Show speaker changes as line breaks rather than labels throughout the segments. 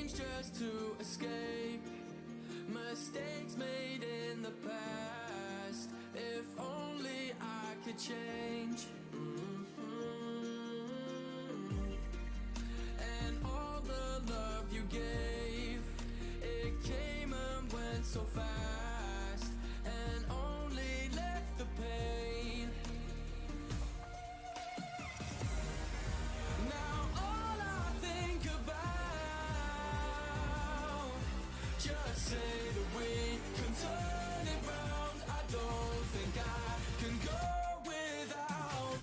change just to escape mistakes made in the past. If only I could change. And all the love you gave, it came and went so fast, and only left the pain. Now all I think about, just say that we can turn it round. I don't think I can go without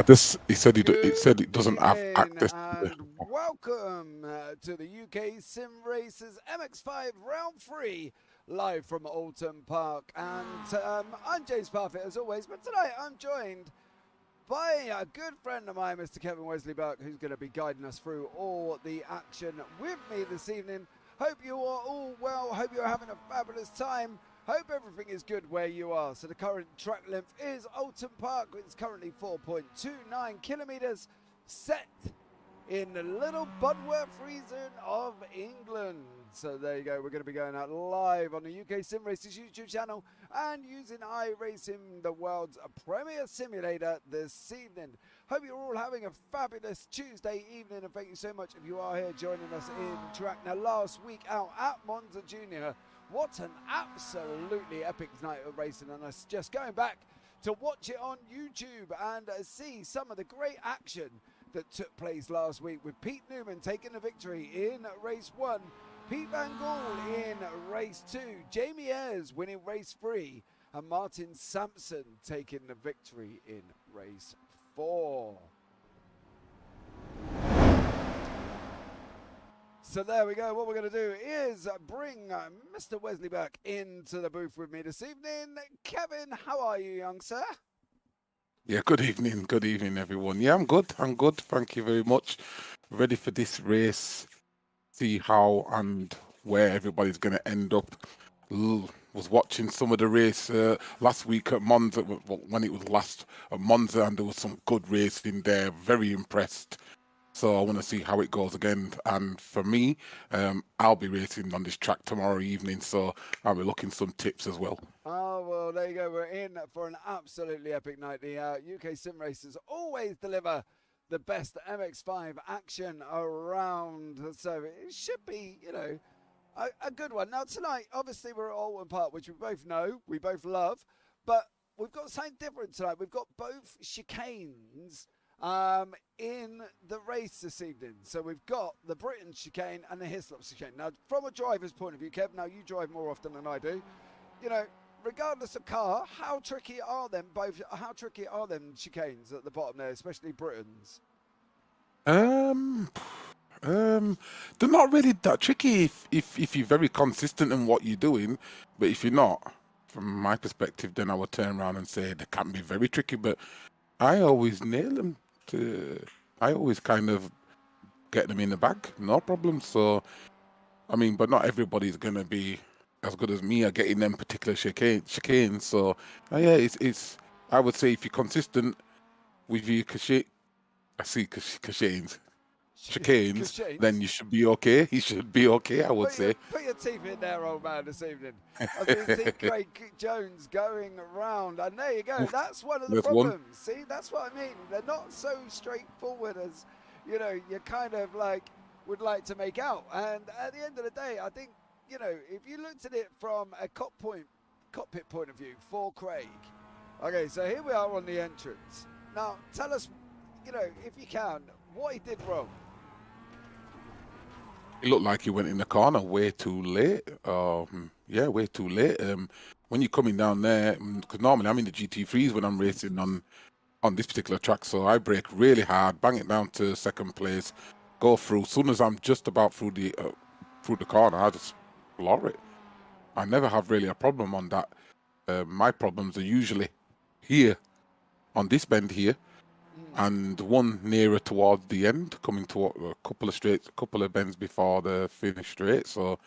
He said it
Good
said it doesn't have
evening
access to the.
and welcome to the UK SimRacers MX5 Round 3 live from Oulton Park. And I'm James Parfitt as always, but tonight I'm joined by a good friend of mine, Mr. Kevin Wesley Burke, who's going to be guiding us through all the action with me this evening. Hope you are all well. Hope you're having a fabulous time. Hope everything is good where you are. So the current track length is Oulton Park. It's currently 4.29 kilometres, set in the little Budworth region of England. So there you go. We're going to be going out live on the UK SimRacers YouTube channel and using iRacing, the world's premier simulator, this evening. Hope you're all having a fabulous Tuesday evening, and thank you so much if you are here joining us in track. Now, last week out at Monza Junior, what an absolutely epic night of racing, and I suggest going back to watch it on YouTube and see some of the great action that took place last week, with Pete Newman taking the victory in race 1, Pete Van Gaal in race 2, Jamie Ayres winning race 3, and Martin Sampson taking the victory in race 4. So there we go. What we're going to do is bring Mr. Wesley back into the booth with me this evening. Kevin, how are you, young sir?
Yeah, good evening, everyone. Yeah, I'm good. Thank you very much. Ready for this race. See how and where everybody's going to end up. Was watching some of the race last week at Monza, when it was last at Monza, and there was some good racing there. Very impressed. So I want to see how it goes again. And for me, I'll be racing on this track tomorrow evening, so I'll be looking some tips as well.
Oh, well, there you go. We're in for an absolutely epic night. The UK Sim Racers always deliver the best MX5 action around. So it should be, you know, a good one. Now, tonight, obviously, we're at Oulton Park, which we both know, we both love, but we've got something different tonight. We've got both chicanes in the race this evening. So we've got the Britain chicane and the Hislop chicane. Now, from a driver's point of view, Kev, now you drive more often than I do, you know, regardless of car, how tricky are them both? How tricky are them chicanes at the bottom there, especially Britain's?
Um, they're not really that tricky if you're very consistent in what you're doing, but if you're not, from my perspective, then I would turn around and say they can be very tricky. But I always nail them. To I always kind of get them in the bag, no problem. So I mean, but not everybody's gonna be as good as me at getting them particular chicanes. So yeah, it's. I would say if you're consistent with your chicanes, then
Chicanes.
you should be okay. You should be okay, I would say.
Put your teeth in there, old man, this evening. As we see Craig Jones going around. And there you go.
Oof,
That's one of the
there's one.
problems. See, that's what I mean. They're not so straightforward as, you know, you kind of like would like to make out. And at the end of the day, I think, you know, if you looked at it from a cockpit point of view for Craig. Okay, so here we are on the entrance. Now, tell us, you know, if you can, what he did wrong.
It looked like he went in the corner way too late. Yeah, way too late. When you're coming down there, because normally I'm in the GT3s when I'm racing on this particular track, so I brake really hard, bang it down to second place, go through. As soon as I'm just about through the corner, I just floor it. I never have really a problem on that. My problems are usually here on this bend here, and one nearer towards the end, coming to a couple of straights, a couple of bends before the finish straight. So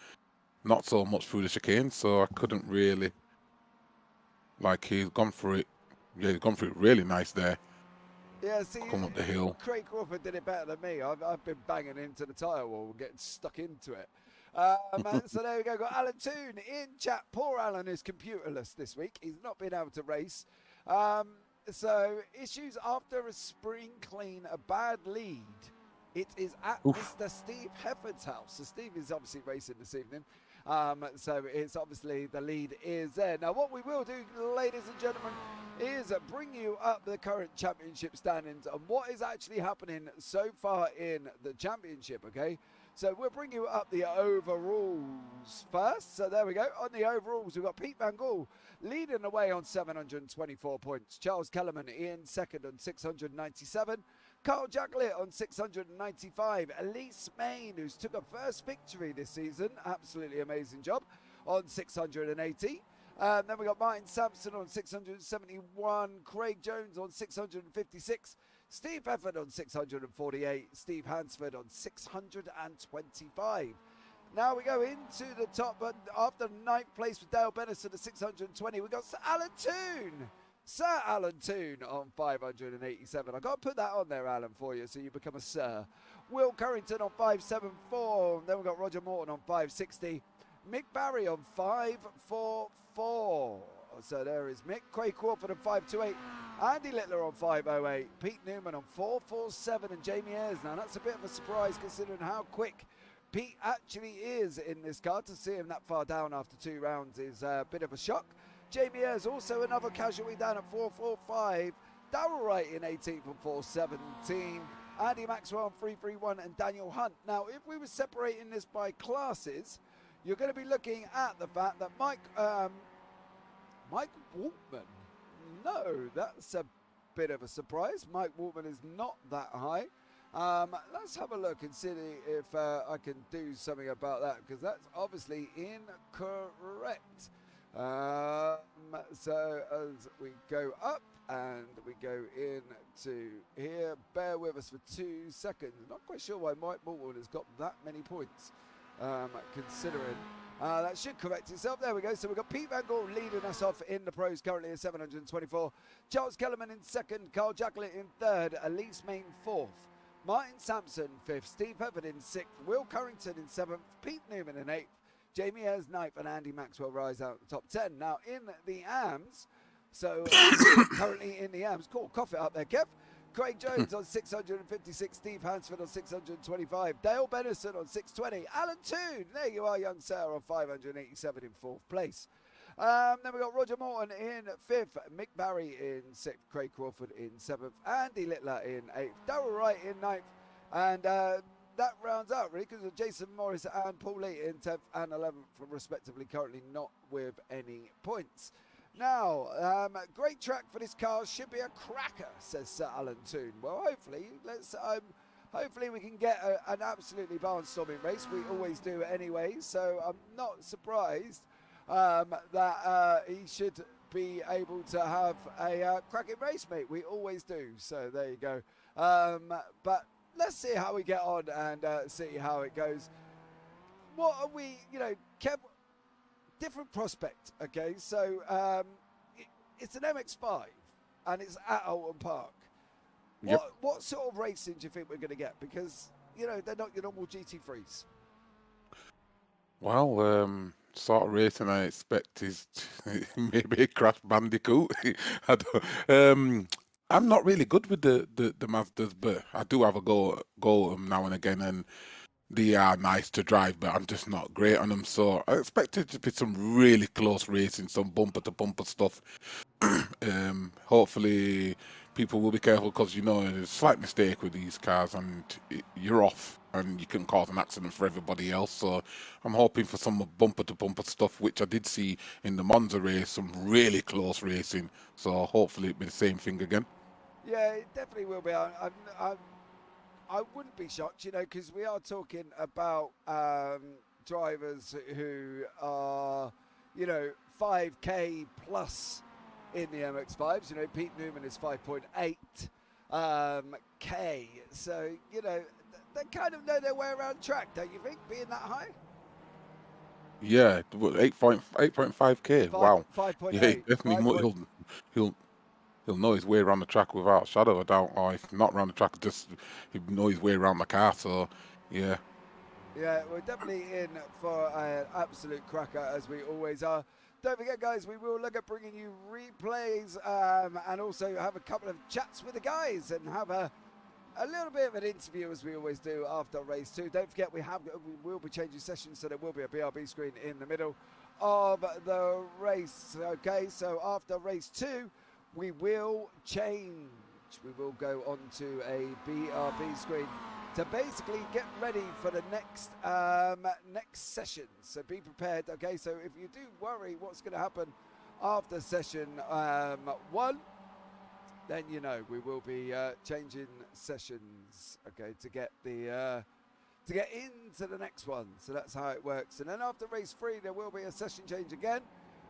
not so much through the chicane. So I couldn't really, like, he's gone through it. Yeah, he's gone through it really nice there.
Yeah, see,
Come up the hill.
Craig Crawford did it better than me. I've been banging into the tyre wall, getting stuck into it. And so there we go. Got Alan Toon in chat. Poor Alan is computerless this week. He's not been able to race. So issues after a spring clean, a bad lead. It is at
Oof.
Mr. Steve Hefford's house. So Steve is obviously racing this evening. So it's obviously the lead is there. Now what we will do, ladies and gentlemen, is bring you up the current championship standings and what is actually happening so far in the championship, okay? So we'll bring you up the overalls first. So there we go. On the overalls, we've got Pete Van Gaal leading the way on 724 points. Charles Kellerman in second on 697. Carl Jacklett on 695. Elise Main, who's took a first victory this season. Absolutely amazing job on 680. Then we got Martin Sampson on 671. Craig Jones on 656. Steve Efford on 648. Steve Hansford on 625. Now we go into the top, but after ninth place with Dale Bennison at 620, we've got Sir Alan Toon. Sir Alan Toon on 587. I've got to put that on there, Alan, for you, so you become a Sir. Will Currington on 574. Then we've got Roger Morton on 560. Mick Barry on 544. So there is Mick. Craig Crawford on 528. Andy Littler on 508. Pete Newman on 447. And Jamie Ayres. Now that's a bit of a surprise considering how quick Pete actually is in this car. To see him that far down after 2 rounds is a bit of a shock. Jamie Ayres also another casualty down at 445. Darrell Wright in 18th on 417. Andy Maxwell on 331 and Daniel Hunt. Now if we were separating this by classes, you're going to be looking at the fact that Mike Waltman, no, that's a bit of a surprise. Mike Waltman is not that high. Let's have a look and see if I can do something about that, because that's obviously incorrect. So as we go up and we go into here, bear with us for 2 seconds. Not quite sure why Mike Waltman has got that many points, considering. That should correct itself. There we go. So we've got Pete Van Gaal leading us off in the pros currently at 724. Charles Kellerman in second. Carl Jacklett in third. Elise Main fourth. Martin Sampson fifth. Steve Hefford in sixth. Will Currington in seventh. Pete Newman in eighth. Jamie Ayres ninth. And Andy Maxwell rise out the top 10. Now in the AMs. So currently in the AMs. Cool. Cough it up there, Kev. Craig Jones on 656, Steve Hansford on 625, Dale Bennison on 620, Alan Toon, there you are, young sir, on 587 in fourth place. Then we got Roger Morton in fifth, Mick Barry in sixth, Craig Crawford in seventh, Andy Littler in eighth, Darrell Wright in ninth, and that rounds out really because of Jason Morris and Paul Lee in 10th and 11th, respectively, currently not with any points. Now, great track for this car, should be a cracker, says Sir Alan Toon. Well, hopefully, hopefully we can get an absolutely barnstorming race. We always do anyway, so I'm not surprised that he should be able to have a cracking race, mate. We always do, so there you go. But let's see how we get on and see how it goes. What are we, Kev? Different prospect, okay? So it's an MX5 and it's at Oulton Park.
Yep.
What sort of racing do you think we're going to get? Because, they're not your normal GT3s.
Well, sort of racing I expect is maybe a Crash Bandicoot. I'm not really good with the Mazdas, but I do have a go now and again, and they are nice to drive, but I'm just not great on them. So I expect it to be some really close racing, some bumper-to-bumper stuff. Hopefully people will be careful because, there's a slight mistake with these cars and you're off and you can cause an accident for everybody else. So I'm hoping for some bumper-to-bumper stuff, which I did see in the Monza race, some really close racing. So hopefully it'll be the same thing again.
Yeah, it definitely will be. I wouldn't be shocked, because we are talking about drivers who are, 5K plus in the MX5s. Pete Newman is 5.8 K. So, they kind of know their way around track, don't you think, being that high?
Yeah, 8.5K. Wow.
5.8.
Yeah, definitely. He'll know his way around the track without a shadow of a doubt, or if not around the track, just he'll know his way around the car. So, yeah.
Yeah, we're definitely in for an absolute cracker, as we always are. Don't forget, guys, we will look at bringing you replays and also have a couple of chats with the guys and have a a little bit of an interview, as we always do after race 2. Don't forget, we will be changing sessions, so there will be a BRB screen in the middle of the race. Okay, so after race 2, we will change. We will go on to a BRB screen to basically get ready for the next next session. So be prepared. Okay, so if you do worry what's going to happen after session 1, then you know we will be changing sessions. Okay, to get the to get into the next one. So that's how it works. And then after race 3, there will be a session change again.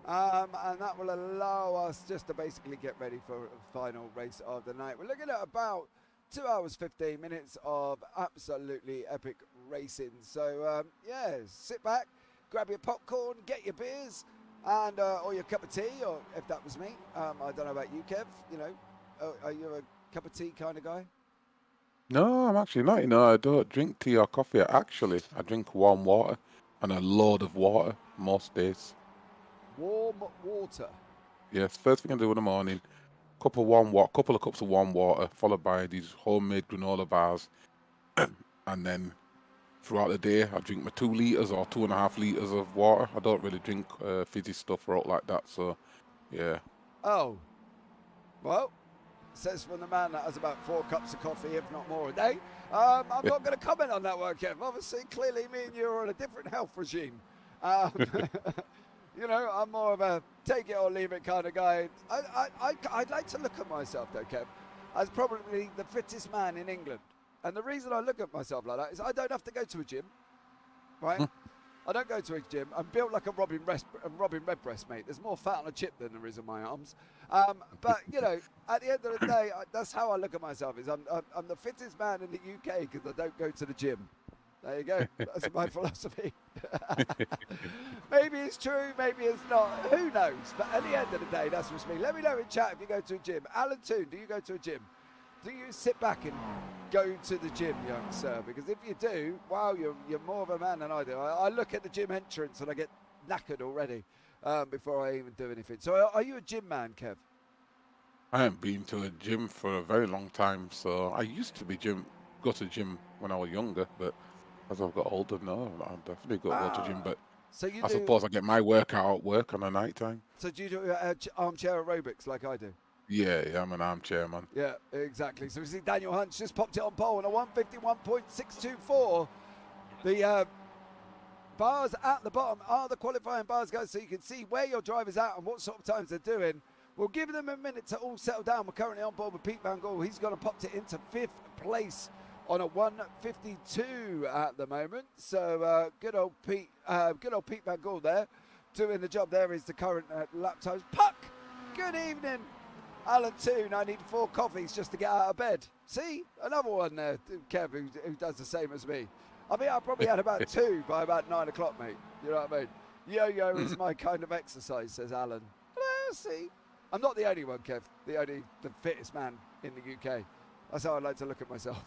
And that will allow us just to basically get ready for the final race of the night. We're looking at about 2 hours 15 minutes of absolutely epic racing. So yeah, sit back, grab your popcorn, get your beers, and or your cup of tea, or if that was me, I don't know about you, Kev. You know, are you a cup of tea kind of guy?
No, I'm actually not. You know, I don't drink tea or coffee. Actually, I drink warm water and a load of water most days.
Warm water.
Yes, first thing I do in the morning, couple of cups of warm water, followed by these homemade granola bars, and then throughout the day, I drink my 2 liters or 2.5 liters of water. I don't really drink fizzy stuff or out like that. So, yeah.
Oh, well, says from the man that has about 4 cups of coffee, if not more, a day. I'm not going to comment on that one, Kev. Obviously, clearly, me and you are on a different health regime. You know, I'm more of a take it or leave it kind of guy. I'd like to look at myself, though, Kev, as probably the fittest man in England. And the reason I look at myself like that is I don't have to go to a gym, right? I don't go to a gym. I'm built like a Robin Redbreast, mate. There's more fat on a chip than there is on my arms. But, you know, at the end of the day, that's how I look at myself. Is I'm the fittest man in the UK because I don't go to the gym. There you go. That's my philosophy. Maybe it's true, maybe it's not. Who knows? But at the end of the day, that's what's me. Let me know in chat if you go to a gym. Alan Toon, do you go to a gym? Do you sit back and go to the gym, young sir? Because if you do, wow, you're more of a man than I do. I look at the gym entrance and I get knackered already before I even do anything. So are you a gym man, Kev?
I haven't been to a gym for a very long time. So I used to go to the gym when I was younger, but as I've got older now, I definitely go to the gym. But
so you
I suppose I get my workout at work on a night time.
So do you do armchair aerobics like I do?
Yeah, I'm an armchair man.
Yeah, exactly. So we see Daniel Hunt's just popped it on pole on a 151.624. The bars at the bottom are the qualifying bars, guys, so you can see where your driver's at and what sort of times they're doing. We'll give them a minute to all settle down. We're currently on board with Pete Van Gaal. He's going to pop it into 5th place on a 152 at the moment. So good old Pete Van Gaal there doing the job. There is the current lap times. Puck, good evening. Alan Toon, I need 4 coffees just to get out of bed. See, another one there, Kev, who does the same as me. I mean, I probably had about 2 by about 9 o'clock, mate. You know what I mean? Yo-yo is my kind of exercise, says Alan. Well, see, I'm not the only one, Kev. The fittest man in the UK. That's how I like to look at myself.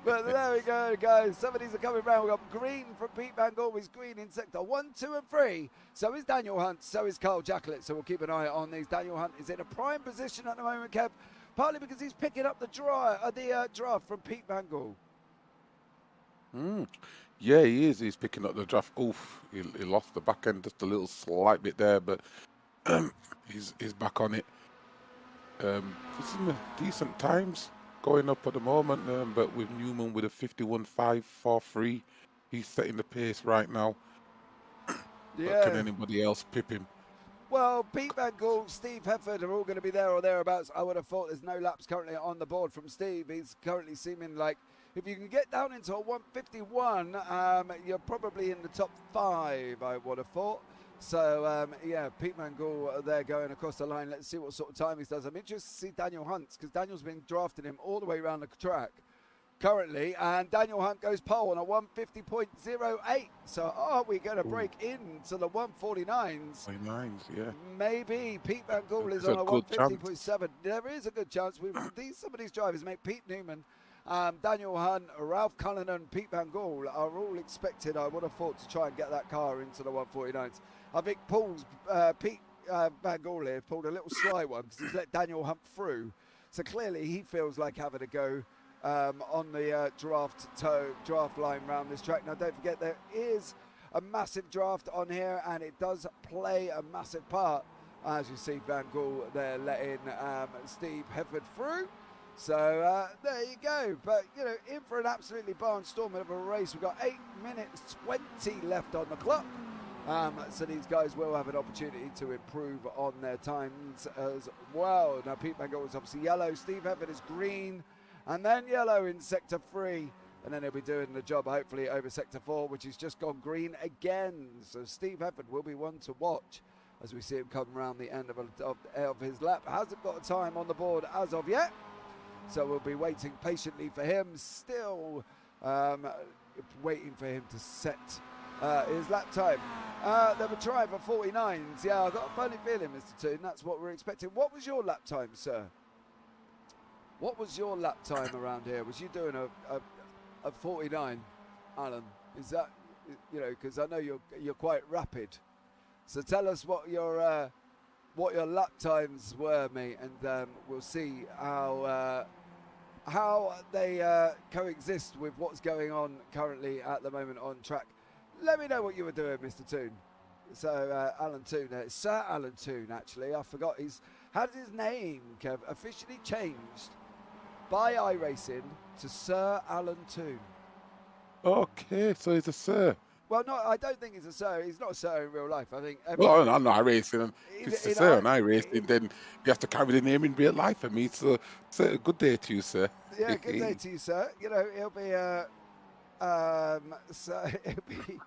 But there we go, guys. Some of these are coming round. We've got green from Pete Van Gaal. He's green in sector 1, 2, and 3. So is Daniel Hunt. So is Carl Jacklett. So we'll keep an eye on these. Daniel Hunt is in a prime position at the moment, Kev. Partly because he's picking up the draft from Pete Van Gaal.
Yeah, he is. He's picking up the draft. Oof, he lost the back end just a little slight bit there, but he's back on it. It's in the decent times going up at the moment, but with Newman with a 51.543, he's setting the pace right now.
Yeah.
But can anybody else pip him?
Well, Pete Van Gaal, Steve Hefford are all going to be there or thereabouts. I would have thought there's no laps currently on the board from Steve. He's currently seeming like if you can get down into a 151, you're probably in the top 5, I would have thought. So, yeah, Pete Van Gaal there going across the line. Let's see what sort of time he does. I'm interested to see Daniel Hunt because Daniel's been drafting him all the way around the track currently. And Daniel Hunt goes pole on a 150.08. So are we going to break into the 149s?
49s, yeah.
Maybe. Pete Van Gaal is
There's
on a
a good
150.7. There is a good chance. Some of these drivers, mate, Pete Newman, Daniel Hunt, Ralph Cullinan, Pete Van Gaal are all expected, I would have thought, to try and get that car into the 149s. I think Pete Van Gaal here pulled a little sly one because he's let Daniel Hunt through. So clearly he feels like having a go on the draft line round this track. Now don't forget there is a massive draft on here, and it does play a massive part. As you see Van Gaal there letting Steve Hefford through. So there you go. But, you know, in for an absolutely barnstorming of a race. We've got 8 minutes 20 left on the clock. So these guys will have an opportunity to improve on their times as well. Now, Pete Van Gaal is obviously yellow. Steve Hefford is green. And then yellow in Sector 3. And then he'll be doing the job, hopefully, over Sector 4, which has just gone green again. So Steve Hefford will be one to watch as we see him come around the end of his lap. Hasn't got a time on the board as of yet. So we'll be waiting patiently for him. Still waiting for him to set his lap time. They were trying for 49s. Yeah, I've got a funny feeling, Mr. Toon. That's what we're expecting. What was your lap time, sir? What was your lap time around here? Was you doing a 49, Alan? Is that, you know, because I know you're quite rapid. So tell us what your lap times were, mate, and we'll see how they coexist with what's going on currently at the moment on track. Let me know what you were doing, Mr. Toon. So Alan Toon, Sir Alan Toon, actually. I forgot had his name, Kev, officially changed by iRacing to Sir Alan Toon.
Okay, so he's a sir.
Well, no, I don't think he's a sir. He's not a sir in real life. I think.
Well, I'm not racing. If he's a sir and I racing, then you have to carry the name in real life for me. So good day to you, sir.
Yeah, good day to you, sir. You know, he'll be so it'll be.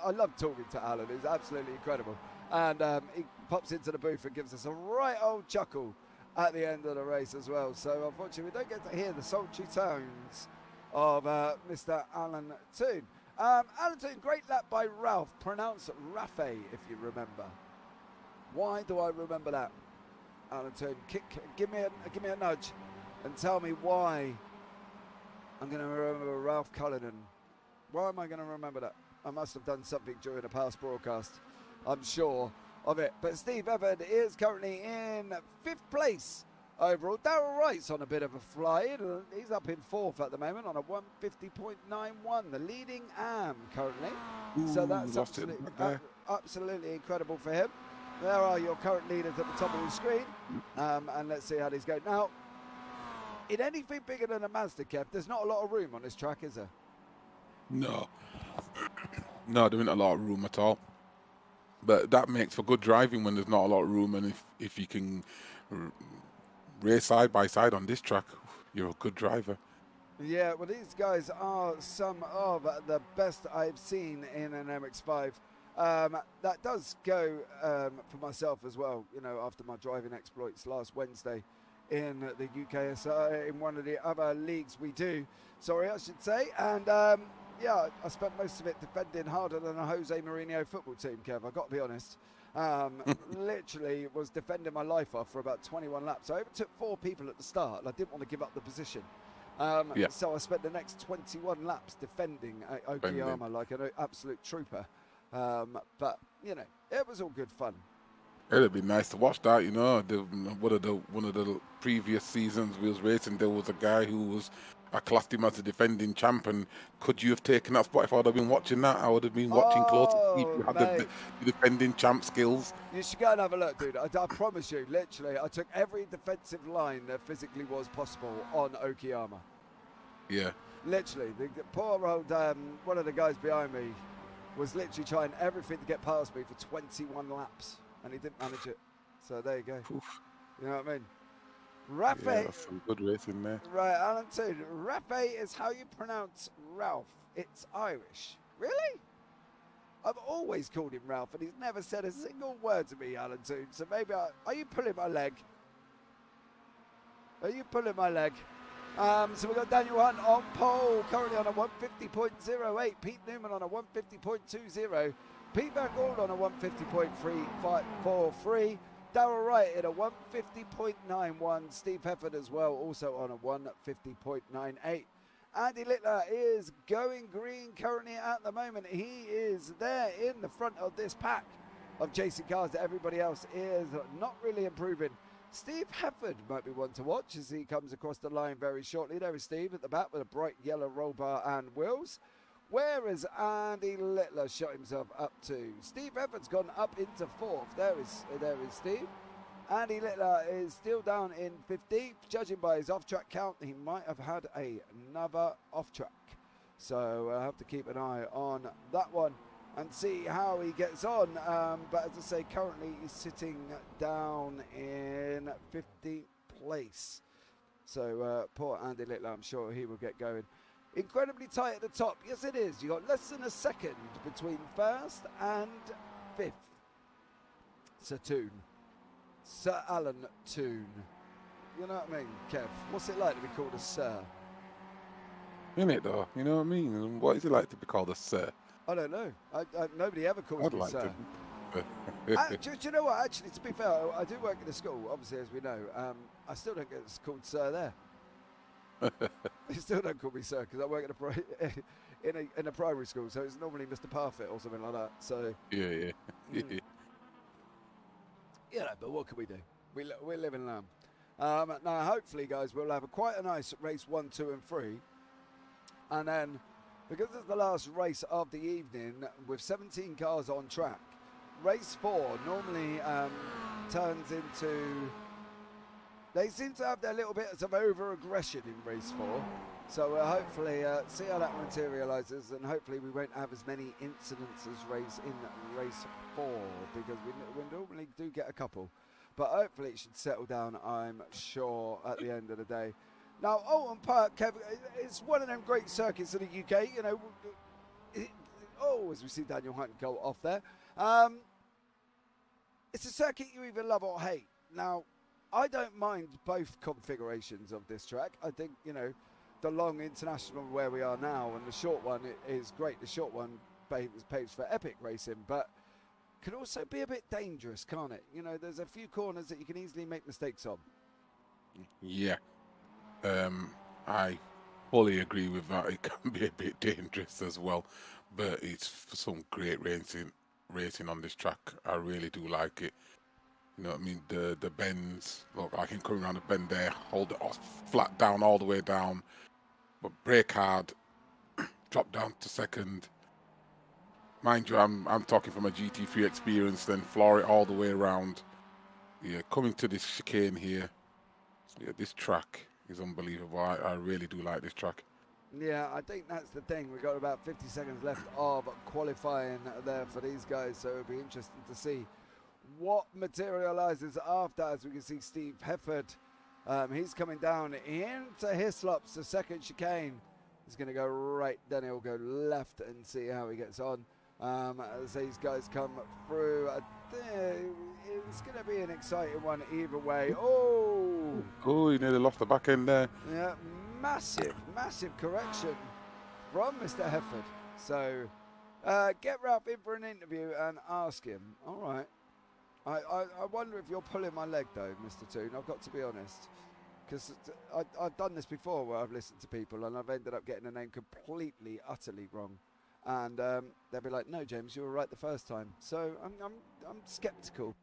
I love talking to Alan. He's absolutely incredible, and he pops into the booth and gives us a right old chuckle at the end of the race as well. So unfortunately, we don't get to hear the sultry tones of Mr. Alan Toon. Alan Toon, great lap by Ralph, pronounced Rafe, if you remember. Why do I remember that, Alan Toon? Give me a nudge and tell me why I'm going to remember Ralph Cullinan. Why am I going to remember that? I must have done something during a past broadcast, I'm sure of it. But Steve Hefford is currently in 5th place overall. Darryl Wright's on a bit of a fly. He's up in 4th at the moment on a 150.91, the leading AM currently.
Ooh,
so that's absolutely incredible for him. There are your current leaders at the top of the screen. And let's see how these go. Now, in anything bigger than a Mazda, Kev, there's not a lot of room on this track, is there?
No, there isn't a lot of room at all. But that makes for good driving when there's not a lot of room, and if you can race side by side on this track, you're a good driver.
Yeah, well, these guys are some of the best I've seen in an MX5. That does go for myself as well, you know, after my driving exploits last Wednesday in the UKSR, in one of the other leagues we do, sorry, I should say. And yeah, I spent most of it defending harder than a Jose Mourinho football team, Kev, I've got to be honest. Literally was defending my life off for about 21 laps. I overtook 4 people at the start, and I didn't want to give up the position. So I spent the next 21 laps defending Okayama like an absolute trooper. But, you know, it was all good fun.
It'd be nice to watch that, you know. One of the previous seasons we was racing, there was a guy who I classed him as a defending champ, and could you have taken that spot if I'd have been watching that? I would have been watching close to see if you had the defending champ skills.
You should go and have a look, dude. I promise you, literally, I took every defensive line there physically was possible on Okayama.
Yeah.
Literally, the poor old, one of the guys behind me was literally trying everything to get past me for 21 laps, and he didn't manage it. So there you go. Oof. You know what I mean? Rafe.
Yeah, that's some good racing there.
Right, Alan Toon. Rafe is how you pronounce Ralph. It's Irish. Really? I've always called him Ralph, and he's never said a single word to me, Alan Toon. So maybe are you pulling my leg? Are you pulling my leg? So we've got Daniel Hunt on pole, currently on a 150.08. Pete Newman on a 150.20. Pete Van Gaal on a 150.43. Darryl Wright at a 150.91. Steve Hefford as well, also on a 150.98. Andy Littler is going green currently at the moment. He is there in the front of this pack of chasing cars that everybody else is not really improving Steve Hefford might be one to watch as he comes across the line very shortly. There is Steve at the back with a bright yellow roll bar and wheels. Whereas Andy Littler shot himself up to. Steve Hefford's gone up into 4th. There is Steve. Andy Littler is still down in 15th. Judging by his off-track count, he might have had another off-track. So I'll have to keep an eye on that one and see how he gets on. But as I say, currently he's sitting down in 15th place. So poor Andy Littler, I'm sure he will get going. Incredibly tight at the top. Yes, it is. You've got less than a second between 1st and 5th. Sir Alan Toon. You know what I mean, Kev? What's it like to be called a sir?
Isn't it though? You know what I mean? And what is it like to be called a sir?
I don't know. Nobody ever calls
I'd
me
like
sir.
to.
Do you know what? Actually, to be fair, I do work in a school, obviously, as we know. I still don't get called sir there. They still don't call me sir because I work in a primary school, so it's normally Mr. Parfitt or something like that. So
Yeah.
you know, but what can we do? We live and learn. Now, hopefully, guys, we'll have quite a nice race 1, 2, and 3, and then because it's the last race of the evening with 17 cars on track, race 4 normally turns into. They seem to have their little bits of over-aggression in race 4. So we'll hopefully see how that materialises, and hopefully we won't have as many incidents as race 4, because we normally do get a couple. But hopefully it should settle down, I'm sure, at the end of the day. Now, Oulton Park, Kevin, it's one of them great circuits in the UK. You know, as we see Daniel Hunt go off there. It's a circuit you either love or hate. Now, I don't mind both configurations of this track. I think, you know, the long international where we are now and the short one is great. The short one paves for epic racing, but can also be a bit dangerous, can't it? You know, there's a few corners that you can easily make mistakes on.
Yeah. I fully agree with that. It can be a bit dangerous as well, but it's for some great racing on this track. I really do like it. You know what I mean? The bends, look, I can come around the bend there, hold it off, flat down all the way down, but brake hard, drop down to 2nd. Mind you, I'm talking from a GT3 experience, then floor it all the way around. Yeah, coming to this chicane here, yeah, this track is unbelievable. I really do like this track.
Yeah, I think that's the thing. We've got about 50 seconds left of qualifying there for these guys, so it'll be interesting to see what materializes after. As we can see, Steve Hefford, he's coming down into Hislops, the 2nd chicane. He's going to go right, then he'll go left and see how he gets on. As these guys come through, it's going to be an exciting one either way. Oh,
he nearly lost the back end there.
Yeah, massive correction from Mr. Hefford. So get Ralph in for an interview and ask him. All right. I wonder if you're pulling my leg, though, Mr. Toon. I've got to be honest. Because I've done this before where I've listened to people and I've ended up getting the name completely, utterly wrong. And they'll be like, no, James, you were right the first time. So I'm sceptical,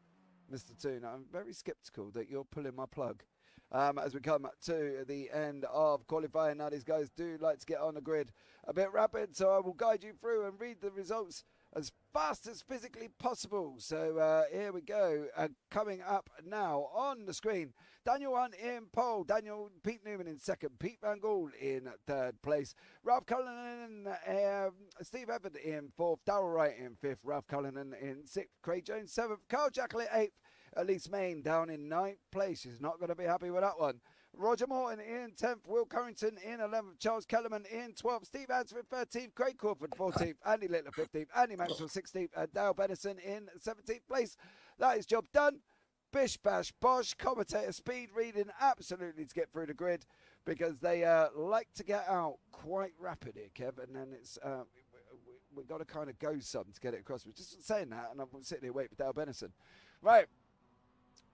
Mr. Toon. I'm very sceptical that you're pulling my plug. As we come to the end of qualifying, now these guys do like to get on the grid a bit rapid, so I will guide you through and read the results as fast as physically possible. So here we go. Coming up now on the screen, Daniel Hunt in pole, Pete Newman in 2nd, Pete Van Gool in 3rd place, Ralph Cullinan, Steve Hefford in 4th, Darrell Wright in 5th, Ralph Cullinan in 6th, Craig Jones 7th, Carl Jackley 8th, Elise Main down in 9th place. She's not going to be happy with that one. Roger Morton in 10th, Will Currington in 11th, Charles Kellerman in 12th, Steve Ansford 13th, Craig Crawford 14th, Andy Littler 15th, Andy Maxwell 16th, and Dale Benison in 17th place. That is job done. Bish bash bosh, commentator speed reading absolutely to get through the grid because they like to get out quite rapid here, Kev, and then it's we've got to kind of go some to get it across. We're just saying that, and I'm sitting here waiting for Dale Benison. Right,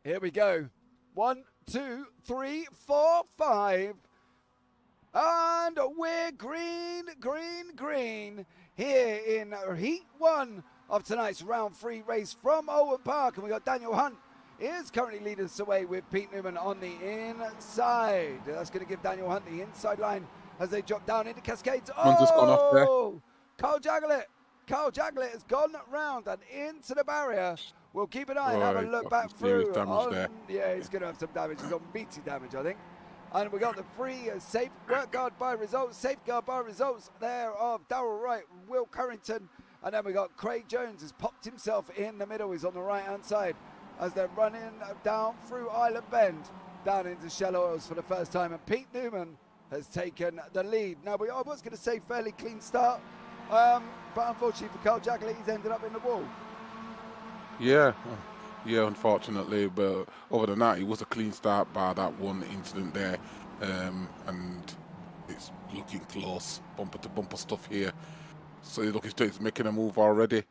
here we go. 1, 2, 3, 4, 5. And we're green here in Heat 1 of tonight's round 3 race from Oulton Park. And we got Daniel Hunt is currently leading us away with Pete Newman on the inside. That's going to give Daniel Hunt the inside line as they drop down into Cascades.
One's just gone off there.
Carl Jaglet has gone round and into the barrier. We'll keep an eye and have a look back through. Yeah, he's going to have some damage. He's got meaty damage, I think. And we got the free safeguard by results there of Darrell Wright, Will Currington. And then we got Craig Jones has popped himself in the middle. He's on the right-hand side as they're running down through Island Bend, down into Shell Oils for the first time. And Pete Newman has taken the lead. Now, I was going to say fairly clean start, but unfortunately for Carl Jaglet, he's ended up in the wall.
Yeah, unfortunately, but other than that, it was a clean start by that one incident there, and it's looking close, bumper to bumper stuff here. So he's looking straight, he's making a move already.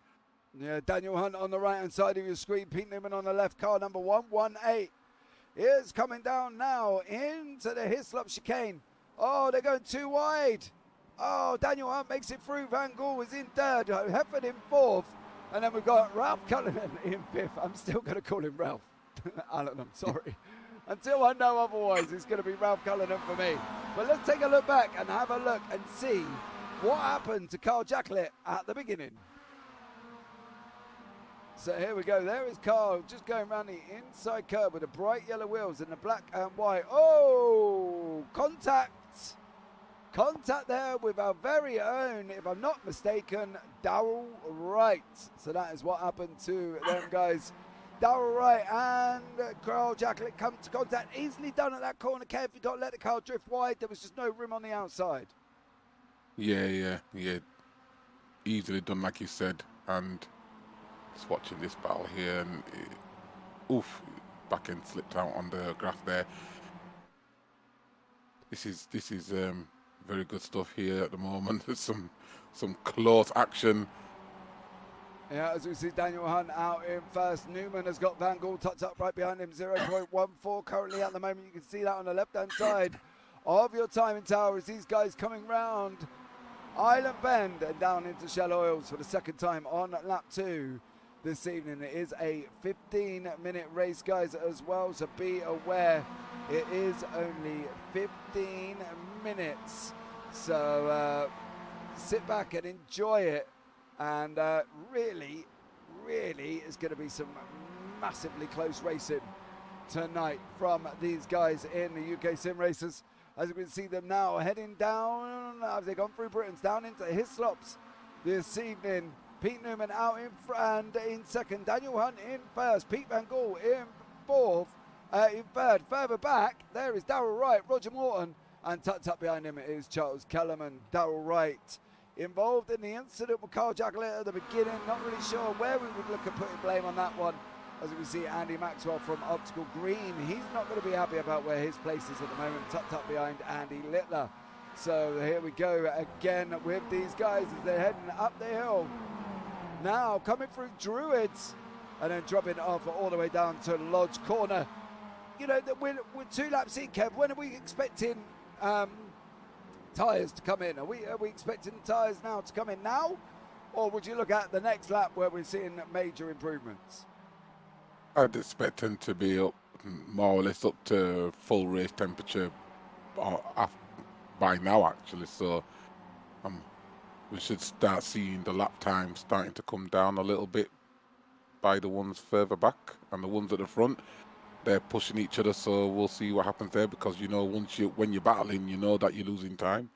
Yeah, Daniel Hunt on the right-hand side of your screen, Pete Newman on the left, car number 118 is coming down now into the Hislop chicane. Oh, they're going too wide. Oh, Daniel Hunt makes it through. Van Gool is in third, Hefford in fourth. And then we've got Ralph Cullinan in fifth. I'm still going to call him Ralph. Alan, I'm sorry. Until I know otherwise, it's going to be Ralph Cullinan for me. But let's take a look back and have a look and see what happened to Carl Jaglet at the beginning. So here we go. There is Carl just going around the inside curve with the bright yellow wheels and the black and white. Oh, contact. Contact there with our very own, if I'm not mistaken, Darrell Wright. So that is what happened to them guys. Darrell Wright and Carl Jaglet come to contact. Easily done at that corner, Kev. You got to let the car drift wide. There was just no room on the outside.
Yeah. Easily done, like you said. And just watching this battle here, and back end slipped out on the graph there. This is very good stuff here at the moment. There's some close action.
Yeah, as we see Daniel Hunt out in first. Newman has got Van Gool tucked up right behind him, 0.14 currently at the moment. You can see that on the left-hand side of your timing tower as these guys coming round Island Bend and down into Shell Oils for the second time on lap 2 this evening. It is a 15-minute race, guys, as well, so be aware it is only 15 minutes. So sit back and enjoy it. And really is going to be some massively close racing tonight from these guys in the UK SimRacers. As you can see them now heading down, as they've gone through Britain's down into Hislops this evening. Pete Newman out in front and in second. Daniel Hunt in first. Pete Van Gool in fourth. In third. Further back, there is Darrell Wright, Roger Morton, and tucked up behind him is Charles Kellerman. Darrell Wright involved in the incident with Carl Jaglet at the beginning. Not really sure where we would look at putting blame on that one. As we see Andy Maxwell from Optical Green, he's not going to be happy about where his place is at the moment, tucked up behind Andy Littler. So here we go again with these guys as they're heading up the hill. Now coming through Druids and then dropping off all the way down to Lodge Corner. You know, we're 2 laps in, Kev. When are we expecting tyres to come in? Are we expecting tyres now to come in now? Or would you look at the next lap where we're seeing major improvements?
I'd expect them to be up more or less up to full race temperature by now, actually. So we should start seeing the lap time starting to come down a little bit by the ones further back, and the ones at the front, they're pushing each other. So we'll see what happens there, because you know, when you're battling, you know that you're losing time.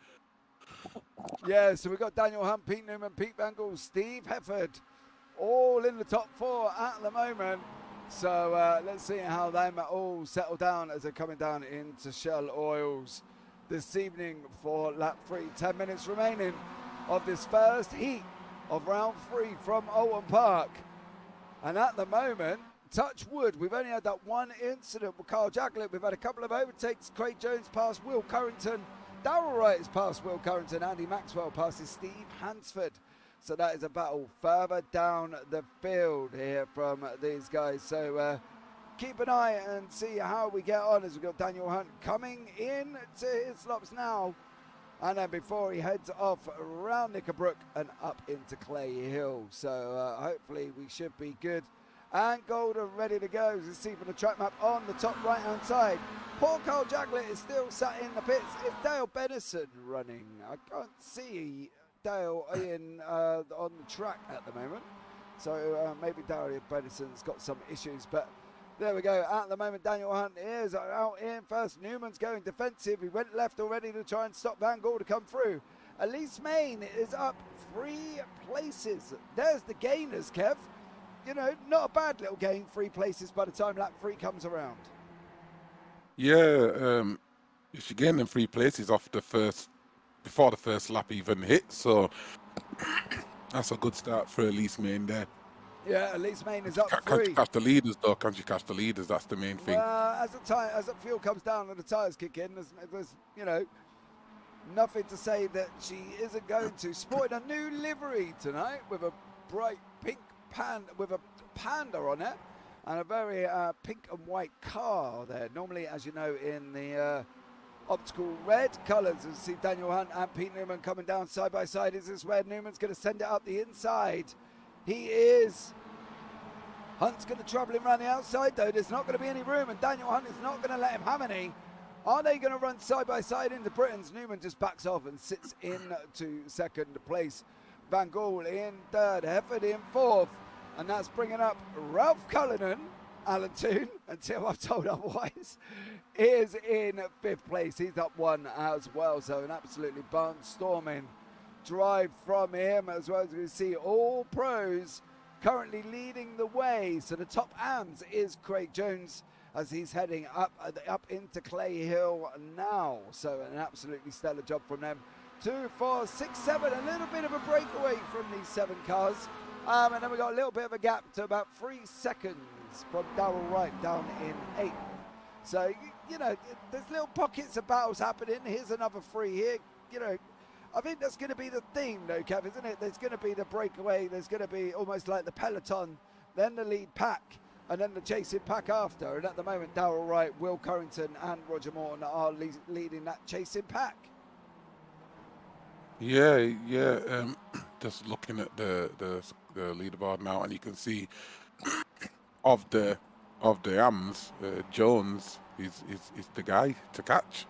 Yeah, so we've got Daniel Hunt, Pete Newman, Pete Van Gool, Steve Hefford, all in the top 4 at the moment. So let's see how they all settle down as they're coming down into Shell Oils this evening for lap 3. 10 minutes remaining of this first heat of round 3 from Oulton Park. And at the moment, touch wood, we've only had that one incident with Carl Jaglet. We've had a couple of overtakes. Craig Jones past Will Currington. Darrell Wright is past Will Currington. Andy Maxwell passes Steve Hansford. So that is a battle further down the field here from these guys. So keep an eye and see how we get on as we've got Daniel Hunt coming in to his slops now. And then before he heads off around Knickerbrook and up into Clay Hill. So hopefully we should be good and Golden ready to go. As you see from the track map on the top right-hand side. Poor Carl Jaglet is still sat in the pits. It's Dale Bennison running. I can't see Dale on the track at the moment. So maybe Dale Bennison's got some issues, but there we go. At the moment, Daniel Hunt is out in first. Newman's going defensive. He went left already to try and stop Van Gaal to come through. Elise Main is up 3 places. There's the gainers, Kev. You know, not a bad little gain, 3 places by the time lap 3 comes around.
Yeah, she gained them 3 places off before the first lap even hit, so that's a good start for Elise Main there.
Yeah, Elise Main is up 3.
Can she catch the leaders though? Can she catch the leaders? That's the main thing.
As the fuel comes down and the tyres kick in, there's you know, nothing to say that she isn't going to. Sporting a new livery tonight with a bright pink with a panda on it, and a very pink and white car there. Normally, as you know, in the optical red colours. You see Daniel Hunt and Pete Newman coming down side by side. Is this where Newman's going to send it up the inside? He is. Hunt's going to trouble him around the outside, though. There's not going to be any room, and Daniel Hunt is not going to let him have any. Are they going to run side by side into Britain's? Newman just backs off and sits into second place. Van Gaal in third, Hefford in fourth, and that's bringing up Ralph Cullinan. Alan Toon, until I'm told otherwise, is in 5th place. He's up 1 as well, so an absolutely barnstorming drive from him, as well as we see all pros currently leading the way. So the top AMS is Craig Jones as he's heading up into Clay Hill now. So an absolutely stellar job from them. 2, 4, 6, 7, a little bit of a breakaway from these 7 cars. And then we got a little bit of a gap to about 3 seconds from Darrell Wright down in 8th. So, you know, there's little pockets of battles happening. Here's another 3 here. You know, I think that's going to be the theme, though, Kev, isn't it? There's going to be the breakaway. There's going to be almost like the peloton, then the lead pack, and then the chasing pack after. And at the moment, Darrell Wright, Will Currington, and Roger Morton are leading that chasing pack.
Yeah. Just looking at the leaderboard now, and you can see of the AMs, Jones is the guy to catch.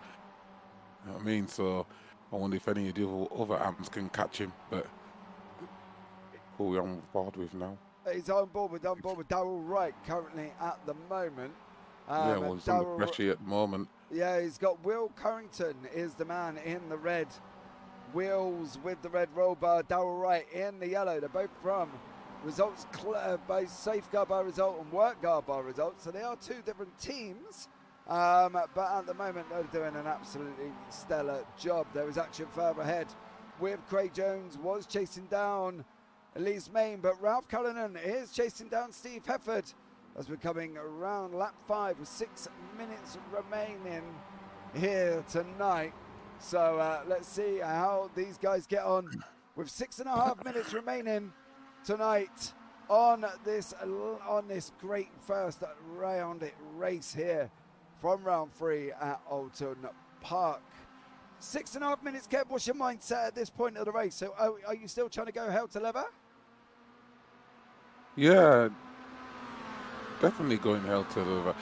You know what I mean? So I wonder if any of the other AMs can catch him. But who are we on board with now?
He's on board with Darrell Wright currently at the moment.
He's under pressure at the moment.
Yeah, he's got Will Currington is the man in the red. Wheels with the red roll bar, Darrell Wright in the yellow. They're both from results by safeguard by result and work guard by result. So they are 2 different teams. But at the moment, they're doing an absolutely stellar job. There was action further ahead with Craig Jones was chasing down Elise Main, but Ralph Cullinan is chasing down Steve Hefford as we're coming around lap 5 with 6 minutes remaining here tonight. So let's see how these guys get on with 6.5 minutes remaining tonight on this great first round race here from round 3 at Oulton Park. 6.5 minutes, Kev. What's your mindset at this point of the race? So are you still trying to go hell to leather?
Yeah, definitely going hell to leather.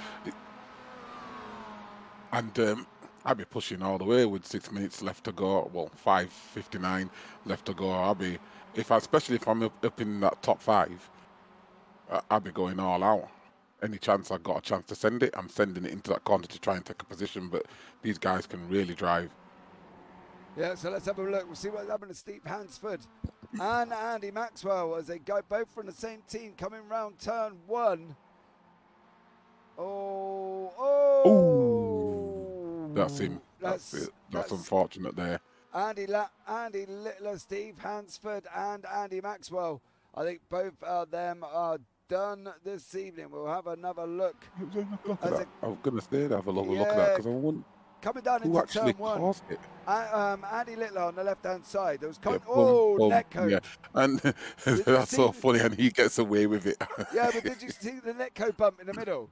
And I'll be pushing all the way with 6 minutes left to go. Well, 5:59 left to go. Especially if I'm up in that top 5, I'll be going all out. Any chance I got a chance to send it, I'm sending it into that corner to try and take a position. But these guys can really drive.
Yeah, so let's have a look. We'll see what's happening to Steve Hansford and Andy Maxwell as they go both from the same team coming round turn 1.
That's him. That's it. That's unfortunate there.
Andy Littler, Steve Hansford, and Andy Maxwell. I think both of them are done this evening. We'll have another look.
I was going to say have a look at that because I wouldn't.
Coming down
Who
into
actually
turn 1.
caused it?
Andy Littler on the left-hand side. There was net code.
Yeah, and that's so funny, and he gets away with it.
Yeah, but did you see the net code bump in the middle?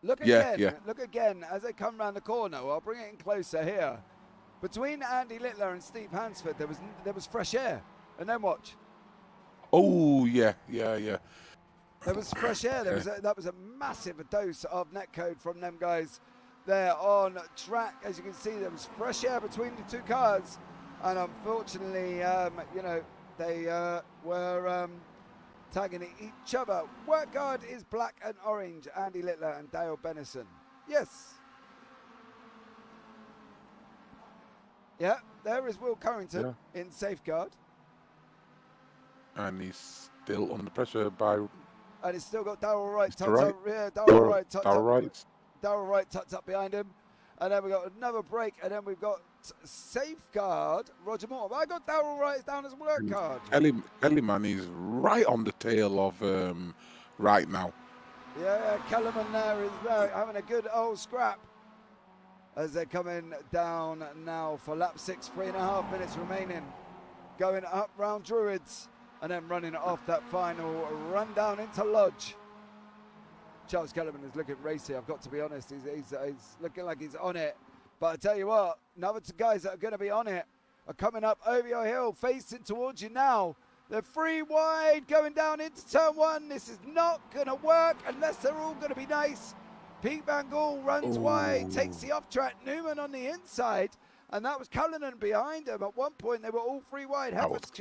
Look again.
Yeah.
Look again as they come round the corner. I'll bring it in closer here. Between Andy Littler and Steve Hansford, there was fresh air, and then watch.
Oh yeah.
There was fresh air. There was that was a massive dose of netcode from them guys there on track. As you can see, there was fresh air between the two cars, and unfortunately, you know, they were tagging each other. Work guard is black and orange. Andy Littler and Dale Bennison. Yes. Yeah, there is Will Currington in safeguard.
And he's still under pressure by...
And he's still got Darryl Wright tucked
Wright.
up. Yeah, Darryl Wright tucked up.
Wright.
Darryl Wright tucked up behind him. And then we've got another break. And then we've got safeguard Roger Moore. But I got Darryl Wright down as work guard.
Kellyman is right on the tail of Wright now.
Yeah, Kellerman there is having a good old scrap as they're coming down now for lap 6, 3.5 minutes remaining. Going up round Druids and then running off that final run down into Lodge. Charles Kellerman is looking racy, I've got to be honest. He's looking like he's on it. But I tell you what, another two guys that are going to be on it are coming up over your hill, facing towards you now. They're 3 wide going down into turn 1. This is not going to work unless they're all going to be nice. Pete Van Gaal runs wide, takes the off track. Newman on the inside, and that was Cullinan behind him. At one point, they were all 3 wide. Heffert's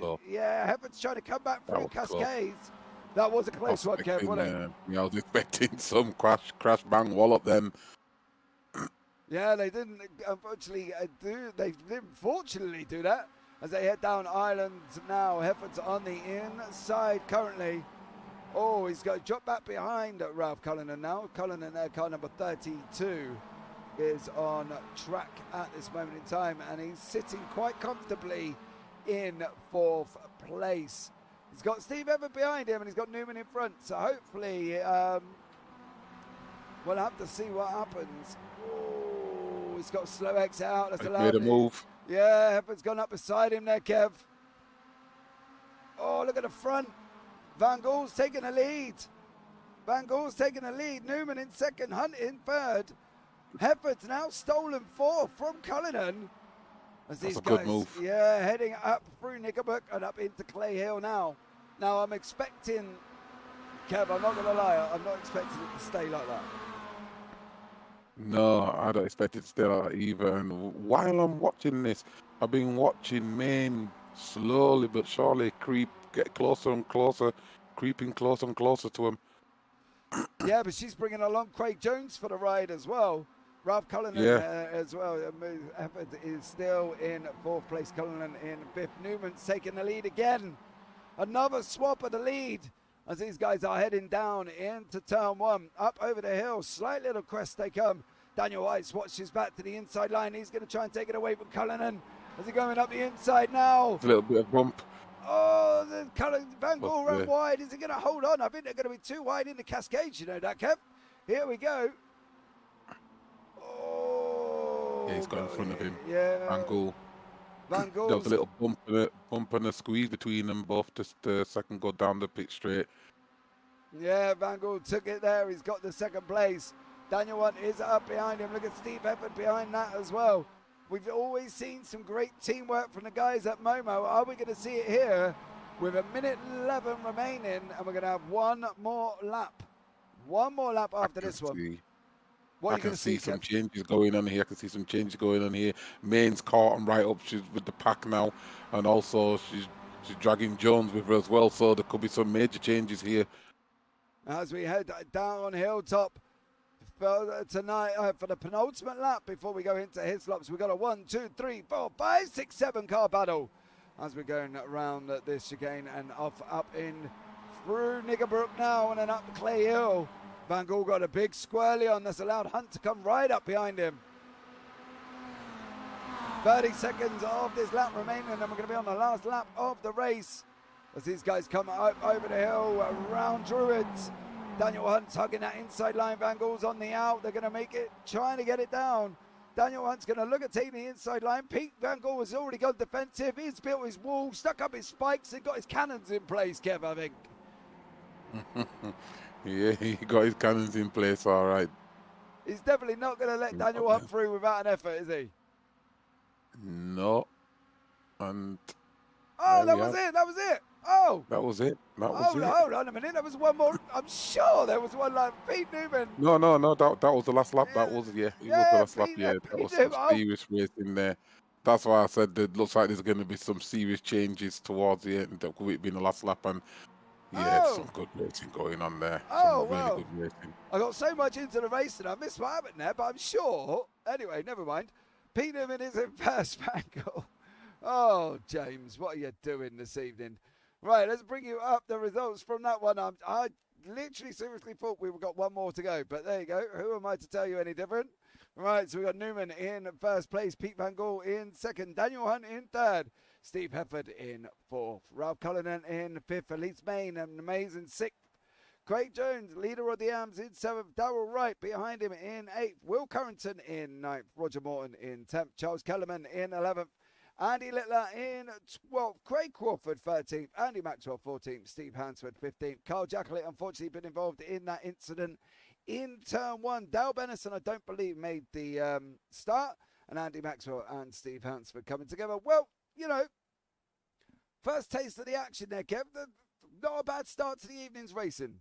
trying to come back through Cascades. That was a close one, Kev, wasn't it?
I was expecting some crash bang wallop then.
Yeah, they didn't unfortunately fortunately do that as they head down Island now. Heffert's on the inside currently. Oh, he's got to drop back behind Ralph Cullinan now. Cullinan there, car number 32, is on track at this moment in time, and he's sitting quite comfortably in 4th place. He's got Steve Everett behind him, and he's got Newman in front. So hopefully we'll have to see what happens. Oh, he's got a slow exit out. That's allowed.
Made a move.
Yeah, Heffert's gone up beside him there, Kev. Oh, look at the front. Van Gaal's taking a lead. Van Gaal's taking a lead. Newman in second, Hunt in third. Heffert's now stolen 4th from Cullinan. As these
That's a
guys,
good move.
Yeah, heading up through Knickerbock and up into Clay Hill now. Now I'm expecting, Kev, I'm not going to lie, I'm not expecting it to stay like that.
No, I don't expect it to stay like that either. And while I'm watching this, I've been watching Maine slowly but surely get closer and closer, creeping closer and closer to him.
Yeah, but she's bringing along Craig Jones for the ride as well. Ralph Cullinan as well. Effort is still in 4th place. Cullinan in 5th. Newman's taking the lead again. Another swap of the lead as these guys are heading down into turn 1. Up over the hill. Slight little crest they come. Daniel White swatches back to the inside line. He's going to try and take it away from Cullinan. As he's going up the inside now.
A little bit of bump.
Oh, the Van Gaal ran wide. Is he going to hold on? I think they're going to be too wide in the Cascades, you know that, Kev? Here we go. Oh.
Yeah, he's got in front of him.
Yeah.
Van Gaal.
Van Gaal.
There was a little bump and a squeeze between them both. Just the second go down the pit straight.
Yeah, Van Gaal took it there. He's got the 2nd place. Daniel Hunt is up behind him. Look at Steve Efford behind that as well. We've always seen some great teamwork from the guys at Momo. Are we going to see it here with 1:11 remaining? And we're going to have one more lap. One more lap after this one. What
I can see some changes going on here. I can see some changes going on here. Maine's caught and right up. She's with the pack now. And also she's dragging Jones with her as well. So there could be some major changes here.
As we head down Hilltop for tonight, for the penultimate lap before we go into Hislops, we've got a 1, 2, 3, 4, 5, 6, 7 car battle as we're going around this chicane and up in through Knickerbrook now and then up Clay Hill. Van Gaal got a big squirrely on that's allowed Hunt to come right up behind him. 30 seconds of this lap remaining, and we're going to be on the last lap of the race as these guys come up over the hill around Druids. Daniel Hunt's hugging that inside line. Van Gaal's on the out. They're going to make it, trying to get it down. Daniel Hunt's going to look at taking the inside line. Pete Van Gaal has already gone defensive. He's built his wall, stuck up his spikes, and got his cannons in place, Kev, I think.
Yeah, he got his cannons in place, all right.
He's definitely not going to let Daniel Hunt through without an effort, is he?
No. And
oh, that was it. That was it. Oh,
That was it. That was it.
hold on a minute. There was one more. I'm sure there was one like Pete Newman.
No, no, no. That was the last lap.
Yeah,
That was it was the
yeah,
last lap. Yeah, that
Pete
was some
Newman. Oh,
serious racing there. That's why I said that looks like there's going to be some serious changes towards the end. With it being the last lap, and yeah, there's some good racing going on there. Some really
well.
good racing.
I got so much into the race and I missed what happened there, but I'm sure. Anyway, never mind. Pete Newman is in first, Spangle. Oh, James, what are you doing this evening? Right, let's bring you up the results from that one. I literally seriously thought we've got one more to go, but there you go. Who am I to tell you any different? Right, so we got Newman in first place, Pete Van Gaal in second, Daniel Hunt in third, Steve Hefford in fourth, Ralph Cullinan in fifth, Elise Main an amazing sixth, Craig Jones, leader of the AMs in seventh, Darrell Wright behind him in eighth, Will Currington in ninth, Roger Morton in 10th, Charles Kellerman in 11th, Andy Littler in 12th, Craig Crawford 13th, Andy Maxwell 14th, Steve Hansford 15th, Carl Jacklett unfortunately been involved in that incident in turn one. Dale Bennison, I don't believe, made the start, and Andy Maxwell and Steve Hansford coming together. Well, you know, first taste of the action there, Kev. Not a bad start to the evening's racing.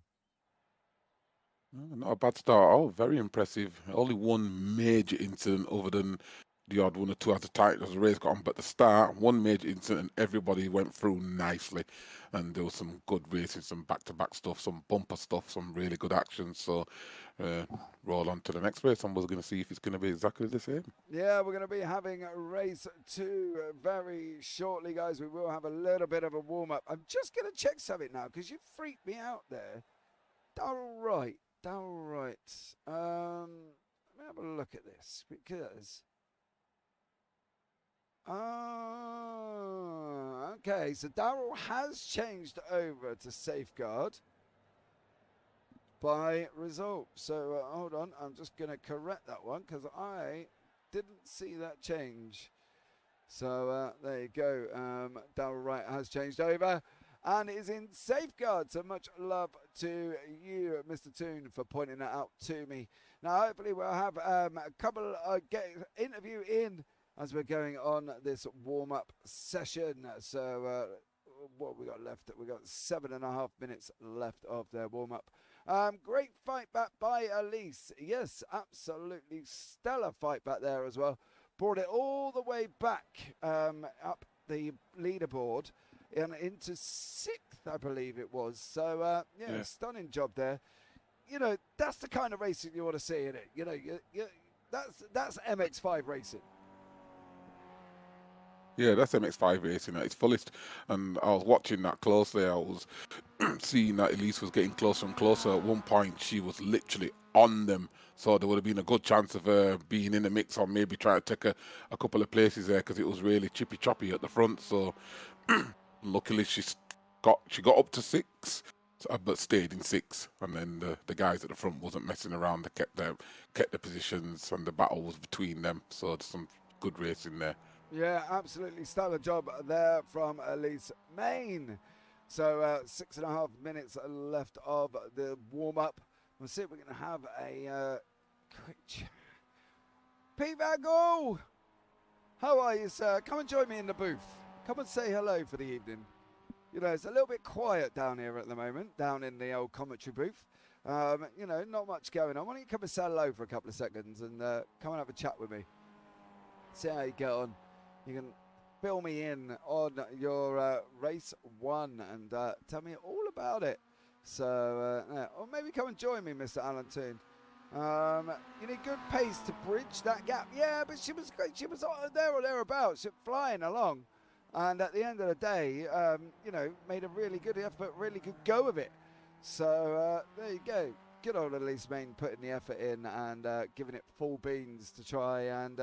Not a bad start. Oh, very impressive. Only one major incident other than the odd one or two as the race got on. But the start, one major incident, and everybody went through nicely. And there was some good racing, some back-to-back stuff, some bumper stuff, some really good action. So roll on to the next race, and we're going to see if it's going to be exactly the same.
Yeah, we're going to be having race 2 very shortly, guys. We will have a little bit of a warm-up. I'm just going to check something now because you freaked me out there. Darrell Wright. Let me have a look at this because. Oh, okay. So Darrell has changed over to safeguard by result. So hold on, I'm just going to correct that one because I didn't see that change. So there you go. Darrell Wright has changed over and is in safeguard. So much love to you, Mr. Toon, for pointing that out to me. Now, hopefully we'll have a couple interview in as we're going on this warm-up session. So what we got left? We got 7.5 minutes left of their warm-up. Great fight back by Elise. Yes, absolutely stellar fight back there as well. Brought it all the way back up the leaderboard and into 6th, I believe it was. So, yeah, stunning job there. You know, that's the kind of racing you want to see in it. You know, that's MX5 racing.
Yeah, that's MX5 racing at its fullest. And I was watching that closely. I was seeing that Elise was getting closer and closer. At one point, she was literally on them. So there would have been a good chance of her being in the mix or maybe trying to take a couple of places there because it was really chippy-choppy at the front. So luckily she got up to 6, but stayed in 6. And then the guys at the front wasn't messing around. They kept their positions, and the battle was between them. So there's some good racing there.
Yeah, absolutely stellar job there from Elise Main. So 6.5 minutes left of the warm-up. We'll see if we're going to have a quick chat. Pete Van Gaal, how are you, sir? Come and join me in the booth. Come and say hello for the evening. You know, it's a little bit quiet down here at the moment, down in the old commentary booth. You know, not much going on. Why don't you come and say hello for a couple of seconds and come and have a chat with me. See how you get on. You can fill me in on your race 1 and tell me all about it. So, or maybe come and join me, Mr. Alan Toon. You need good pace to bridge that gap. Yeah, but she was there or thereabouts, she was flying along. And at the end of the day, you know, made a really good effort, really good go of it. So there you go. Good old Elise Main putting the effort in and giving it full beans to try and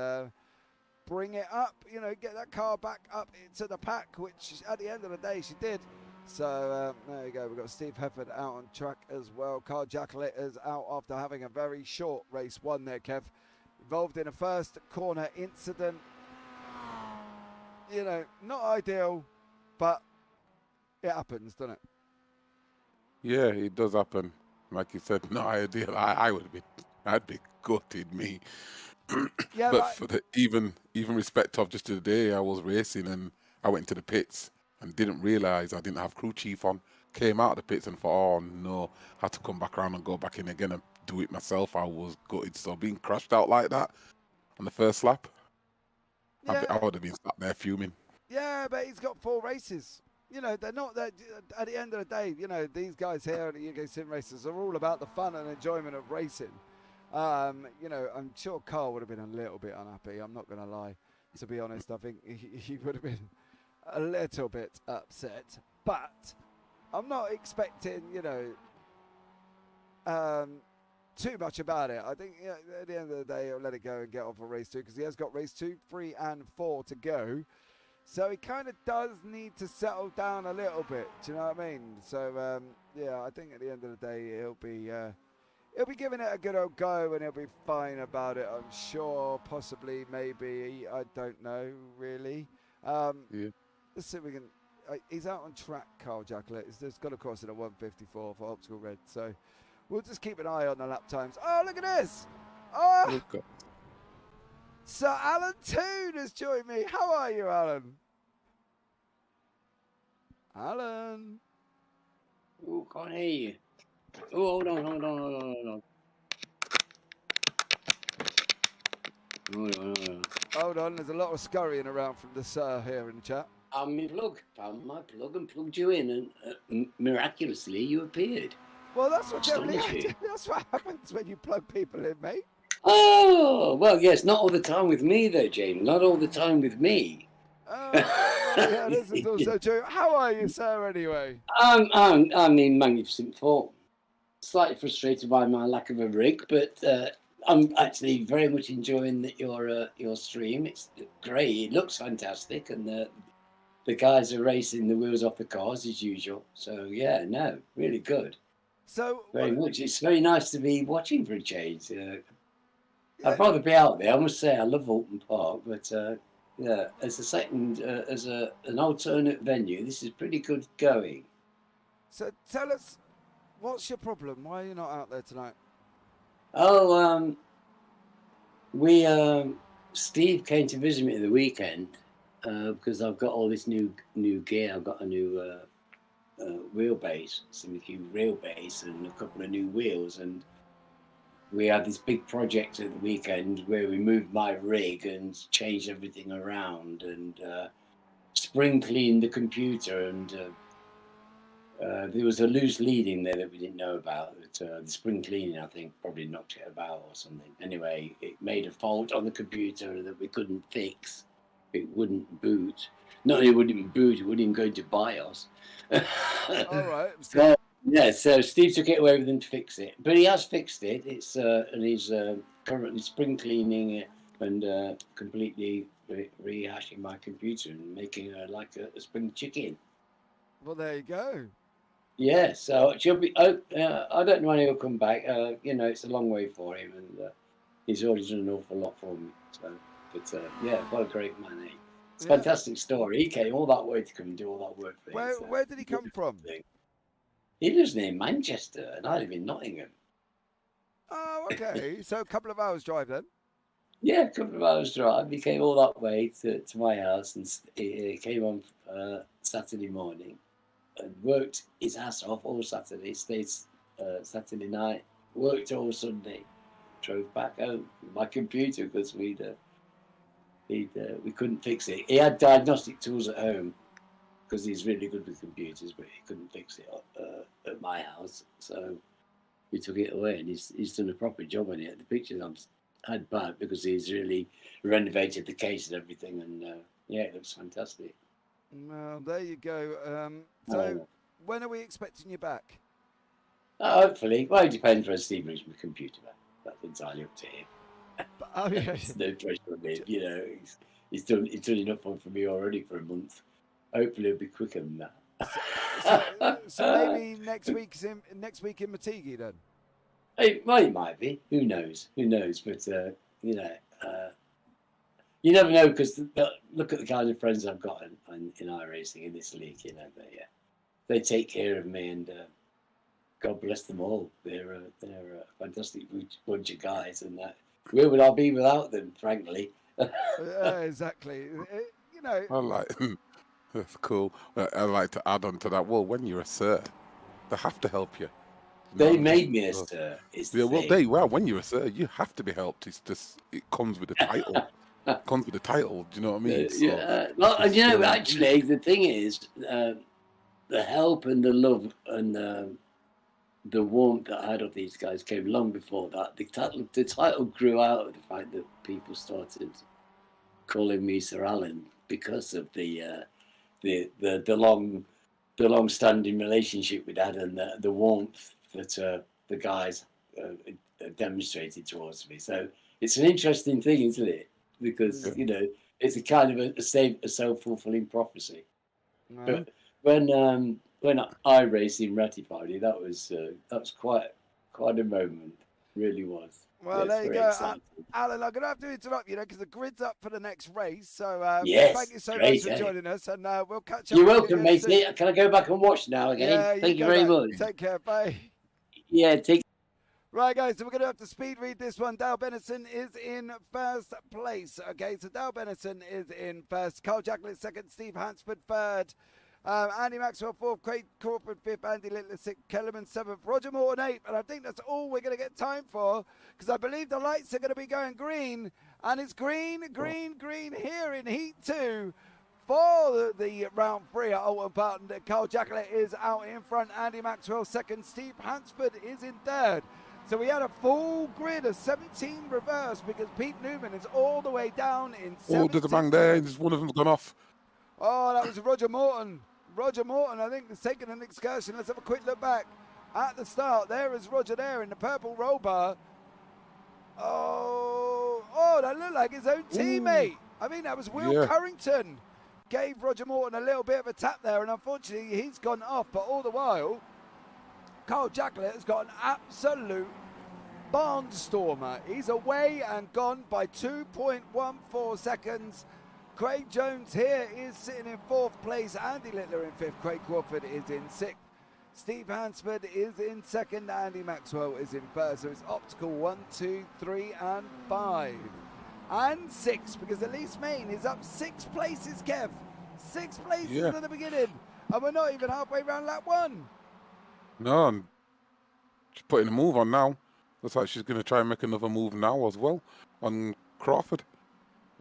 bring it up, you know, get that car back up into the pack, which at the end of the day she did. So there you go. We've got Steve Hefford out on track as well. Carl Jacklett is out after having a very short race 1 there, Kev. Involved in a first corner incident. You know, not ideal, but it happens, doesn't it?
Yeah, it does happen. Like you said, not ideal. I'd be gutted, me.
Yeah,
but for the even respect of just today, I was racing and I went into the pits and didn't realise I didn't have crew chief on. Came out of the pits and thought, oh no, had to come back around and go back in again and do it myself. I was gutted. So being crashed out like that on the first lap,
Yeah,
I would have been sat there fuming.
yeah, but he's got 4 races. You know, they're not that. At the end of the day, you know, these guys here at the UK Sim Racers are all about the fun and enjoyment of racing. You know, I'm sure Carl would have been a little bit unhappy. I'm not going to lie. To be honest, I think he would have been a little bit upset. But I'm not expecting, you know, too much about it. I think at the end of the day, he'll let it go and get on for race 2 because he has got race 2, 3, and 4 to go. So he kind of does need to settle down a little bit. Do you know what I mean? So yeah, I think at the end of the day, he'll be giving it a good old go and he'll be fine about it. I'm sure, possibly, maybe. I don't know really.
Yeah.
Let's see if we can. He's out on track, Carl Jacklet. He's got to cross in a 154 for Optical Red. So we'll just keep an eye on the lap times. Oh, look at this! Oh, Sir Alan Toon has joined me. How are you, Alan? Alan.
Oh, can't hear you. Oh, hold on. Hold on.
Hold on, there's a lot of scurrying around from the Sir here in the chat.
Found my plug and plugged you in, and miraculously you appeared.
Well, that's what generally
Astonishing.
that's what happens when you plug people in, mate.
Oh, well, yes, not all the time with me, though, James. Not all the time with me.
Oh, yeah, this is also true. How are you, sir, anyway?
I'm in magnificent form. Slightly frustrated by my lack of a rig, but I'm actually very much enjoying your stream. It's great. It looks fantastic, and the guys are racing the wheels off the cars as usual. So yeah, no, really good.
So
Very much. It's very nice to be watching for a change. I'd rather be out there. I must say, I love Oulton Park, but yeah, as a second, as an alternate venue, this is pretty good going.
So tell us, what's your problem? Why are you not out there tonight?
Oh, Steve came to visit me the weekend because I've got all this new gear. I've got a new wheelbase, some huge wheelbase, and a couple of new wheels, and we had this big project at the weekend where we moved my rig and changed everything around and spring cleaned the computer, and there was a loose lead in there that we didn't know about. The spring cleaning, I think, probably knocked it about or something. Anyway, it made a fault on the computer that we couldn't fix. It wouldn't boot. Not only wouldn't it boot, it wouldn't go to BIOS.
All right.
So, yeah, so Steve took it away with him to fix it, but he has fixed it. It's and he's currently spring cleaning it and completely rehashing my computer and making her like a spring chicken.
Well, there you go.
Yeah, so she'll be. I don't know when he'll come back. You know, it's a long way for him, and he's already done an awful lot for me. So, but yeah, what a great man, eh? It's a fantastic story. He came all that way to come and do all that work for me.
Where did he come from?
He lives near Manchester, and I live in Nottingham.
Oh, okay. So a couple of hours drive then?
Yeah, a couple of hours drive. He came all that way to my house, and he came on Saturday morning and worked his ass off all Saturday, stayed Saturday night, worked all Sunday, drove back home with my computer because we couldn't fix it. He had diagnostic tools at home because he's really good with computers, but he couldn't fix it at my house. So we took it away, and he's done a proper job on it. The pictures I've had back because he's really renovated the case and everything, and yeah, it looks fantastic.
Well, there you go. So when are we expecting you back?
Hopefully. Well, it depends when Steve brings my computer back. That's entirely up to him.
Oh, yeah.
There's no pressure on him. You know, he's done enough for me already for a month. Hopefully it'll be quicker than that.
So maybe next week in Matigi then?
Well, it might be. Who knows? But, you know, you never know because look at the kind of friends I've got in iRacing in this league, you know. They take care of me, and God bless them all. They're a fantastic bunch of guys, and where would I be without them, frankly?
Yeah, exactly. You know,
That's cool. I'd like to add on to that. Well, when you're a sir, they have to help you.
They made me a sir. Is the
Yeah, well,
thing.
when you're a sir, you have to be helped. It's just, it comes with the title. Comes with the title. Do you know what I mean?
Yeah. Well, and you know, actually, the thing is, the help and the love and the warmth that I had of these guys came long before that. The title grew out of the fact that people started calling me Sir Alan because of the long-standing relationship we'd had and the warmth that the guys demonstrated towards me. So it's an interesting thing, isn't it? Because you know, it's a kind of a self-fulfilling prophecy. But when I raced in Rattify, that was quite a moment. Really was.
Well,
It's
there you
very
go,
exciting.
Alan. I'm going to have to interrupt you, because the grid's up for the next race. So
Yes,
thank you so
great,
much for joining us, and we'll catch up.
You're
with
welcome,
you
mate.
soon.
Can I go back and watch now again?
Yeah,
Thank you
go
very
back.
much.
Take care. Bye.
Yeah, take.
Right, guys, so we're going to have to speed read this one. Dale Benison is in first place. Okay, so Dale Benison is in first. Carl Jacklett second. Steve Hansford third. Andy Maxwell fourth. Craig Crawford fifth. Andy Littler sixth. Kellerman seventh. Roger Morton eighth. And I think that's all we're going to get time for, because I believe the lights are going to be going green. And it's green here in Heat 2. For the round 3 at Oulton Park. Carl Jacklett is out in front. Andy Maxwell second. Steve Hansford is in third. So we had a full grid of 17 reverse, because Pete Newman is all the way down in 17.
Oh, there's a bang there. There's one of them's gone off.
Oh, that was Roger Morton. Roger Morton, I think, has taken an excursion. Let's have a quick look back at the start. There is Roger there in the purple roll bar. Oh, that looked like his own teammate. I mean, that was Will Currington. Gave Roger Morton a little bit of a tap there, and unfortunately he's gone off. But all the while, Carl Jacklett has got an absolute barnstormer. He's away and gone by 2.14 seconds. Craig Jones here is sitting in fourth place. Andy Littler in fifth. Craig Crawford is in sixth. Steve Hansford is in second. Andy Maxwell is in first. So it's optical 1, 2, 3, and 5. And 6, because Elise Main is up 6 places, Kev. 6 places at the beginning. And we're not even halfway around lap 1.
No, and she's putting a move on now. Looks like she's going to try and make another move now as well on Crawford.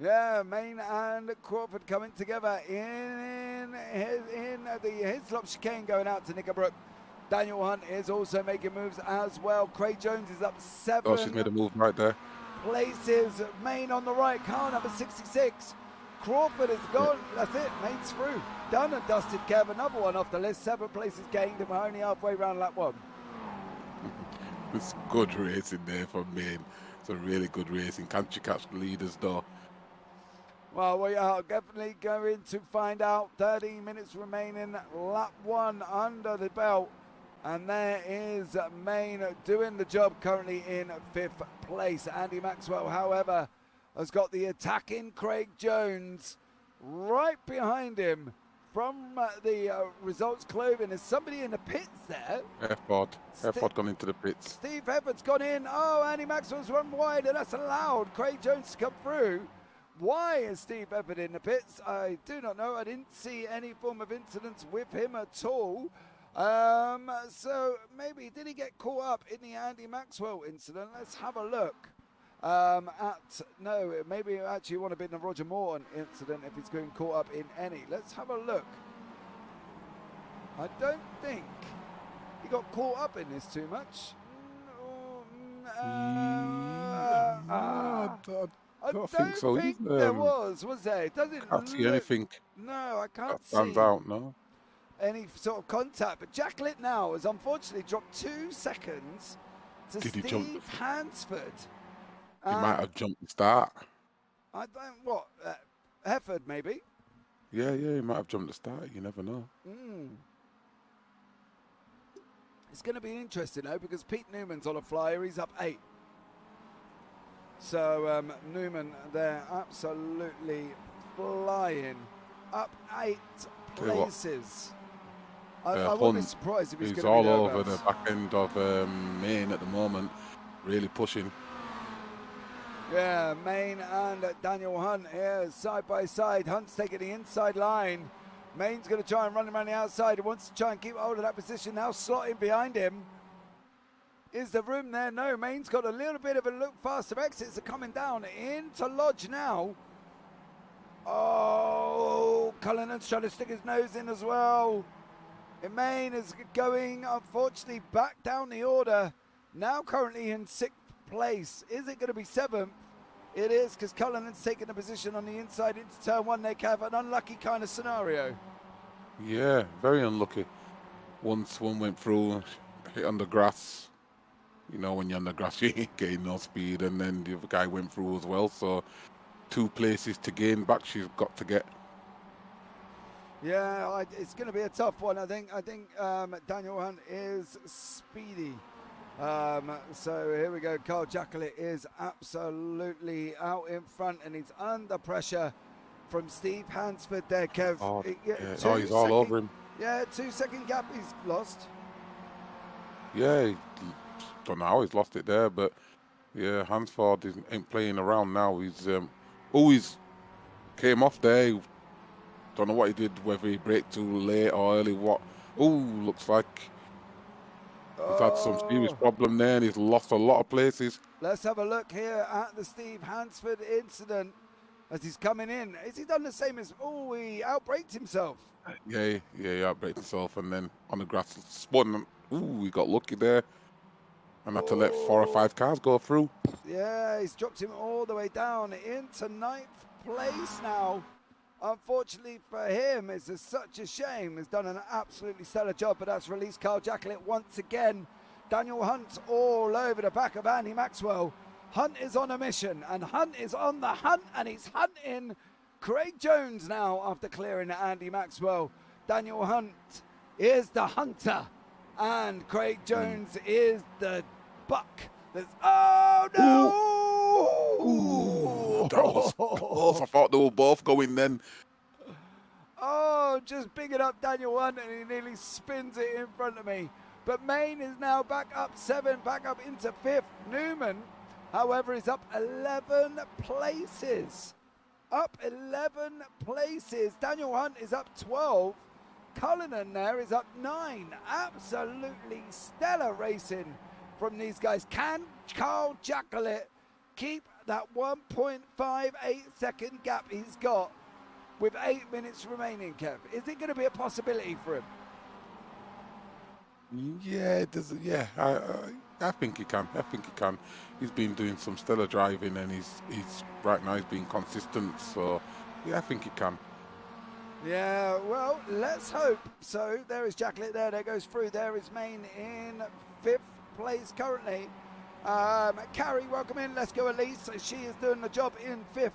Yeah, Main and Crawford coming together in the Hislop chicane, going out to Knickerbrook. Daniel Hunt is also making moves as well. Craig Jones is up 7.
Oh, she's made a move right there.
Places. Main on the right, car number 66. Crawford is gone. That's it. Main's through. Done and dusted, Kev. Another one off the list. 7 places gained, and we're only halfway around lap 1.
It's good racing there from Main. It's a really good racing. Can't you catch the leaders though?
Well, we are definitely going to find out. 13 minutes remaining. Lap 1 under the belt. And there is Main doing the job, currently in 5th place. Andy Maxwell, however, has got the attacking Craig Jones right behind him. From the results clothing, is somebody in the pits there?
Efford gone into the pits.
Steve Hefford's gone in. Oh, Andy Maxwell's run wide, and that's allowed Craig Jones to come through. Why is Steve Hefford in the pits? I do not know. I didn't see any form of incidents with him at all. So maybe, did he get caught up in the Andy Maxwell incident? Let's have a look. No, maybe it actually would have been the Roger Morton incident if he's getting caught up in any. Let's have a look. I don't think he got caught up in this too much.
I don't think so.
There was there? It doesn't
can't see anything.
No, I can't see.
Stands out, no.
Any sort of contact. But Jacklett now has unfortunately dropped 2 seconds to Steve Hansford.
He might have jumped the start.
I don't, what? Hefford, maybe?
Yeah, he might have jumped the start. You never know.
It's going to be interesting, though, because Pete Newman's on a flyer. He's up 8. So, Newman, they're absolutely flying. Up 8 places. I wouldn't be surprised if he's going to be
all over the back end of Main at the moment. Really pushing.
Yeah, Main and Daniel Hunt here side by side. Hunt's taking the inside line. Main's going to try and run him around the outside. He wants to try and keep hold of that position. Now slotting behind him. Is the room there? No, Main's got a little bit of a look faster. Exits are coming down into Lodge now. Oh, Cullinan's trying to stick his nose in as well. And Main is going, unfortunately, back down the order. Now currently in 6th place. Is it going to be 7th? It is, because Cullinan's taking a position on the inside into turn 1. They have an unlucky kind of scenario.
Yeah, very unlucky. Once one went through, hit on the grass. You know, when you're on the grass, you ain't getting no speed. And then the other guy went through as well. So 2 places to gain back she's got to get.
Yeah, it's going to be a tough one. I think Daniel Hunt is speedy. So here we go. Carl Jacklett is absolutely out in front, and he's under pressure from Steve Hansford there, Kev.
Oh, he's all over him.
Yeah, 2-second gap he's lost.
Yeah, don't know how he's lost it there, but yeah, Hansford ain't playing around now. He's always came off there. Don't know what he did, whether he braked too late or early. What? Oh, looks like he's had some serious problem there, and he's lost a lot of places.
Let's have a look here at the Steve Hansford incident as he's coming in. Has he done the same as? Oh, he outbraked himself.
Yeah, he outbraked himself, and then on the grass spun. Ooh, he got lucky there, and had to let 4 or 5 cars go through.
Yeah, he's dropped him all the way down into 9th place now. Unfortunately for him, it's such a shame. He's done an absolutely stellar job, but that's released Carl Jacklett once again. Daniel Hunt all over the back of Andy Maxwell. Hunt is on a mission, and Hunt is on the hunt, and he's hunting Craig Jones now after clearing Andy Maxwell. Daniel Hunt is the hunter, and Craig Jones is the buck. Oh, no!
Ooh, that was close. I thought they were both going then.
Oh, just bigging up Daniel Hunt, and he nearly spins it in front of me. But Main is now back up 7, back up into 5th. Newman, however, is up 11 places. Up 11 places. Daniel Hunt is up 12. Cullinan there is up 9. Absolutely stellar racing from these guys. Can Carl Jacklett keep that 1.58 second gap he's got with 8 minutes remaining, Kev? Is it going to be a possibility for him?
Yeah, it does. Yeah, I think he can. I think he can. He's been doing some stellar driving, and he's right now he's being consistent. So yeah, I think he can.
Yeah, well, let's hope. So there is Jacklett there. There goes through. There is Main in 5th place currently. Carrie, welcome in. Let's go, Elise. She is doing the job in 5th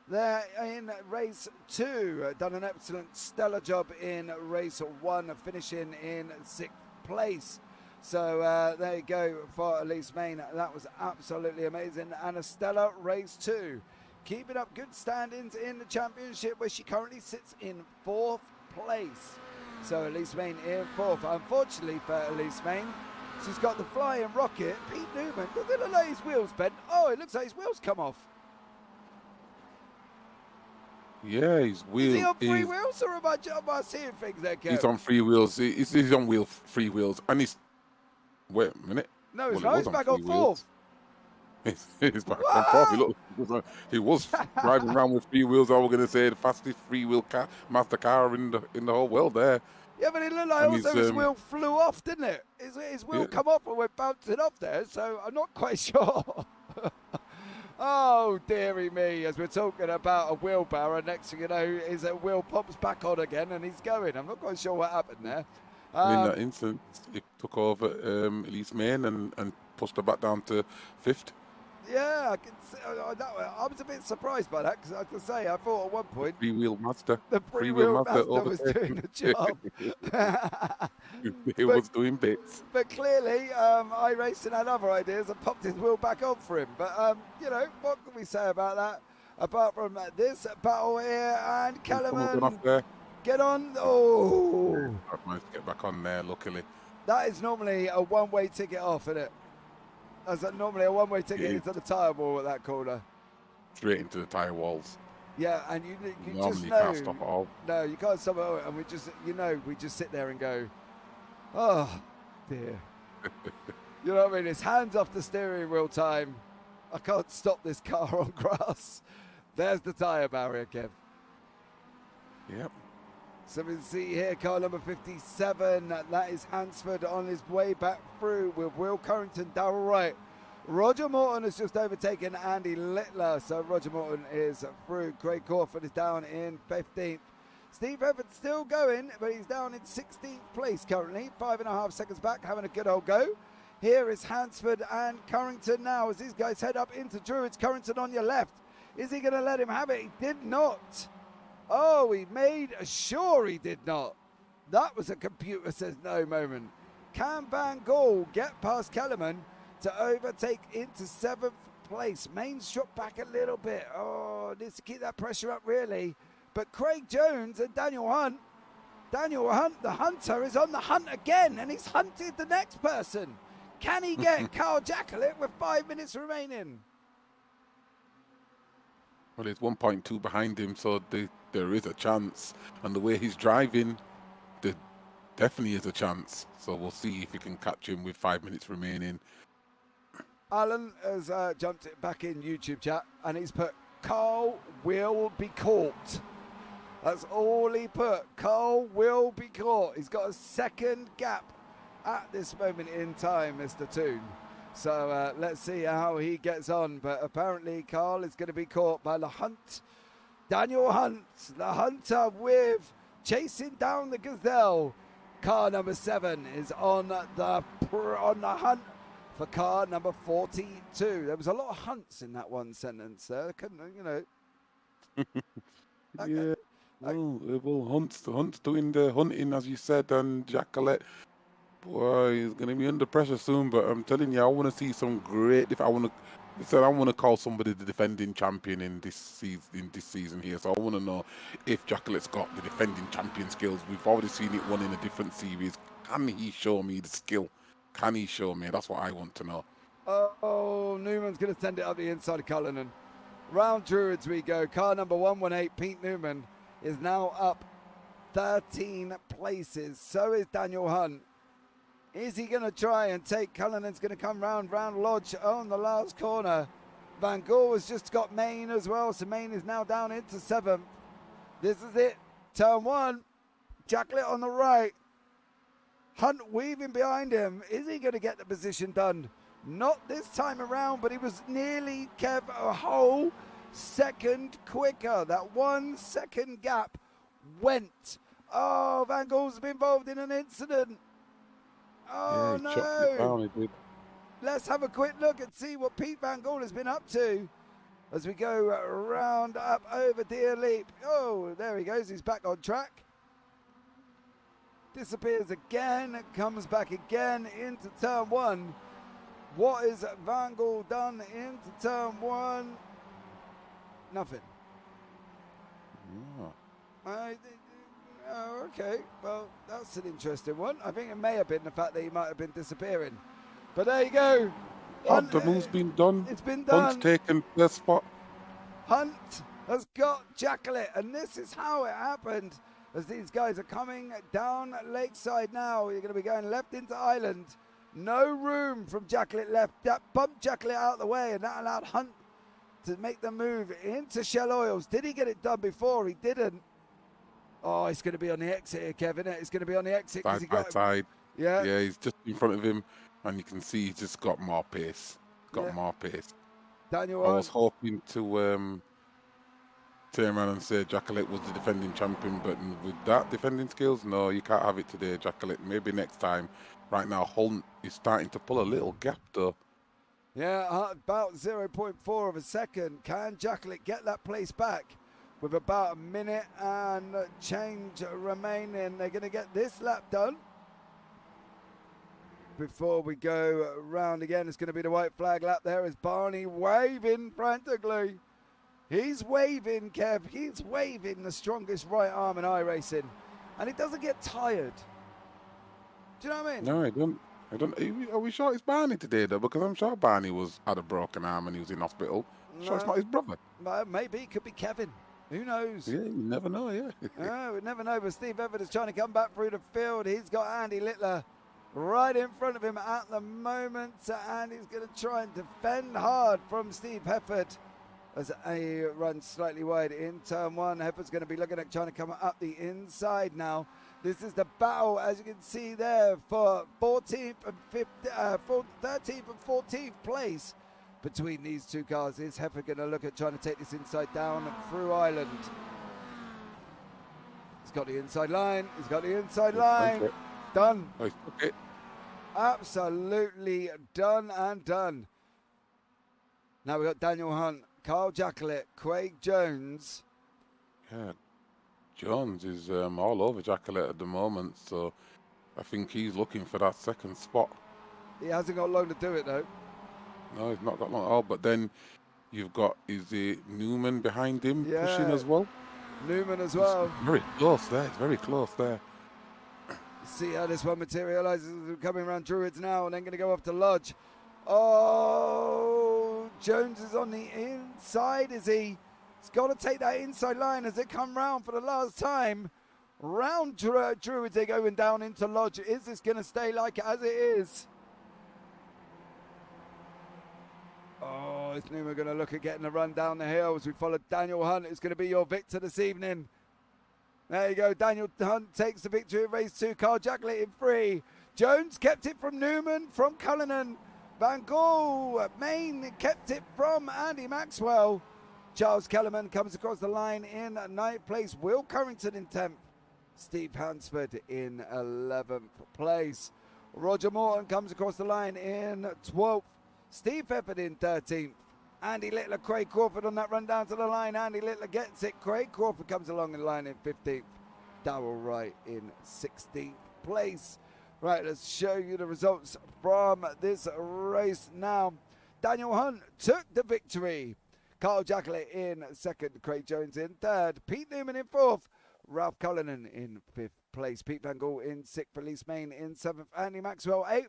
there in race 2. Done an excellent, stellar job in race 1, finishing in 6th place. So there you go for Elise Main. That was absolutely amazing. And a stellar race 2. Keeping up good standings in the championship, where she currently sits in 4th place. So Elise Main in 4th. Unfortunately for Elise Main, she's got the flying rocket. Pete Newman, does it look like his wheels bent? Oh, it looks like his wheels come off.
Yeah, his wheels.
Is he on 3 wheels, or am I seeing things there, Kev?
He's on 3 wheels. He's on 3 wheels, and he's. Wait a minute.
No, he's back on 4th.
He's back on 4th. He was driving around with 3 wheels. I was going to say the fastest 3-wheel Mazda car in the whole world there.
Yeah, but it looked like also his wheel flew off, didn't it? His wheel come off and went bouncing off there, so I'm not quite sure. Oh, dearie me, as we're talking about a wheelbarrow, next thing you know, his wheel pops back on again and he's going. I'm not quite sure what happened there.
In that instance, it took over Elise Main and pushed her back down to 5th.
Yeah, I can see, I was a bit surprised by that, because I can say I thought at one point
3-wheel Mazda.
The 3-wheel Mazda was doing the job.
He was doing bits.
But clearly, iRacing had other ideas and popped his wheel back on for him. But, you know, what can we say about that? Apart from this battle here, and Kellerman, get on. Oh!
I managed to get back on there, luckily.
That is normally a one-way ticket off, isn't it? That's normally a one-way ticket into the tyre wall at that corner.
Straight into the tyre walls.
Yeah, and you
Normally
just
you
know.
can't stop at all.
No, you can't stop it. And we just, we just sit there and go, oh, dear. You know what I mean? It's hands off the steering wheel time. I can't stop this car on grass. There's the tyre barrier, Kev.
Yep.
So we see here car number 57. That is Hansford on his way back through with Will Currington, Darrell Wright. Roger Morton has just overtaken Andy Littler. So Roger Morton is through. Craig Crawford is down in 15th. Steve Everett's still going, but he's down in 16th place currently. 5.5 seconds back, having a good old go. Here is Hansford and Currington now as these guys head up into Druids. Currington on your left. Is he going to let him have it? He did not. Oh, he made sure he did not. That was a computer says no moment. Can Van Gaal get past Kellerman to overtake into 7th place? Main's dropped back a little bit. Oh, needs to keep that pressure up really. But Craig Jones and Daniel Hunt, the hunter, is on the hunt again, and he's hunted the next person. Can he get Carl Jackalett with 5 minutes remaining?
Well, there's 1.2 behind him, so there is a chance. And the way he's driving, there definitely is a chance. So we'll see if he can catch him with 5 minutes remaining.
Alan has jumped it back in YouTube chat, and he's put, Carl will be caught. That's all he put. Carl will be caught. He's got a second gap at this moment in time, Mr. Toon. So let's see how he gets on. But apparently Carl is going to be caught by the Hunt. Daniel Hunt, the hunter with chasing down the Gazelle. Car number 7 is on the hunt for car number 42. There was a lot of hunts in that one sentence there. Couldn't,
Yeah. Well, Hunt's doing the hunting, as you said, and Jackalett, boy, he's going to be under pressure soon. But I'm telling you, I want to see some great. I want to call somebody the defending champion in this season here. So I want to know if Jackalett's got the defending champion skills. We've already seen it won in a different series. Can he show me the skill? Can he show me? That's what I want to know.
Oh, Newman's going to send it up the inside of Cullinan. Round Druids we go. Car number 118, Pete Newman, is now up 13 places. So is Daniel Hunt. Is he going to try and take? Cullinan's going to come round Lodge on the last corner. Van Gaal has just got Maine as well, so Maine is now down into 7th. This is it. Turn 1. Jackalett on the right. Hunt weaving behind him. Is he going to get the position done? Not this time around, but he was nearly, Kev, a whole second quicker. That 1 second gap went. Oh, Van Gaal's been involved in an incident. Oh,
yeah, he chopped it down, he did.
Let's have a quick look and see what Pete Van Gaal has been up to as we go round up over Deer Leap. Oh, there he goes. He's back on track. Disappears again, comes back again into turn 1. What is Van Gaal done into turn 1? Nothing.
Yeah.
Oh, okay. Well, that's an interesting one. I think it may have been the fact that he might have been disappearing. But there you go.
Hunt, the move's been done.
It's been done.
Hunt's taken the spot.
Hunt has got Jackalett, and this is how it happened. As these guys are coming down Lakeside now, you're going to be going left into Island. No room from Jackalett left. That bumped Jackalett out of the way, and that allowed Hunt to make the move into Shell Oils. Did he get it done before? He didn't. Oh, it's going to be on the exit here, Kevin. It's going to be on the exit.
Side by side.
Yeah.
Yeah, he's just in front of him, and you can see he's just got more pace. More pace.
Daniel,
I was hoping to turn around and say Jackalett was the defending champion, but with that defending skills, no, you can't have it today, Jackalett. Maybe next time. Right now, Hunt is starting to pull a little gap, though.
Yeah, about 0.4 of a second. Can Jackalett get that place back? With about a minute and change remaining. They're going to get this lap done. Before we go round again, it's going to be the white flag lap. There is Barney waving frantically. He's waving, Kev. He's waving the strongest right arm in iRacing. And he doesn't get tired. Do you know what I mean?
No, I don't. Are we sure it's Barney today, though? Because I'm sure Barney had a broken arm and he was in hospital.
No.
Sure it's not his brother.
Maybe it could be Kevin. Who knows?
Yeah, you never know, yeah.
We never know, but Steve Everett is trying to come back through the field. He's got Andy Littler right in front of him at the moment. Andy's going to try and defend hard from Steve Hefford as he runs slightly wide in turn one. Hefford's going to be looking at trying to come up the inside now. This is the battle, as you can see there, for 13th and 14th place between these two cars. Is Hefford going to look at trying to take this inside down through Ireland? He's got the inside line. He's got the inside line. Done.
Okay.
Absolutely done and done. Now we've got Daniel Hunt, Carl Jacklett, Craig Jones.
Yeah, Jones is all over Jackalette at the moment, so I think he's looking for that second spot.
He hasn't got long to do it, though.
No, he's not got long at all, but then you've got, is it Newman behind him pushing as well?
Newman as well.
It's very close there, it's very close there.
See how this one materializes. Coming around Druids now and then going to go off to Lodge. Oh, Jones is on the inside, is he? He's got to take that inside line as they come round for the last time. Round Druids, they're going down into Lodge. Is this going to stay like it as it is? Oh, is Newman going to look at getting the run down the hill as we follow Daniel Hunt, who's going to be your victor this evening. There you go. Daniel Hunt takes the victory in race 2. Carl Jacklett in 3. Jones kept it from Newman, from Cullinan. Van Gogh, Main kept it from Andy Maxwell. Charles Kellerman comes across the line in 9th place. Will Currington in 10th. Steve Hansford in 11th place. Roger Morton comes across the line in 12th. Steve Hefford in 13th. Andy Littler, Craig Crawford on that run down to the line. Andy Littler gets it. Craig Crawford comes along the line in 15th. Darrell Wright in 16th place. Right, let's show you the results from this race now. Daniel Hunt took the victory. Carl Jacklett in 2nd. Craig Jones in 3rd. Pete Newman in 4th. Ralph Cullinan in 5th place. Pete Van Gogh in 6th. Felice Main in 7th. Andy Maxwell 8th.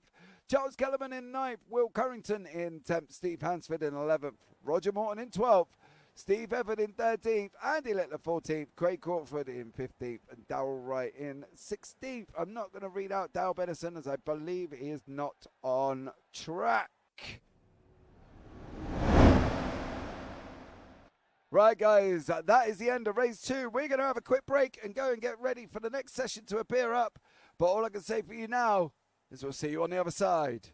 Charles Kellerman in 9th. Will Currington in 10th. Steve Hansford in 11th. Roger Morton in 12th. Steve Hefford in 13th. Andy Littler 14th. Craig Crawford in 15th. And Darrell Wright in 16th. I'm not going to read out Dal Benison as I believe he is not on track. Right, guys, that is the end of race 2. We're going to have a quick break and go and get ready for the next session to appear up. But all I can say for you now is we'll see you on the other side.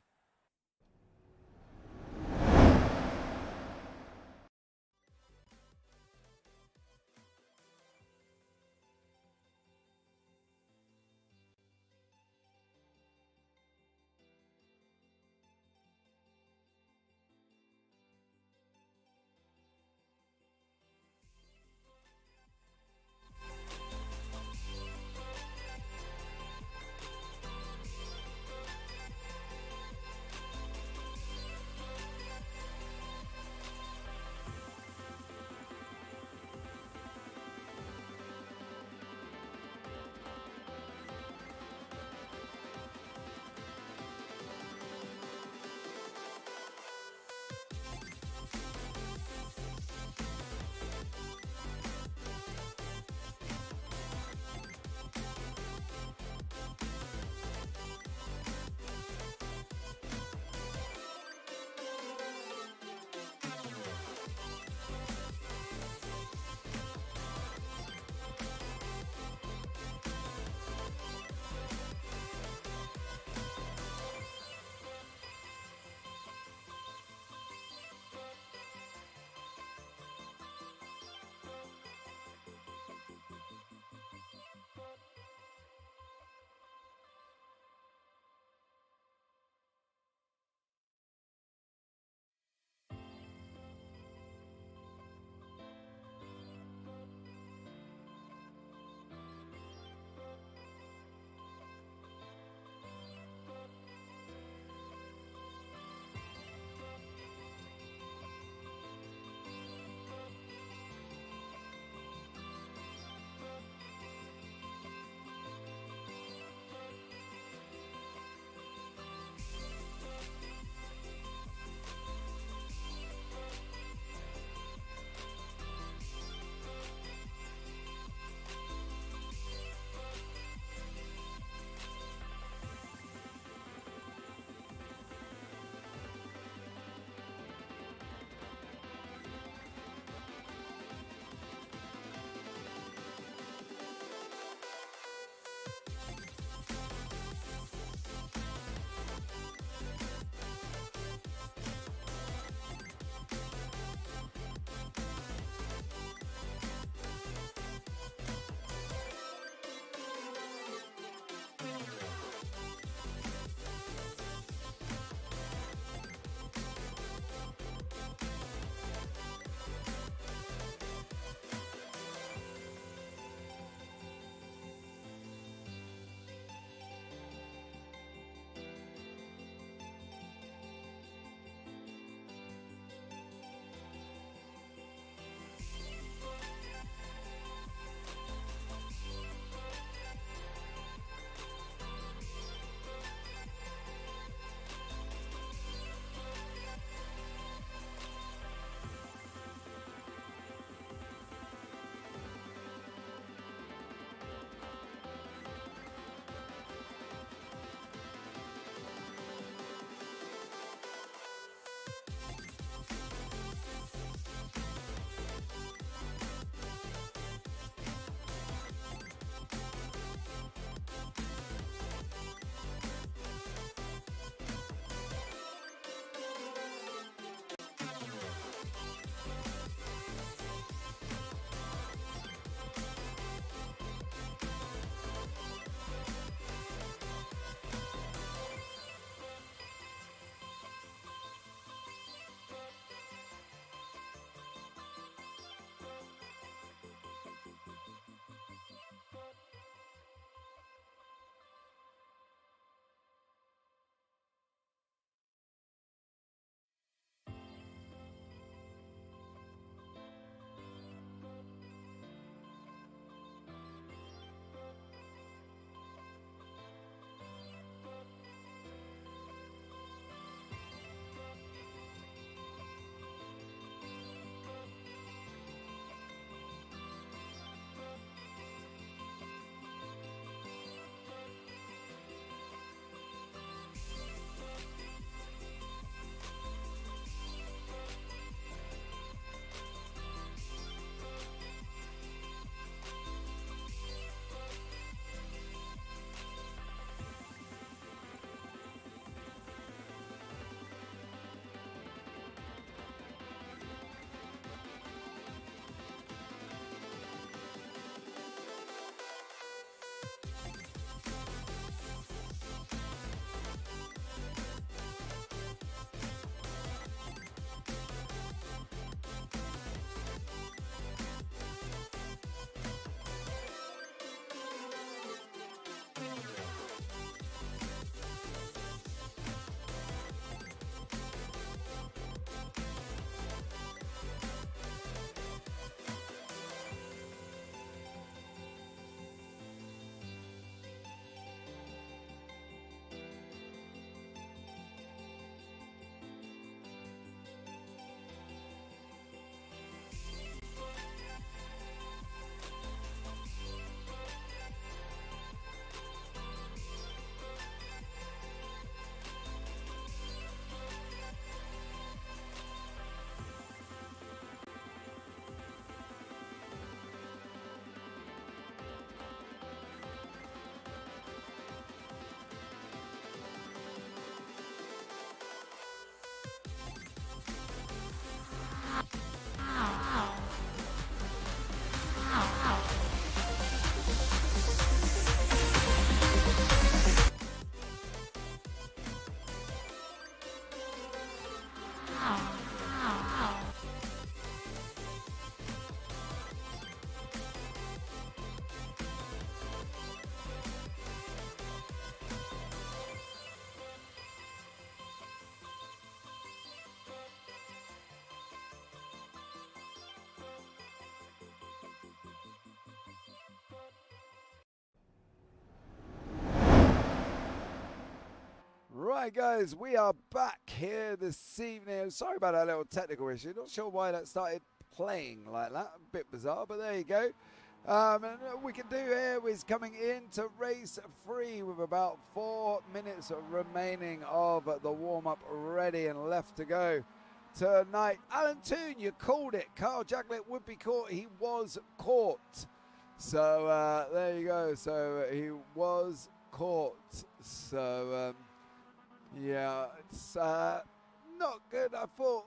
Right, guys, we are back here this evening. Sorry about that little technical issue. Not sure why that started playing like that. A bit bizarre, but there you go. And what we can do here is coming into race 3 with about 4 minutes remaining of the warm-up ready and left to go tonight. Alan Toon, you called it. Carl Jacklett would be caught. He was caught. So there you go. So he was caught. So yeah, it's not good. I thought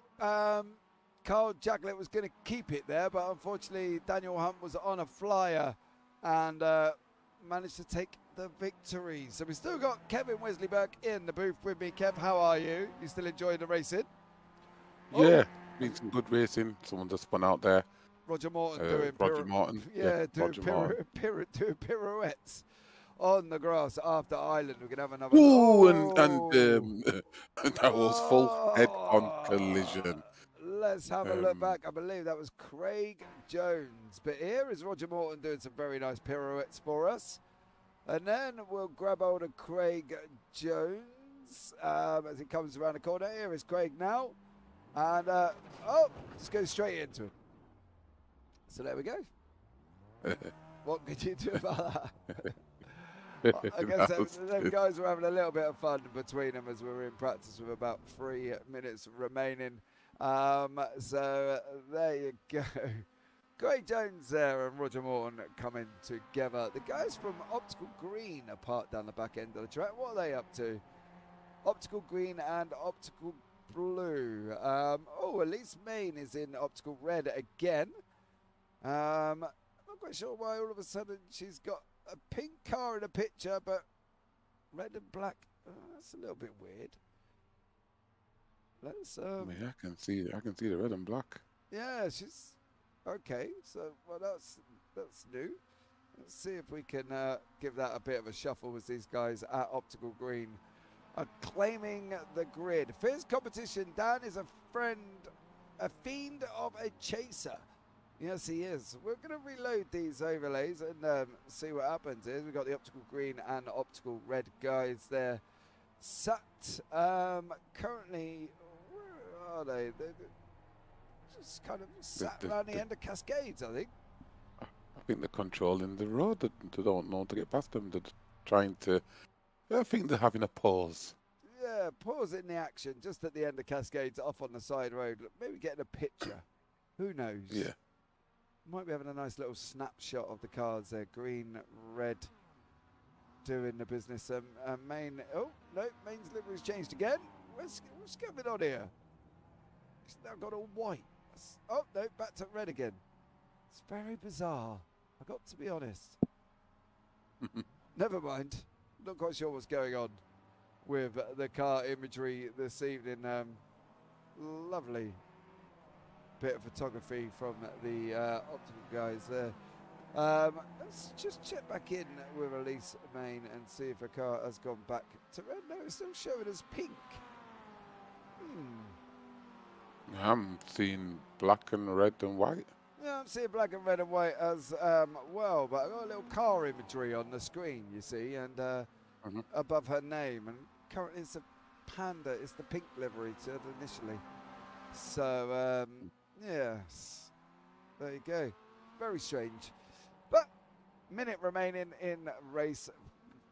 Carl Jacklett was going to keep it there, but unfortunately Daniel Hunt was on a flyer and managed to take the victory. So we still got Kevin Wesley Burke in the booth with me. Kev, how are you? You still enjoying the racing?
Yeah, been some good racing. Someone just spun out there.
Roger Morton doing pirouettes on the grass after Island. We can have another.
Ooh, and that was full head-on collision.
Let's have a look back. I believe that was Craig Jones. But here is Roger Morton doing some very nice pirouettes for us. And then we'll grab hold of Craig Jones as he comes around the corner. Here is Craig now. And, just go straight into it. So there we go. What could you do about that? I guess them guys were having a little bit of fun between them as we were in practice with about 3 minutes remaining. So there you go. Craig Jones there and Roger Morton coming together. The guys from Optical Green are parked down the back end of the track. What are they up to? Optical Green and Optical Blue. Elise Main is in Optical Red again. I'm not quite sure why all of a sudden she's got a pink car in a picture, but red and black. That's a little bit weird. Let's.
Yeah, I can see the red and black.
Yeah, she's okay. So well, that's new. Let's see if we can give that a bit of a shuffle with these guys at Optical Green are claiming the grid. Fierce competition. Dan is a fiend of a chaser. Yes, he is. We're going to reload these overlays and see what happens here. We've got the Optical Green and Optical Red guys there sat. Currently, where are they? They're just kind of sat around the end of Cascades, I think.
I think they're controlling the road. They don't know to get past them. They're trying to... I think they're having a pause.
Yeah, pause in the action just at the end of Cascades off on the side road. Maybe getting a picture. Who knows?
Yeah.
Might be having a nice little snapshot of the cars there. Green, red, doing the business. Main. Oh no, Main's livery's changed again. What's going on here? It's now got all white. Oh no, back to red again. It's very bizarre. I got to be honest. Never mind. Not quite sure what's going on with the car imagery this evening. Lovely bit of photography from the Optical guys there. Let's just check back in with Elise Main and see if her car has gone back to red. No, it's still showing as pink.
I'm seeing black and red and white.
Yeah, I'm seeing black and red and white as well, but I've got a little car imagery on the screen, you see, and above her name. And currently it's a Panda, it's the pink livery to initially. So, yes, there you go. Very strange. But minute remaining in race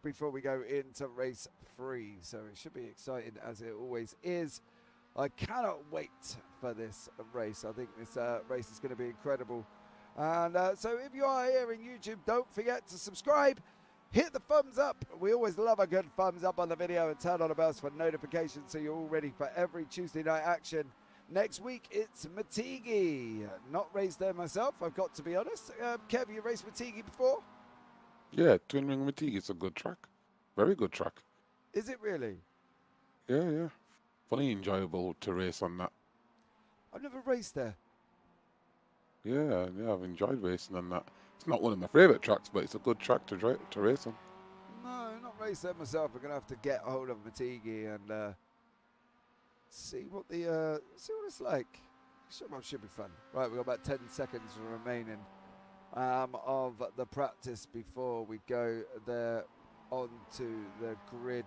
before we go into race 3. So it should be exciting as it always is. I cannot wait for this race. I think this race is going to be incredible. And so if you are here in YouTube, don't forget to subscribe. Hit the thumbs up. We always love a good thumbs up on the video and turn on the bells for notifications so you're all ready for every Tuesday night action. Next week, it's Matigi. Not raced there myself, I've got to be honest. Kev, you raced Matigi before?
Yeah, Twin Ring Matigi is a good track. Very good track.
Is it really?
Yeah. Funny enjoyable to race on that.
I've never raced there.
Yeah, I've enjoyed racing on that. It's not one of my favourite tracks, but it's a good track to race on.
No, not raced there myself. We're going to have to get hold of Matigi and see what it's like. Should be fun. Right, we've got about 10 seconds remaining of the practice before we go there onto the grid.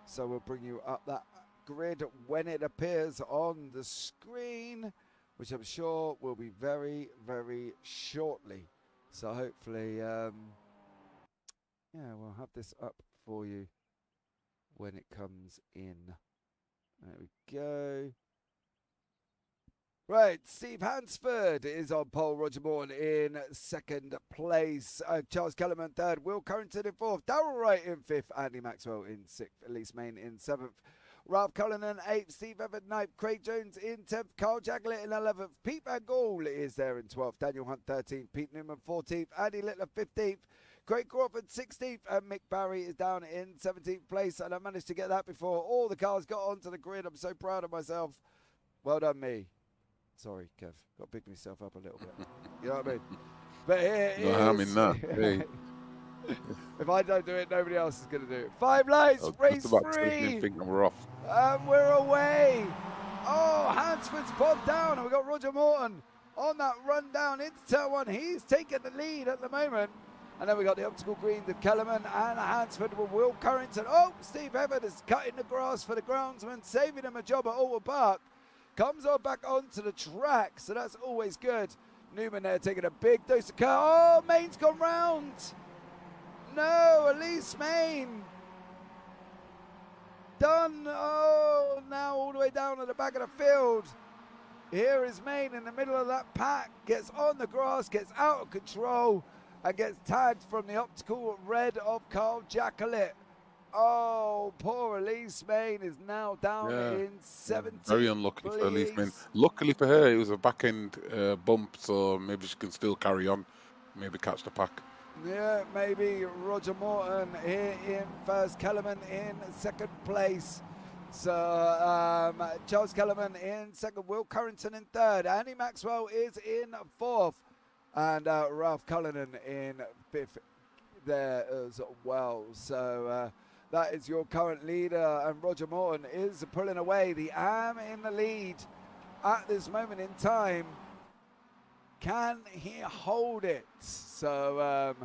So we'll bring you up that grid when it appears on the screen, which I'm sure will be very, very shortly. So hopefully, yeah, we'll have this up for you when it comes in. There we go. Right, Steve Hansford is on pole. Roger Morton in second place. Charles Kellerman third. Will Currington in fourth. Darrell Wright in fifth. Andy Maxwell in sixth. Elise Main in seventh. Ralph Cullinan eighth. Steve Everett ninth. Craig Jones in 10th. Carl Jaglet in 11th. Pete Van Gaal is there in 12th. Daniel Hunt 13th. Pete Newman 14th. Andy Littler 15th. Craig Crawford 16th. And Mick Barry is down in 17th place. And I managed to get that before all the cars got onto the grid. I'm so proud of myself. Well done, me. Sorry, Kev. Got to pick myself up a little bit. You know what I mean? But here
No harm in that. Hey.
If I don't do it, nobody else is going to do it. 5 lights, race free.
Think we're off.
And we're away. Oh, Hansford's bogged down. And we've got Roger Morton on that run down into turn 1. He's taking the lead at the moment. And then we got the obstacle green, the Kellerman and Hansford with Will Currington. Oh, Steve Everett is cutting the grass for the groundsman, saving him a job at Oulton Park. Comes on back onto the track, so that's always good. Newman there taking a big dose of car. Oh, Main's gone round. No, Elise Main. Done. Oh, now all the way down at the back of the field. Here is Main in the middle of that pack. Gets on the grass, gets out of control, and gets tagged from the optical red of Carl Jacquelet. Oh, poor Elise Main is now down in 17th.
Very unlucky for Elise Main. Luckily for her, it was a back-end bump, so maybe she can still carry on, maybe catch the pack.
Yeah, maybe. Roger Morton here in first, Kellerman in second place. So Charles Kellerman in second, Will Currington in third, Andy Maxwell is in fourth, and Ralph Cullinan in fifth there as well. So that is your current leader, and Roger Morton is pulling away. The AM in the lead at this moment in time. Can he hold it? So,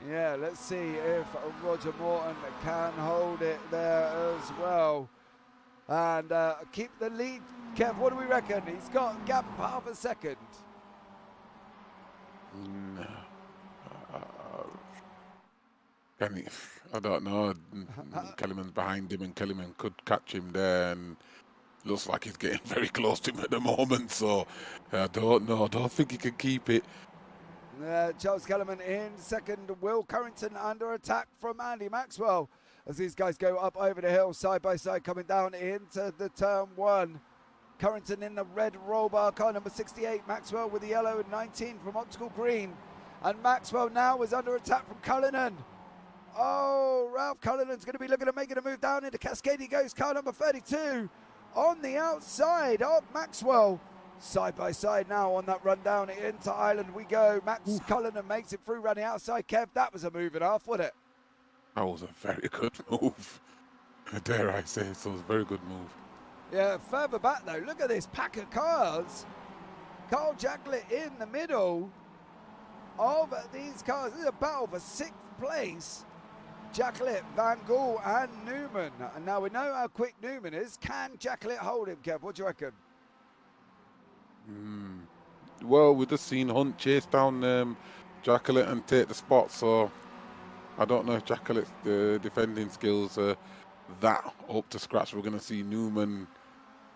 yeah, let's see if Roger Morton can hold it there as well. And keep the lead. Kev, what do we reckon? He's got a gap of half a second.
I don't know. Kellerman's behind him, and Kellerman could catch him there, and looks like he's getting very close to him at the moment. So I don't know. I don't think he can keep it.
Charles Kellerman in second. Will Currington under attack from Andy Maxwell as these guys go up over the hill side by side, coming down into the turn 1. Currington in the red roll bar car number 68. Maxwell with the yellow 19 from optical green. And Maxwell now is under attack from Cullinan. Oh, Ralph Cullinan's going to be looking at making a move down into Cascade. He goes, car number 32 on the outside of Maxwell. Side by side now on that run down into Island we go. Max Cullinan makes it through running outside. Kev, that was a move and a half, wasn't it?
That was a very good move. Dare I say, so it was a very good move.
Yeah, further back though, look at this pack of cars. Carl Jacquelet in the middle of these cars. This is a battle for 6th place. Jacquelet, Van Gaal and Newman. And now we know how quick Newman is. Can Jacquelet hold him, Kev? What do you reckon?
Well, we've just seen Hunt chase down Jacquelet and take the spot, so I don't know if Jacquelet's defending skills are that up to scratch. We're going to see Newman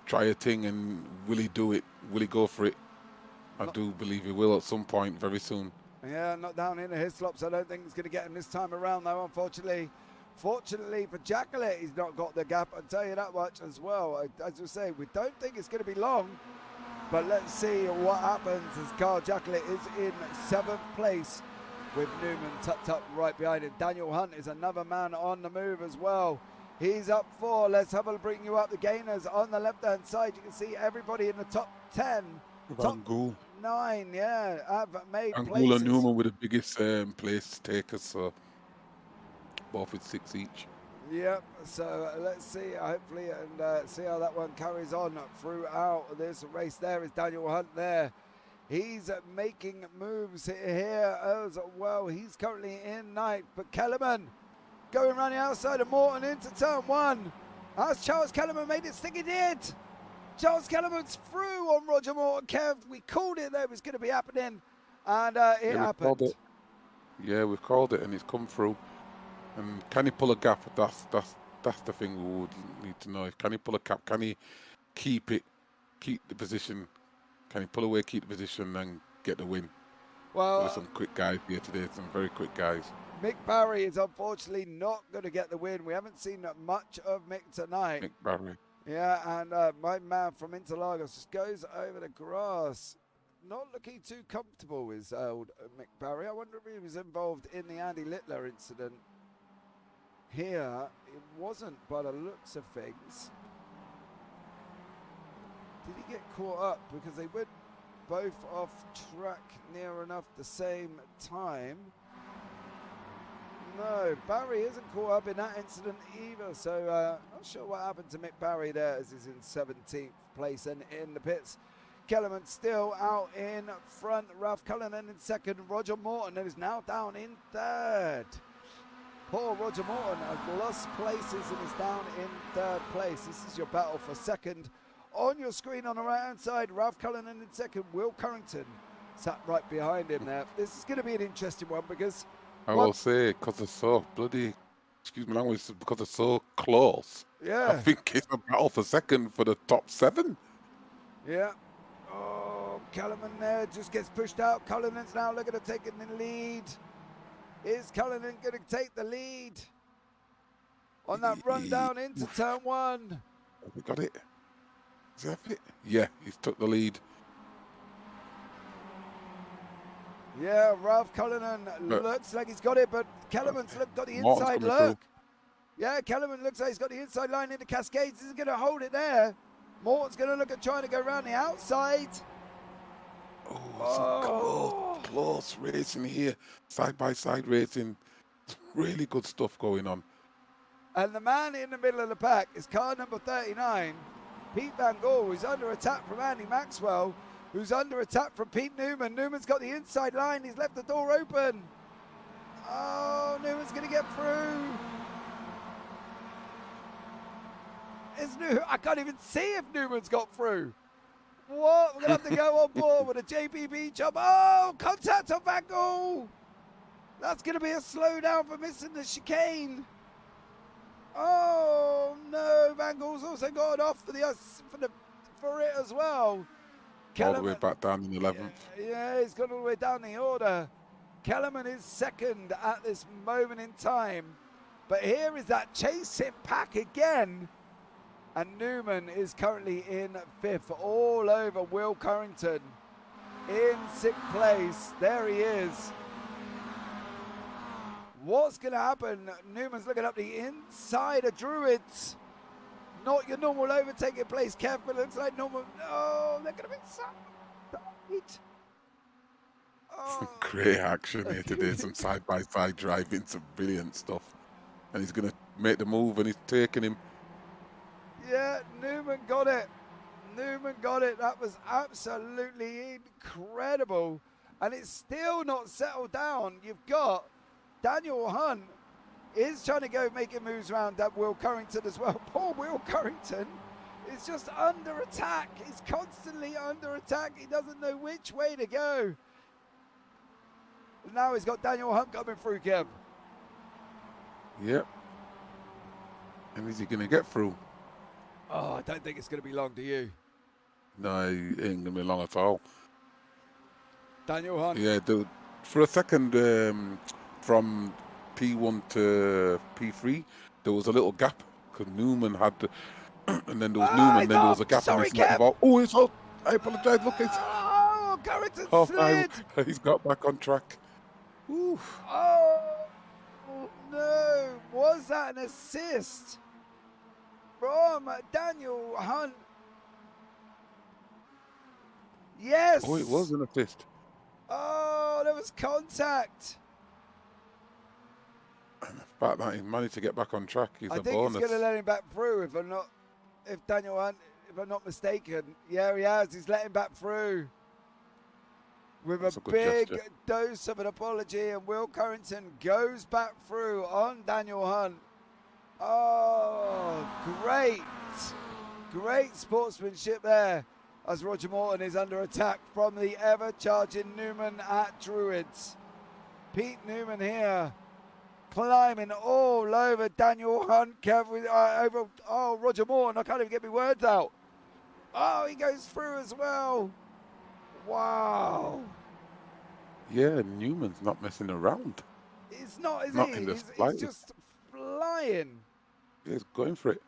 try a thing, and will he do it? Will he go for it? I do believe he will at some point very soon. Yeah,
not down into his slops. I don't think he's going to get him this time around, though, unfortunately. Fortunately for Jacquelet, he's not got the gap, I'll tell you that much as well. As I say, we don't think it's going to be long, but let's see what happens as Carl Jacquelet is in 7th place with Newman tucked up right behind him. Daniel Hunt is another man on the move as well. He's up 4. Let's have a bring you up the gainers on the left-hand side. You can see everybody in the top 10.
Van Gaal.
9, yeah, have made
Van
places.
Gaal and Newman with the biggest place takers, so both with 6 each.
Yep, so let's see, hopefully, and see how that one carries on throughout this race. There is Daniel Hunt there. He's making moves here as well. He's currently in 9th, but Kellerman going around the outside of Morton into turn 1. As Charles Kellerman made it stick, he did. Charles Kellerman's through on Roger Morton. Kev, we called it there, it was going to be happening, and it happened.
Yeah, we've called it, and it's come through. And can he pull a gap? That's the thing we would need to know. Can he pull a gap? Can he keep the position? Can he pull away, keep the position, and get the win?
Well,
there's some quick guys here today, some very quick guys.
Mick Barry is unfortunately not going to get the win. We haven't seen much of Mick tonight.
Mick Barry.
Yeah, and my man from Interlagos just goes over the grass. Not looking too comfortable is old Mick Barry. I wonder if he was involved in the Andy Littler incident. Here, it wasn't by the looks of things. Did he get caught up? Because they went both off track near enough the same time. No, Barry isn't caught up in that incident either, so not sure what happened to Mick Barry there, as he's in 17th place and in the pits. Kellerman still out in front, Ralph Cullinan in second, Roger Morton is now down in third. Poor Roger Morton has lost places and is down in third place. This is your battle for second. On your screen on the right-hand side, Ralph Cullinan in second, Will Currington sat right behind him there. This is going to be an interesting one because...
I will say, because they're so bloody, excuse me language, because they're so close.
Yeah.
I think it's a battle for second for the top 7.
Yeah. Oh, Cullinan there just gets pushed out. Cullinan's now looking to take the lead. Is Cullinan going to take the lead on that run down into turn 1?
Have we got it? Is that it? Yeah, he's took the lead.
Yeah, Ralph Cullinan looks like he's got it, but Kellerman's got the inside look.
Through.
Yeah, Kellerman looks like he's got the inside line into Cascades. He's going to hold it there. Morton's going to look at trying to go around the outside.
Oh, some close racing here. Side-by-side racing. Really good stuff going on.
And the man in the middle of the pack is car number 39, Pete Van Gogh, who's under attack from Andy Maxwell, who's under attack from Pete Newman. Newman's got the inside line. He's left the door open. Oh, Newman's going to get through. I can't even see if Newman's got through. What? We're going to have to go on board with a JPB jump. Oh, contact on Van Gogh. That's going to be a slowdown for missing the chicane. Oh, no. Van Gogh's also got off for it as well.
All the way back down in 11th.
Yeah, he's gone all the way down the order. Kellerman is second at this moment in time. But here is that chasing pack again. And Newman is currently in 5th, all over Will Currington. In 6th place, there he is. What's going to happen? Newman's looking up the inside of Druids. Not your normal overtaking place, Kev, but it looks like normal. Oh, they're going to be tight. Oh.
Great action here today. Some side-by-side driving, some brilliant stuff. And he's going to make the move, and he's taking him.
Yeah, Newman got it. Newman got it. That was absolutely incredible. And it's still not settled down. You've got Daniel Hunt is trying to go making moves around that Will Currington as well. Poor Will Currington is just under attack. He's constantly under attack. He doesn't know which way to go. Now he's got Daniel Hunt coming through, Kev.
Yep. And is he going to get through?
Oh, I don't think it's going to be long, do you?
No, it ain't going to be long at all.
Daniel Hunt.
Yeah, for a second, from P1 to P3, there was a little gap because Newman had to, and then there was Newman, then there was a gap.
Sorry,
and
Kev.
Oh, it's all, I apologize. Look, it's
Currington slid.
He's got back on track. Oof.
Oh, no. Was that an assist from Daniel Hunt? Yes.
Oh, it was an assist.
Oh, there was contact.
And the fact that he managed to get back on track is
I
a
think
bonus.
he's going to let him back through if Daniel Hunt, if I'm not mistaken. Yeah, he has. He's let him back through. with
That's
a
a good
big
gesture.
dose of an apology, and Will Currington goes back through on Daniel Hunt. Oh, great sportsmanship there as Roger Morton is under attack from the ever-charging Newman at Druids. Pete Newman here climbing all over Daniel Hunt, over Roger Morton. I can't even get my words out. Oh, he goes through as well. Wow.
Yeah, Newman's not messing around.
It's not, is
Not
he?
in the
He's
slightest.
just flying.
He's going for it.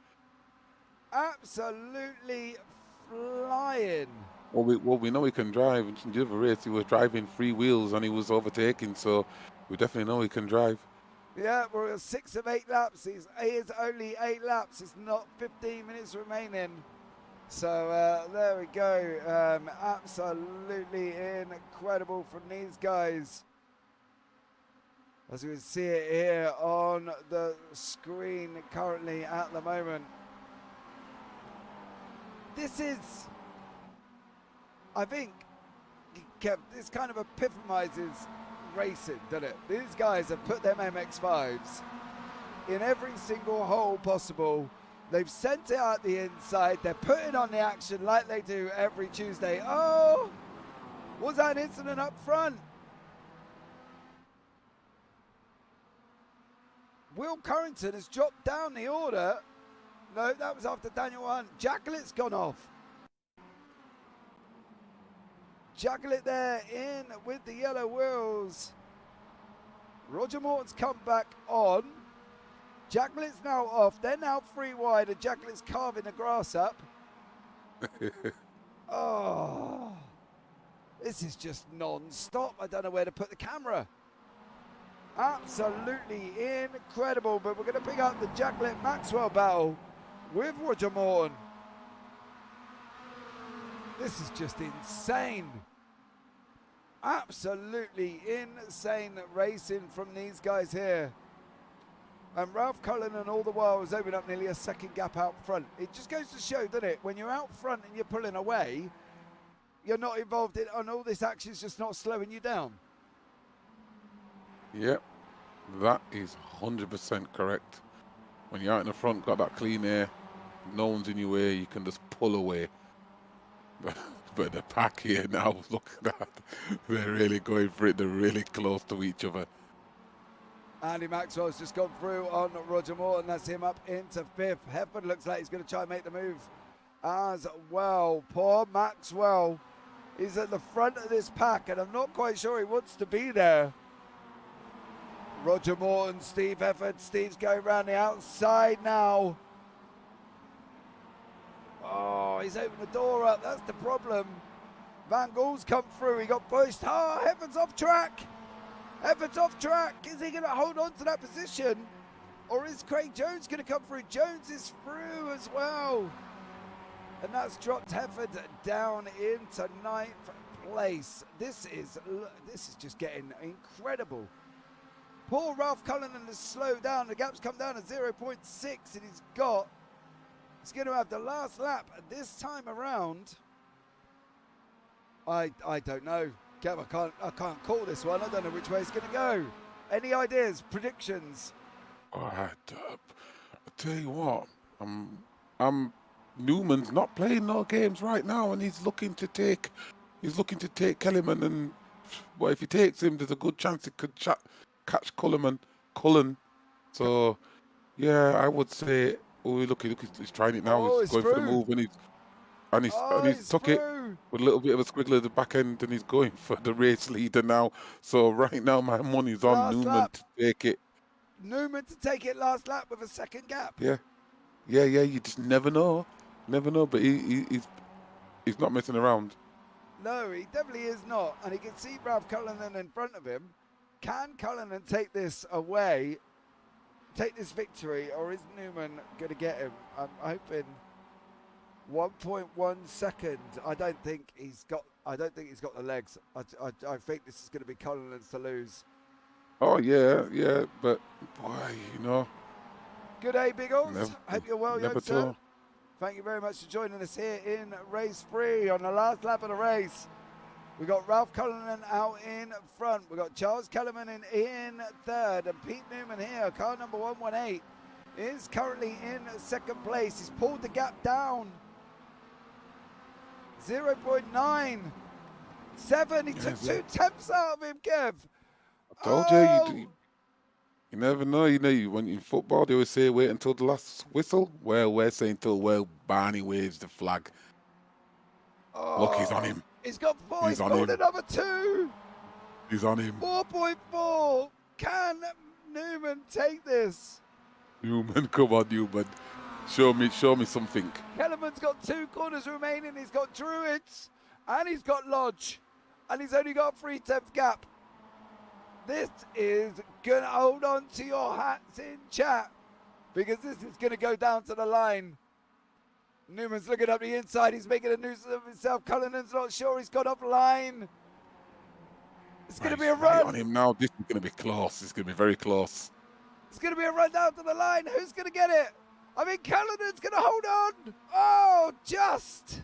Absolutely flying.
Well, we know he can drive. In the other race, he was driving 3 wheels and he was overtaking, so we definitely know he can drive.
Yeah, we're at 6 of 8 laps. He is only 8 laps. It's not 15 minutes remaining. So there we go. Absolutely incredible from these guys. As we see it here on the screen currently at the moment. This is, I think, Kev, this kind of epitomizes racing, doesn't it? These guys have put them MX5s in every single hole possible. They've sent it out the inside. They're putting on the action like they do every Tuesday. Oh, was that an incident up front? Will Currington has dropped down the order. No, that was after Daniel Hunt. Jacquelette's gone off. Jacquelette there in with the yellow wheels. Roger Morton's come back on. Jacquelette's now off. They're now 3 wide and Jacquelette's carving the grass up. Oh, this is just non-stop. I don't know where to put the camera. Absolutely incredible, but we're going to pick up the Jacquelette Maxwell battle with Roger Morton. This is just insane. Absolutely insane racing from these guys here. And Ralph Cullinan all the while was opening up nearly a second gap out front. It just goes to show, doesn't it? When you're out front and you're pulling away, you're not involved in, and all this action is just not slowing you down.
Yep, that is 100% correct. When you're out in the front, got that clean air, no one's in your way, you can just pull away. But the pack here now, look at that. They're really going for it. They're really close to each other.
Andy Maxwell's just gone through on Roger Morton. That's him up into 5th. Hefford looks like he's going to try and make the move as well. Poor Maxwell is at the front of this pack, and I'm not quite sure he wants to be there. Roger Morton, Steve Hefford. Steve's going around the outside now. Oh, he's opened the door up. That's the problem. Van Gaal's come through. He got pushed. Oh, Hefford's off track. Hefford's off track. Is he going to hold on to that position? Or is Craig Jones going to come through? Jones is through as well. And that's dropped Hefford down into 9th place. This is just getting incredible. Poor Ralph Cullinan has slowed down. The gap's come down to 0.6, and he's going to have the last lap this time around. I don't know. Kev, I can't call this one. I don't know which way it's going to go. Any ideas, predictions?
I tell you what, Newman's not playing no games right now, and he's looking to take Kellyman, and well, if he takes him, there's a good chance he could catch Cullen. So yeah, I would say, oh look, he's trying it now.
Oh,
he's going for the move, and he's took it with a little bit of a squiggle at the back end, and he's going for the race leader now. So right now, my money's on
Last
Newman
lap.
to take it.
Newman to take it last lap with a second gap.
Yeah. You just never know, But he's not messing around.
No, he definitely is not, and he can see Ralph Cullinan in front of him. Can Cullinan take this away, take this victory, or is Newman going to get him? I'm hoping 1.1 seconds. I don't think he's got the legs. I think this is going to be Cullinan's to lose.
Oh yeah, but boy,
Good day, Biggles. Hope you're well, young sir.
Tell.
Thank you very much for joining us here in race 3 on the last lap of the race. We got Ralph Cullinan out in front. We got Charles Kellerman in third, and Pete Newman here, car number 118, is currently in second place. He's pulled the gap down 0.97. He took 2 tenths out of him, Kev.
I told you, you never know. When in football, they always say wait until the last whistle. Well, we're saying till Barney waves the flag. Look, he's on him.
He's got 4. He's
on
pulled
him.
another 2.
He's on him.
4.4. Can Newman take this?
Newman, come on, Newman. Show me something.
Kellerman's got 2 corners remaining. He's got Druids and he's got Lodge, and he's only got 3 tenths gap. This is going to hold on to your hats in chat, because this is going to go down to the line. Newman's looking up the inside. He's making a nuisance of himself. Cullinan's not sure. He's got off line. It's going to be a run.
On him now. This is going to be close. It's going to be very close.
It's going to be a run down to the line. Who's going to get it? I mean, Cullinan's going to hold on. Oh, just.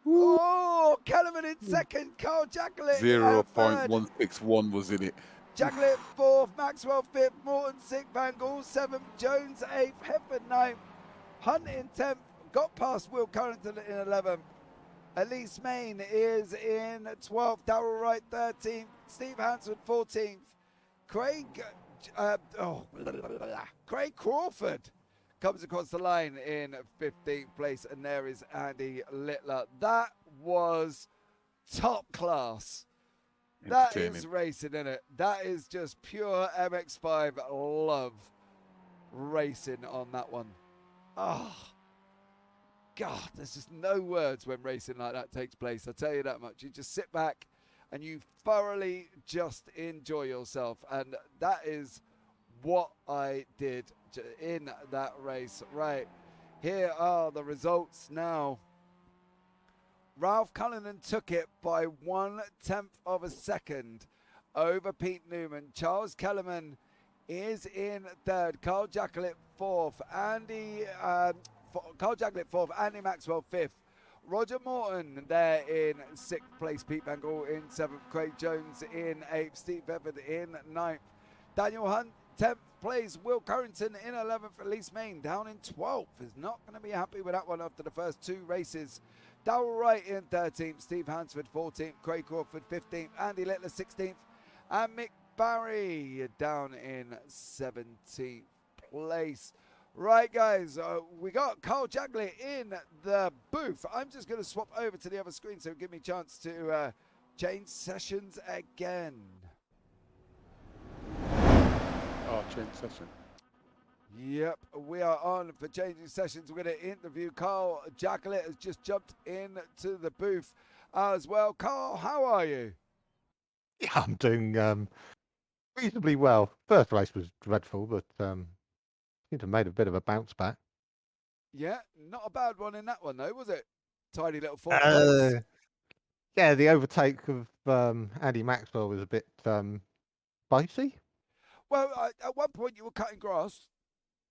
Oh, Kellerman in second. Carl Jacklett
0.161 was in it.
Jacklett 4th. Maxwell 5th. Morton 6th. Van Gaal 7th. Jones 8th. Hepburn 9th. Hunt in 10th. Got past Will Carrington in 11th. Elise Main is in 12th. Darrell Wright 13th. Steve Hansford 14th. Craig Crawford comes across the line in 15th place, and there is Andy Littler. That was top class. That is racing, isn't it? That is just pure MX5 love racing on that one. Oh, God, there's just no words when racing like that takes place. I tell you that much. You just sit back and you thoroughly just enjoy yourself. And that is what I did in that race. Right, here are the results now. Ralph Cullinan took it by 1/10 of a second over Pete Newman. Charles Kellerman is in third. Carl Jacklett 4th. Carl Jacklett 4th. Andy Maxwell 5th. Roger Morton there in 6th place. Pete Van Gaal in 7th. Craig Jones in 8th. Steve Bedford in 9th. Daniel Hunt 10th place. Will Carrington in 11th. Elise Main down in 12th. Is not going to be happy with that one after the first 2 races. Darrell Wright in 13th. Steve Hansford 14th. Craig Crawford 15th. Andy Littler 16th. And Mick Barry down in 17th place. Right, guys, we got Carl Jacklett in the booth. I'm just going to swap over to the other screen so give me a chance to change sessions again.
Oh, change session.
Yep, we are on for changing sessions. We're going to interview Carl Jacklett, has just jumped into the booth as well. Carl, how are you?
Yeah, I'm doing reasonably well. First race was dreadful, but seemed to have made a bit of a bounce back.
Yeah, not a bad one in that one, though, was it? Tiny little fourth place.
Yeah, the overtake of Andy Maxwell was a bit spicy.
Well, at one point you were cutting grass,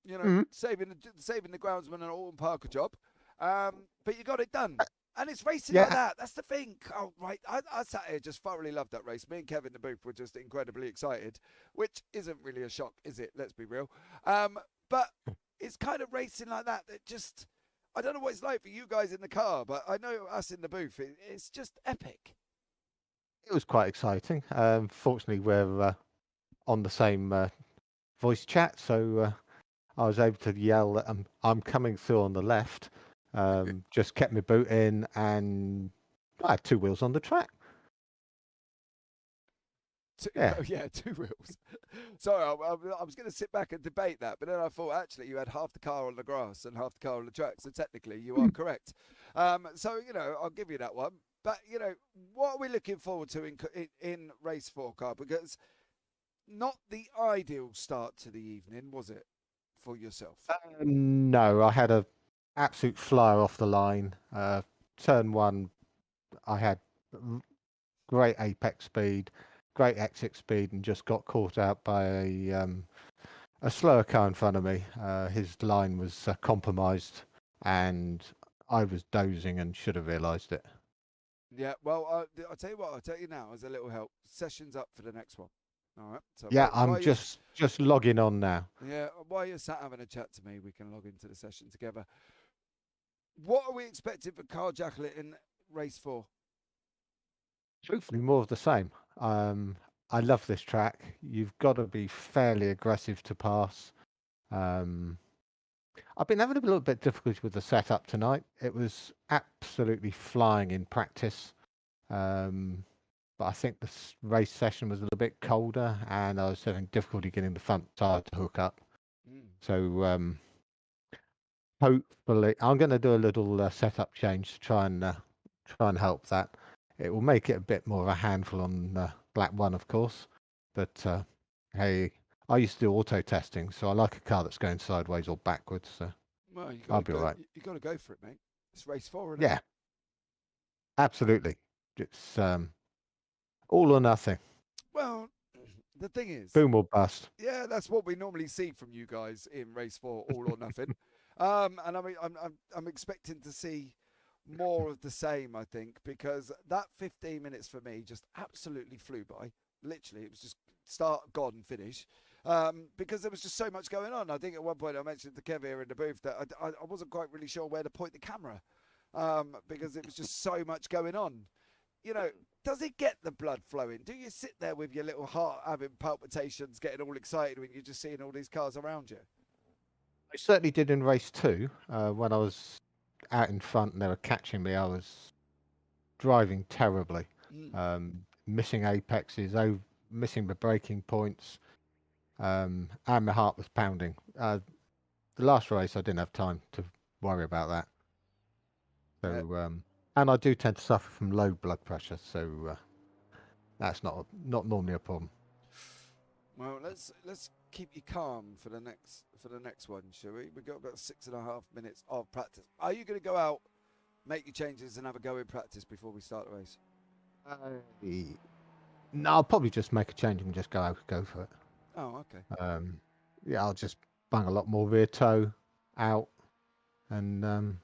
you know, saving the groundsman and Oulton Park a job, but you got it done. And it's racing like that. That's the thing. Oh, right. I sat here, just thoroughly loved that race. Me and Kevin in the booth were just incredibly excited, which isn't really a shock, is it? Let's be real. But it's kind of racing like that. That just, I don't know what it's like for you guys in the car, but I know us in the booth, it's just epic.
It was quite exciting. Fortunately, we're on the same voice chat, so I was able to yell that I'm coming through on the left. Just kept my boot in, and I had 2 wheels on the track.
Oh, yeah, 2 wheels. Sorry, I was going to sit back and debate that, but then I thought actually you had half the car on the grass and half the car on the track, so technically you are correct. So, you know, I'll give you that one. But, you know, what are we looking forward to in race 4, Car? Because not the ideal start to the evening, was it, for yourself?
No, I had a absolute flyer off the line. Turn 1, I had great apex speed, great exit speed, and just got caught out by a slower car in front of me. His line was compromised, and I was dozing and should have realised it.
Yeah, well, I'll tell you what. I'll tell you now as a little help. Session's up for the next one. All right. So
Yeah,
while
I'm just logging on now.
yeah, while you're sat having a chat to me, we can log into the session together. What are we expecting for Carl Jacklett in race 4?
Truthfully, more of the same. I love this track. You've got to be fairly aggressive to pass. I've been having a little bit difficulty with the setup tonight. It was absolutely flying in practice. But I think the race session was a little bit colder and I was having difficulty getting the front tire to hook up. So hopefully I'm going to do a little setup change to try and help that. It will make it a bit more of a handful on lap 1, of course. But hey, I used to do auto testing, so I like a car that's going sideways or backwards. So
Well,
I'll be all right.
You got to go for it, mate. It's race 4, isn't
Yeah,
it?
absolutely. It's all or nothing.
Well, the thing is,
Boom or bust.
yeah, that's what we normally see from you guys in race 4, all or nothing. And I'm expecting to see more of the same, I think, because that 15 minutes for me just absolutely flew by. Literally, it was just start, gone, finish. Because there was just so much going on. I think at one point I mentioned to Kev here in the booth that I wasn't quite really sure where to point the camera because it was just so much going on. You know, does it get the blood flowing? Do you sit there with your little heart having palpitations, getting all excited when you're just seeing all these cars around you?
I certainly did in race 2 when I was out in front and they were catching me. I was driving terribly, missing apexes, missing the braking points, and my heart was pounding. The last race I didn't have time to worry about that. So, and I do tend to suffer from low blood pressure, so that's not normally a problem.
Well, let's keep you calm for the next one, shall we? We've got about 6.5 minutes of practice. Are you going to go out, make your changes, and have a go in practice before we start the race?
No, I'll probably just make a change and just go for it.
Oh, okay.
Yeah, I'll just bang a lot more rear toe out and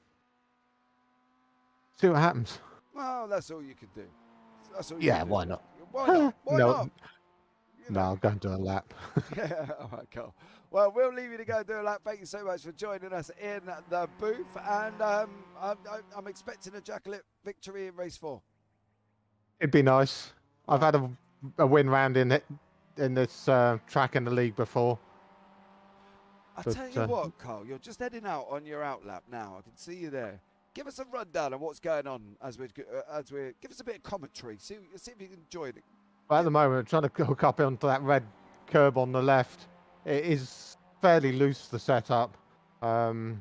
see what happens.
Well, that's all you can do. That's all you
Yeah,
can do.
why not?
Why not? Why
No,
not? You
no,
know.
I'll go and do a lap.
Yeah, all right, cool. Well, we'll leave you to go and do a lap. Thank you so much for joining us in the booth. And I'm expecting a Jacklett victory in race 4.
It'd be nice. I've had a win round in this track in the league before.
I tell you what, Carl, you're just heading out on your out lap now. I can see you there. Give us a rundown of what's going on as we give us a bit of commentary. See if you can join it.
But at the moment, I'm trying to hook up onto that red curb on the left. It is fairly loose, the setup. Let's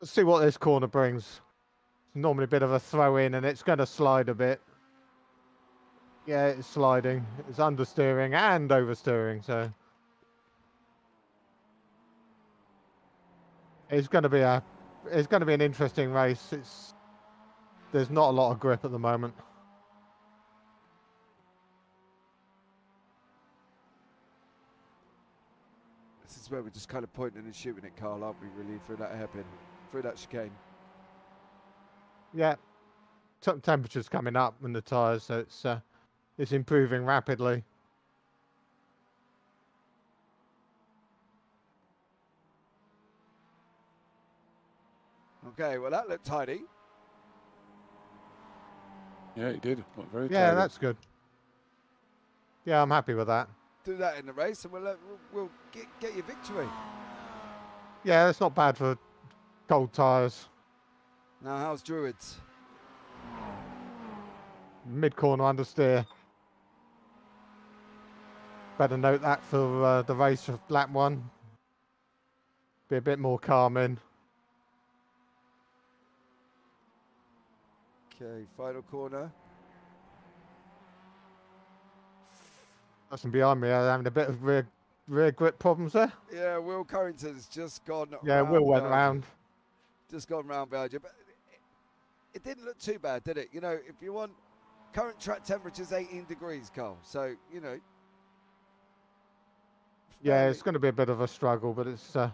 see what this corner brings. It's normally a bit of a throw in, and it's going to slide a bit. Yeah, it's sliding. It's understeering and oversteering, so it's going to be an interesting race. There's not a lot of grip at the moment.
This is where we're just kind of pointing and shooting at Carl, aren't we, really, through that hairpin, through that chicane.
Yeah, temperature's coming up in the tyres, so it's improving rapidly.
Okay, well, that looked tidy.
Yeah, it did. Looked very
Yeah,
tidy.
that's good. Yeah, I'm happy with that.
Do that in the race, and we'll get your victory.
Yeah, that's not bad for cold tyres.
Now, how's Druids?
Mid-corner understeer. Better note that for the race of lap 1. Be a bit more calming.
Okay, final corner.
Person behind me are having a bit of rear grip problems there.
Yeah, Will Currington's just gone.
Yeah, Will went round.
Just gone round behind you, but it didn't look too bad, did it? You know, if you want current track temperature's 18 degrees, Carl. So you know.
Yeah, it's going to be a bit of a struggle, but it's the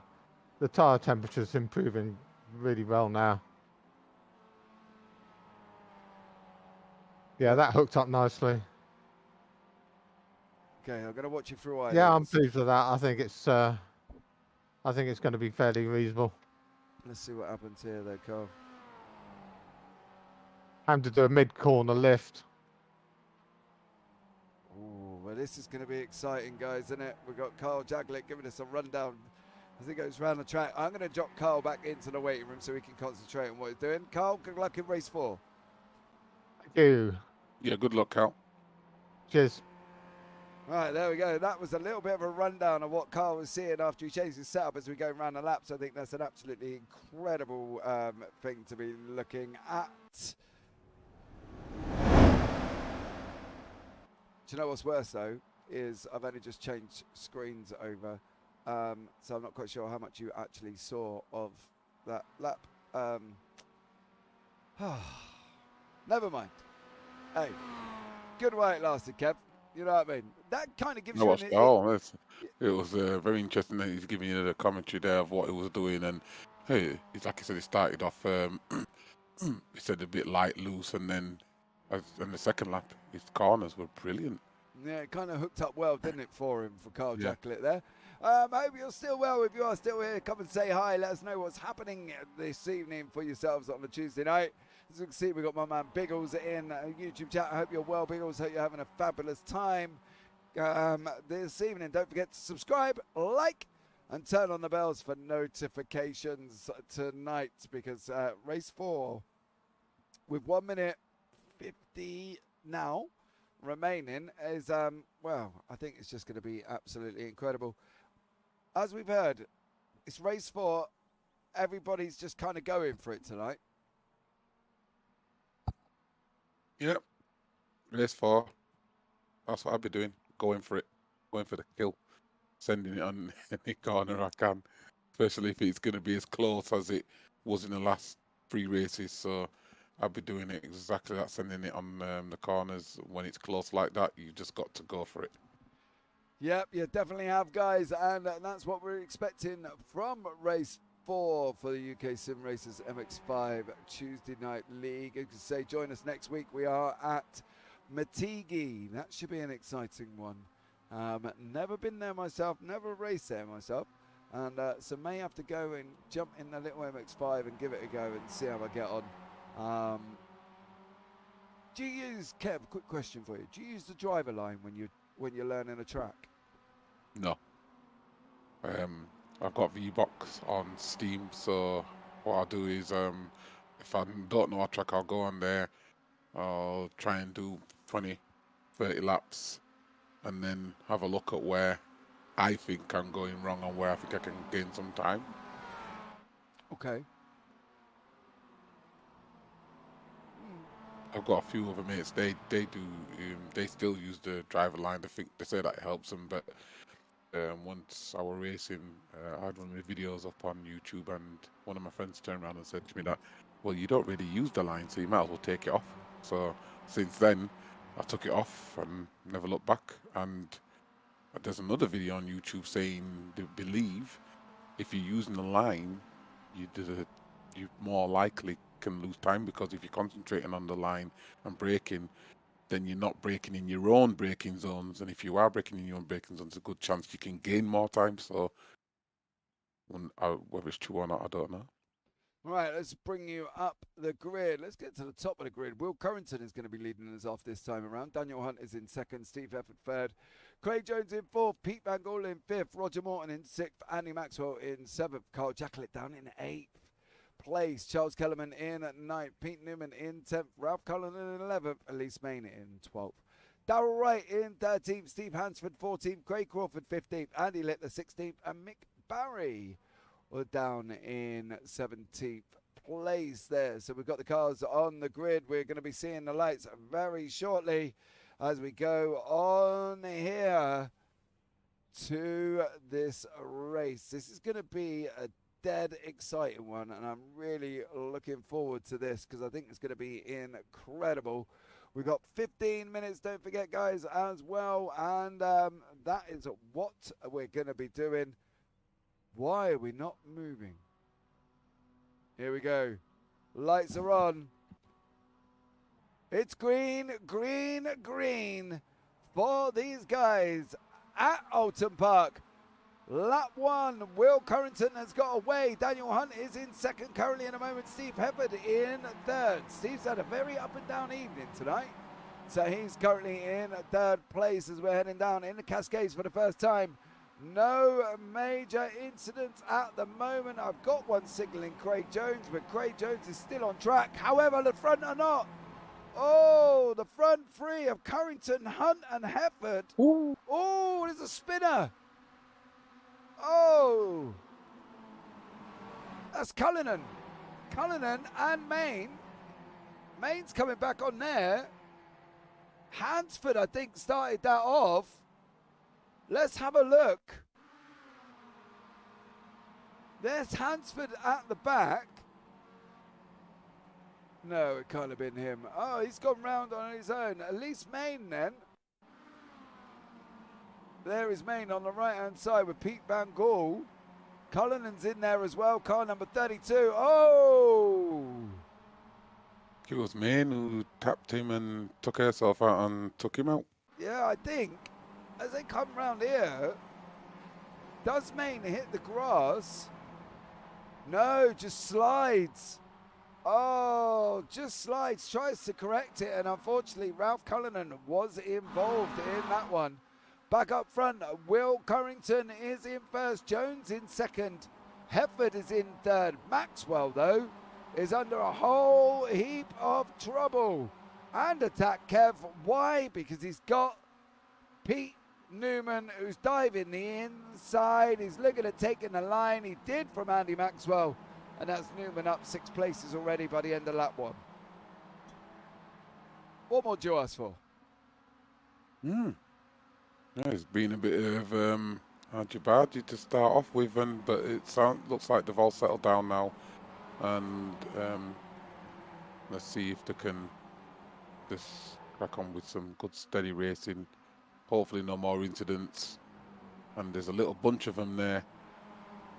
tyre temperature's improving really well now. Yeah, that hooked up nicely.
Okay, I'm going to watch you through islands.
Yeah, I'm pleased with that. I think it's going to be fairly reasonable.
Let's see what happens here, though, Carl.
Time to do a mid-corner lift.
Oh, well, this is going to be exciting, guys, isn't it? We've got Carl Jaglet giving us a rundown as he goes around the track. I'm going to drop Carl back into the waiting room so he can concentrate on what he's doing. Carl, good luck in race 4.
Thank you.
Yeah, good luck, Cal.
Cheers.
Right, there we go. That was a little bit of a rundown of what Carl was seeing after he changed his setup as we go around the laps. I think that's an absolutely incredible thing to be looking at. Do you know what's worse, though, is I've only just changed screens over, so I'm not quite sure how much you actually saw of that lap. Never mind. Hey, good while it lasted, Kev. You know what I mean? That kind of gives you
It was very interesting that he's giving you the commentary there of what he was doing, and hey, it's like I said, it started off. He said a bit light, loose, and then in the second lap, his corners were brilliant.
Yeah, it kind of hooked up well, didn't it, for him, for Carl
Yeah.
Jacklett there. I hope you're still well. If you are still here, come and say hi. Let us know what's happening this evening for yourselves on the Tuesday night. As you can see, we've got my man Biggles in YouTube chat. I hope you're well, Biggles. Hope you're having a fabulous time this evening. Don't forget to subscribe, like, and turn on the bells for notifications tonight, because race 4 with 1 minute 50 now remaining is, well, I think it's just going to be absolutely incredible. As we've heard, it's race 4. Everybody's just kind of going for it tonight.
Yep. Race 4. That's what I'll be doing. Going for it. Going for the kill. Sending it on any corner I can. Especially if it's going to be as close as it was in the last 3 races. So I'll be doing it exactly that. Sending it on the corners. When it's close like that, you just got to go for it.
Yep, you definitely have, guys. And that's what we're expecting from race 4 for the UK SimRacers MX5 Tuesday Night League. You can say join us next week. We are at Matigi. That should be an exciting one. Never been there myself, never raced there myself, and so may have to go and jump in the little MX5 and give it a go and see how I get on. Do you use, Kev, quick question for you, do you use the driver line when you're learning a track?
No. I've got V-Box on Steam, so what I'll do is if I don't know a track, I'll go on there. I'll try and do 20, 30 laps and then have a look at where I think I'm going wrong and where I think I can gain some time.
Okay.
I've got a few other mates, they still use the driver line. They say that helps them, but once I was racing, I had one of the videos up on YouTube, and one of my friends turned around and said to me that, well, you don't really use the line, so you might as well take it off. So since then, I took it off and never looked back. And there's another video on YouTube saying they believe if you're using the line, you more likely can lose time, because if you're concentrating on the line and braking, then you're not braking in your own braking zones, and if you are braking in your own braking zones, there's a good chance you can gain more time. So whether it's true or not, I don't know.
Right, let's bring you up the grid. Let's get to the top of the grid. Will Currington is going to be leading us off this time around. Daniel Hunt is in second. Steve Efford third. Craig Jones in fourth. Pete Van Gool in fifth. Roger Morton in sixth. Andy Maxwell in seventh. Carl Jacklett down in eighth place. Charles Kellerman in at ninth. Pete Newman in 10th. Ralph Cullen in 11th. Elise Main in 12th. Darrell Wright in 13th. Steve Hansford 14th. Craig Crawford 15th. Andy Littler 16th. And Mick Barry down in 17th place there. So we've got the cars on the grid. We're going to be seeing the lights very shortly as we go on here to this race. This is going to be a dead exciting one, and I'm really looking forward to this because I think it's going to be incredible. We've got 15 minutes, don't forget, guys, as well, and that is what we're going to be doing. Why are we not moving? Here we go. Lights are on. It's green, green, green for these guys at Oulton Park. Lap 1, Will Currington has got away. Daniel Hunt is in second currently in a moment. Steve Hefford in third. Steve's had a very up and down evening tonight. So he's currently in third place as we're heading down in the Cascades for the first time. No major incidents at the moment. I've got one signaling Craig Jones, but Craig Jones is still on track. However, the front are not. Oh, the front three of Currington, Hunt and Hefford.
Ooh.
Oh, there's a spinner. Oh, that's Cullinan. Cullinan and Main. Main's coming back on there. Hansford, I think, started that off. Let's have a look. There's Hansford at the back. No, it can't have been him. Oh, he's gone round on his own. At least Main then. There is Main on the right-hand side with Pete Van Gaal. Cullinan's in there as well, car number 32. Oh!
It was Main who tapped him and took herself out and took him out.
Yeah, I think as they come round here, does Main hit the grass? No, just slides. Oh, just slides, tries to correct it, and unfortunately Ralph Cullinan was involved in that one. Back up front, Will Currington is in first, Jones in second, Hefford is in third. Maxwell, though, is under a whole heap of trouble. And attack Kev. Why? Because he's got Pete Newman, who's diving the inside. He's looking at taking the line. He did from Andy Maxwell. And that's Newman up 6 places already by the end of lap 1. What more do you ask for?
Yeah, it's been a bit of argy-bargy to start off with, but it looks like they've all settled down now. And let's see if they can just crack on with some good steady racing. Hopefully no more incidents. And there's a little bunch of them there.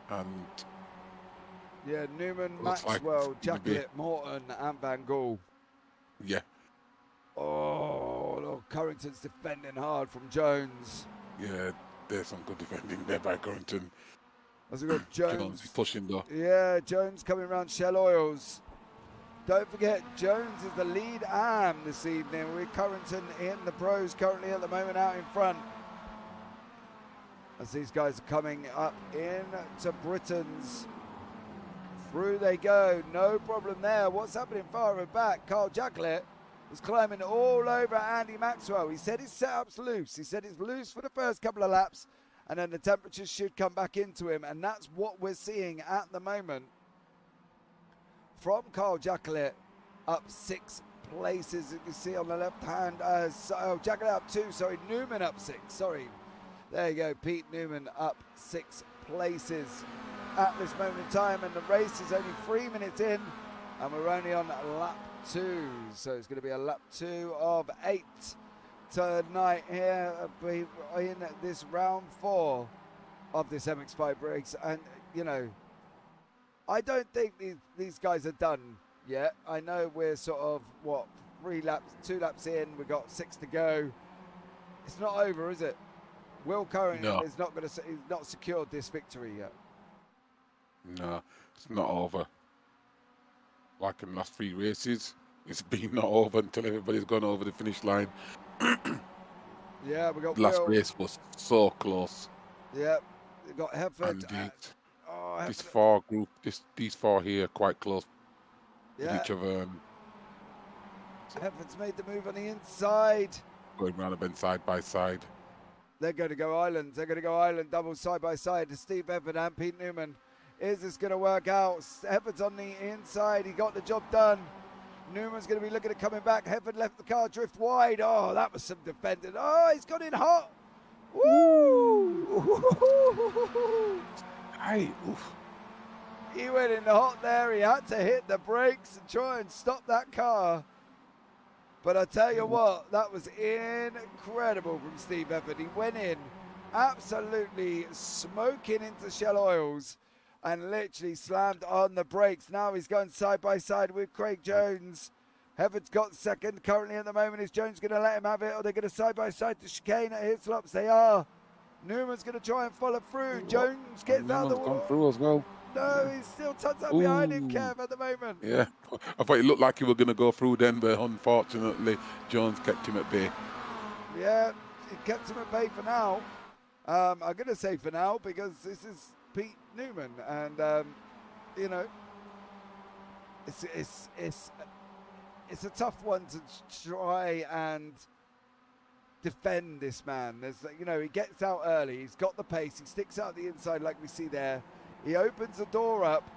And
yeah, Newman,
looks
Maxwell,
like
Jackett, Morton and Van Gaal.
yeah.
Oh, look, Currington's defending hard from Jones.
Yeah, there's some good defending there by Currington.
As we got Jones.
He's pushing though.
Yeah, Jones coming around Shell Oils. Don't forget, Jones is the lead am this evening with Currington in the pros currently at the moment out in front. As these guys are coming up into Britain's. Through they go, no problem there. What's happening far and back? Carl Jacklett was climbing all over Andy Maxwell. He said his setup's loose. He said it's loose for the first couple of laps, and then the temperatures should come back into him, and that's what we're seeing at the moment. From Carl Jacklett, up 6 places, you can see on the left hand. Jacklett up 2, sorry, Newman up 6, sorry. There you go, Pete Newman up 6 places at this moment in time, and the race is only 3 minutes in, and we're only on lap 2, so it's going to be a lap 2 of 8 tonight here in this round 4 of this MX5 race. And you know, I don't think these guys are done yet. I know we're sort of 2 laps in, we've got 6 to go. It's not over, is it? Will Currington is not going to, he's not secured this victory yet.
No, it's not over. Like in the last 3 races, it's been not over until everybody's gone over the finish line.
Yeah, we got
the last
Will.
race was so close.
Yeah, we got Hefford.
This 4 group, these 4 here, quite close with
Yeah,
each other.
Hefford's made the move on the inside.
Going round a bend side by side.
They're going to go Island. They're going to go Island double side by side. Steve Hefford and Pete Newman. Is this going to work out? Hefford's on the inside. He got the job done. Newman's going to be looking at coming back. Hefford left the car drift wide. Oh, that was some defending. Oh, he's got in hot. Woo!
Hey, oof.
He went in the hot there. He had to hit the brakes and try and stop that car. But I tell you what, that was incredible from Steve Hefford. He went in absolutely smoking into Shell Oils and literally slammed on the brakes. Now he's going side by side with Craig Jones. Hefford's got second currently at the moment. Is Jones going to let him have it, or they're going to side-by-side to chicane at Hislop's? They are. Newman's going to try and follow through. Jones gets out of the
Newman's gone
wall.
through as well.
No, he's still tucked up behind him,
Ooh.
Kev, at the moment.
Yeah, I thought it looked like he was going to go through then, but unfortunately, Jones kept him at bay.
Yeah, he kept him at bay for now. I'm going to say for now because this is Pete Newman, and you know, it's a tough one to try and defend this man. There's, you know, he gets out early. He's got the pace. He sticks out the inside like we see there. He opens the door up.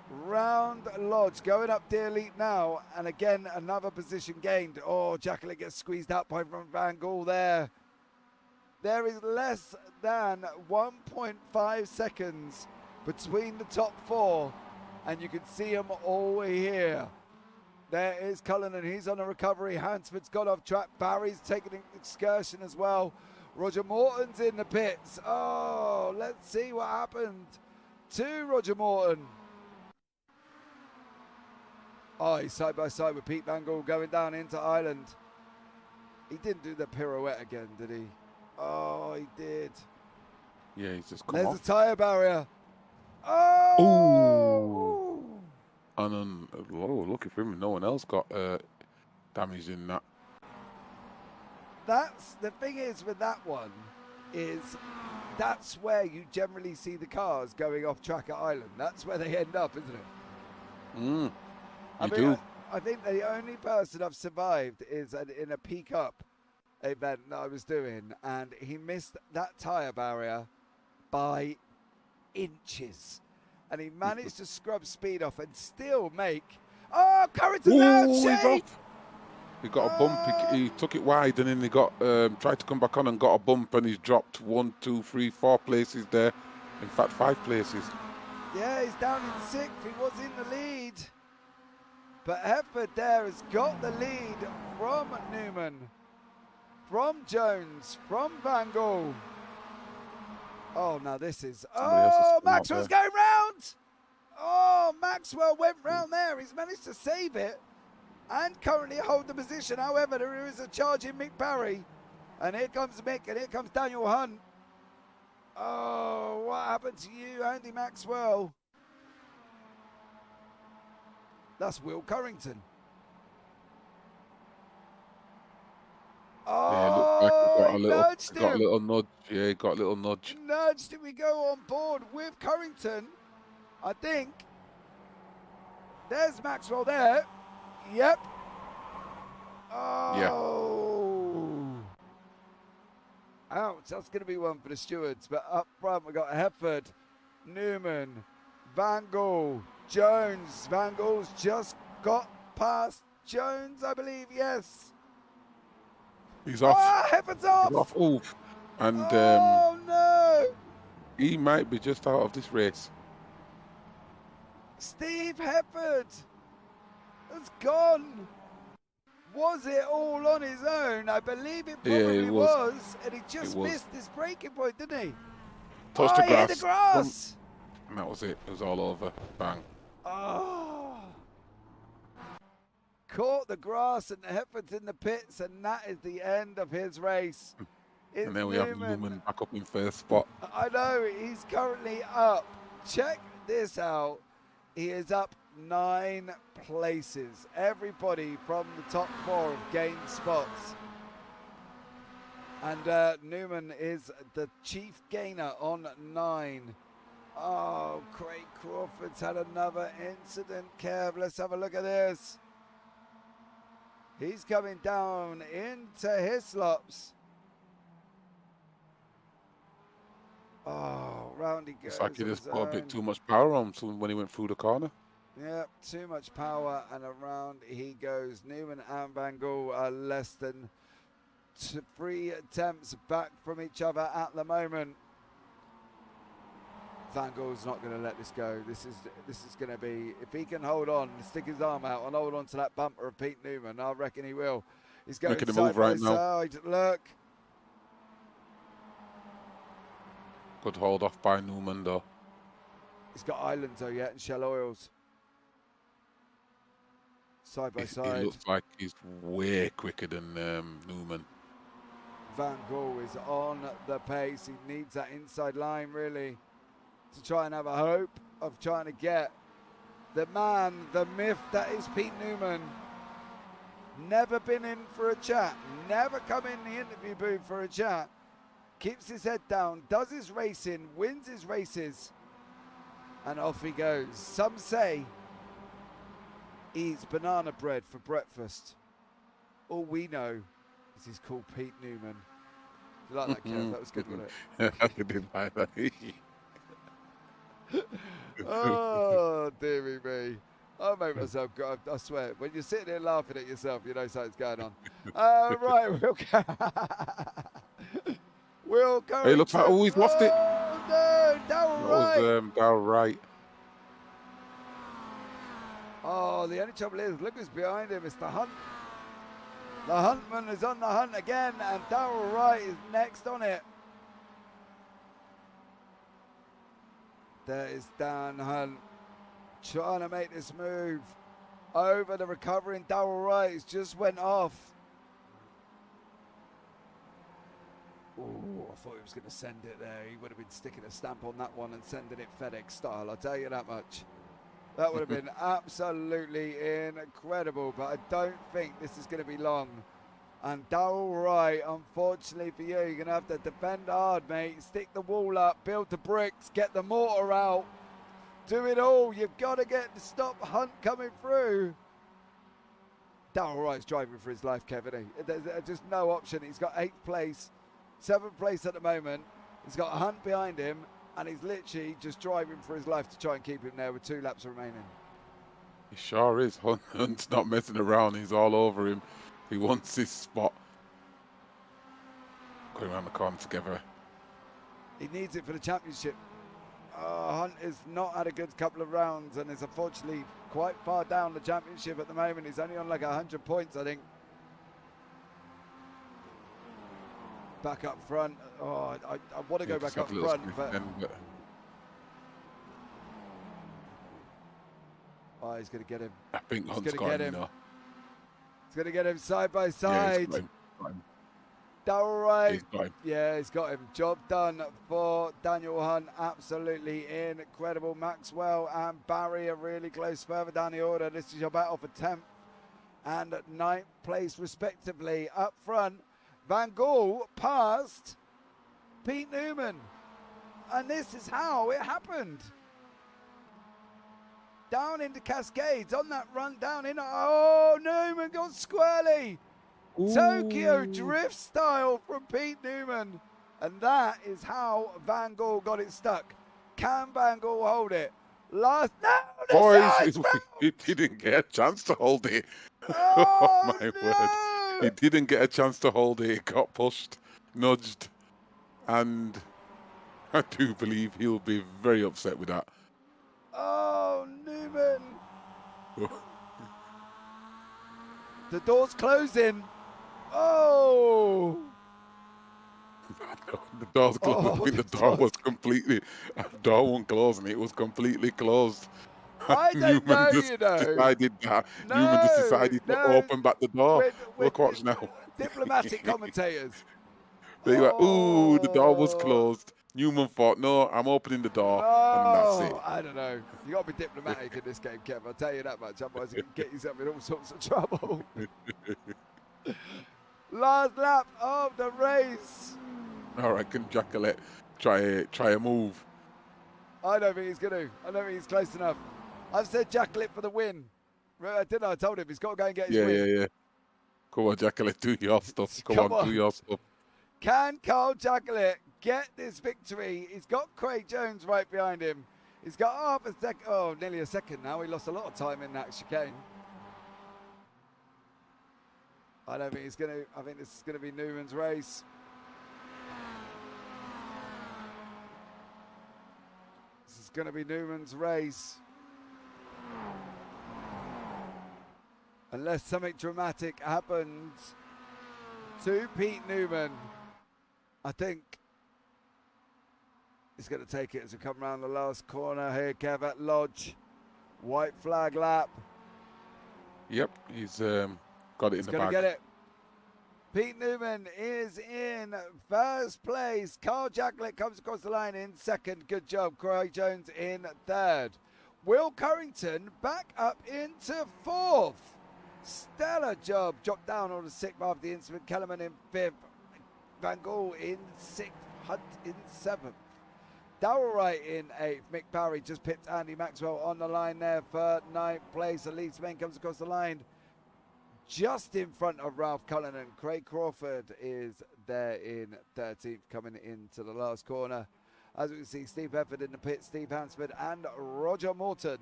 Round Lodge going up Deer Leap now, and again another position gained. Oh, Jacqueline gets squeezed out by Van Gaal there. There is less than 1.5 seconds between the top four, and you can see them all here. There is Cullinan, he's on a recovery. Hansford's got off track. Barry's taking an excursion as well. Roger Morton's in the pits. Oh, let's see what happened to Roger Morton. Oh, he's side by side with Pete Van Gaal going down into Island. He didn't do the pirouette again, did he? Oh, he did.
Yeah, he's just come
There's
off.
a tyre barrier. Oh!
Ooh. And then, oh, lucky for him, no one else got damaged in that.
That's the thing is with that one is that's where you generally see the cars going off track at Island. That's where they end up, isn't it?
Mm.
I mean, I think the only person I've survived is in a peak up event that I was doing, and he missed that tyre barrier by inches. And he managed to scrub speed off and still make... Oh, Currington's out,
he's
Shane!
off. He got a bump. He took it wide, and then he got tried to come back on and got a bump, and he's dropped 1, 2, 3, 4 places there. In fact, 5 places.
Yeah, he's down in 6th. He was in the lead. But Hefford there has got the lead from Newman, from Jones, from Van Gaal. Oh, now this is... Oh, Maxwell's going round! Oh, Maxwell went round there. He's managed to save it and currently hold the position. However, there is a charge in Mick Barry. And here comes Mick, and here comes Daniel Hunt. Oh, what happened to you, Andy Maxwell? That's Will Currington. Oh,
yeah, it looked like he got a little nudge. Yeah, he got a little nudge.
Nudge. Did we go on board with Currington? I think. There's Maxwell there. Yep. Oh. Yeah. Ouch. That's going to be one for the stewards. But up front, we got Hefford, Newman, Van Gaal, Jones. Van Gaal's just got past Jones, I believe. Yes.
He's off.
Oh, Hefford's off.
He's off. Ooh. And
Oh, no.
he might be just out of this race.
Steve Hefford has gone. Was it all on his own? I believe it probably
it was.
And he just missed his breaking point, didn't he?
Touched the
He
grass.
hit the grass.
And that was it. It was all over. Bang.
Oh. Caught the grass, and Hefford's in the pits, and that is the end of his race. It's
And then we have Newman back up in first spot.
I know, he's currently up. Check this out. He is up 9 places. Everybody from the top 4 have gained spots. And Newman is the chief gainer on 9. Oh, Craig Crawford's had another incident, Kev. Let's have a look at this. He's coming down into Hislops. Oh, round he goes.
It's like he just got a bit too much power on when he went through the corner.
Yeah, too much power, and around he goes. Newman and Van Gaal are less than 3 attempts back from each other at the moment. Van Gaal's not going to let this go. This is going to be, if he can hold on and stick his arm out and hold on to that bumper of Pete Newman, I reckon he will. He's going
Making a
side
move
by
right now.
side. Look.
Good hold off by Newman though.
He's got Islands though yet and Shell Oils. side by
He
side.
looks like he's way quicker than Newman.
Van Gogh is on the pace. He needs that inside line really to try and have a hope of trying to get the man, the myth that is Pete Newman. Never been in for a chat, never come in the interview booth for a chat. Keeps his head down, does his racing, wins his races, and off he goes. Some say he eats banana bread for breakfast. All we know is he's called Pete Newman. You like that, Kev? That was good, wasn't it?
I did like that.
Oh, dearie me. I'll make myself go. I swear, when you're sitting there laughing at yourself, you know something's going on. Right, we'll go. We'll go.
Hey, looks like he's lost it.
Oh, no, Darryl Wright.
That was Darryl Wright.
Oh, the only trouble is, look who's behind him. It's the Hunt. The Huntman is on the hunt again, and Darryl Wright is next on it. There is Dan Hunt trying to make this move over the recovering Darryl Wright. It's just went off. Oh, I thought he was going to send it there. He would have been sticking a stamp on that one and sending it FedEx style. I'll tell you that much. That would have been absolutely incredible, but I don't think this is going to be long. And Darryl Wright, unfortunately for you, you're going to have to defend hard, mate. Stick the wall up, build the bricks, get the mortar out. Do it all. You've got to get to stop Hunt coming through. Darryl Wright's driving for his life, Kevin. There's just no option. He's got 8th place, 7th place at the moment. He's got Hunt behind him, and he's literally just driving for his life to try and keep him there with 2 laps remaining.
He sure is. Hunt's not messing around. He's all over him. He wants his spot. Going around the corner together.
He needs it for the championship. Hunt has not had a good couple of rounds and is unfortunately quite far down the championship at the moment. He's only on like 100 points, I think. Back up front. Oh, I want to go back up front, but oh, he's going to get him.
I think
He's
Hunt's
going to
got
get
him.
him. He's going to get him side by
Yeah,
side.
he's got him.
Darryl Wright.
He's got him.
Yeah, he's got him. Job done for Daniel Hunt. Absolutely incredible. Maxwell and Barry are really close further down the order. This is your battle for 10th and 9th place, respectively. Up front, Van Gogh passed Pete Newman. And this is how it happened. Down into Cascades on that run down in. Oh, Newman got squirrely.
Ooh.
Tokyo drift style from Pete Newman. And that is how Van Gogh got it stuck. Can Van Gogh hold it? Last, no,
Boys, he didn't get a chance to hold it. Oh, my word. He didn't get a chance to hold it. It got pushed, nudged. And I do believe he'll be very upset with that.
Oh, Newman. The door's closing. Oh.
The door's closed.
Oh,
I think the door was completely, the door wasn't closed and it was completely closed.
I don't
Newman
know,
just
you know.
decided that.
No,
Newman just decided to open back the door. Look, watch now.
Diplomatic commentators.
They were, ooh, the door was closed. Newman thought, no, I'm opening the door, and that's it.
I don't know. You got to be diplomatic in this game, Kev. I'll tell you that much. Otherwise, you can get yourself in all sorts of trouble. Last lap of the race.
All right, can Jacqueline try a move?
I don't think he's going to. I don't think he's close enough. I've said Jacqueline for the win. Didn't I? I told him he's got to go and get his win.
Yeah. Come on, Jacqueline, do your stuff. Come on, do your stuff.
Can Carl Jacqueline get this victory? He's got Craig Jones right behind him. He's got half a second. Oh, nearly a second now. He lost a lot of time in that chicane. I don't think he's going to. I think this is going to be Newman's race. This is going to be Newman's race. Unless something dramatic happens to Pete Newman, I think he's going to take it as we come around the last corner here. Kev at Lodge. White flag lap.
Yep, he's got it in
He's
the
going to
bag.
get it. Pete Newman is in first place. Carl Jacklett comes across the line in second. Good job. Craig Jones in third. Will Currington back up into fourth. Stellar job. Dropped down on the sixth after the incident. Kellerman in fifth. Van Gaal in sixth. Hunt in seventh. Darrell Wright in eighth. Mick Barry just pipped Andy Maxwell on the line there for ninth place. Elise Main comes across the line just in front of Ralph Cullinan. Craig Crawford is there in 13th, coming into the last corner. As we can see, Steve Efford in the pit, Steve Hansford and Roger Morton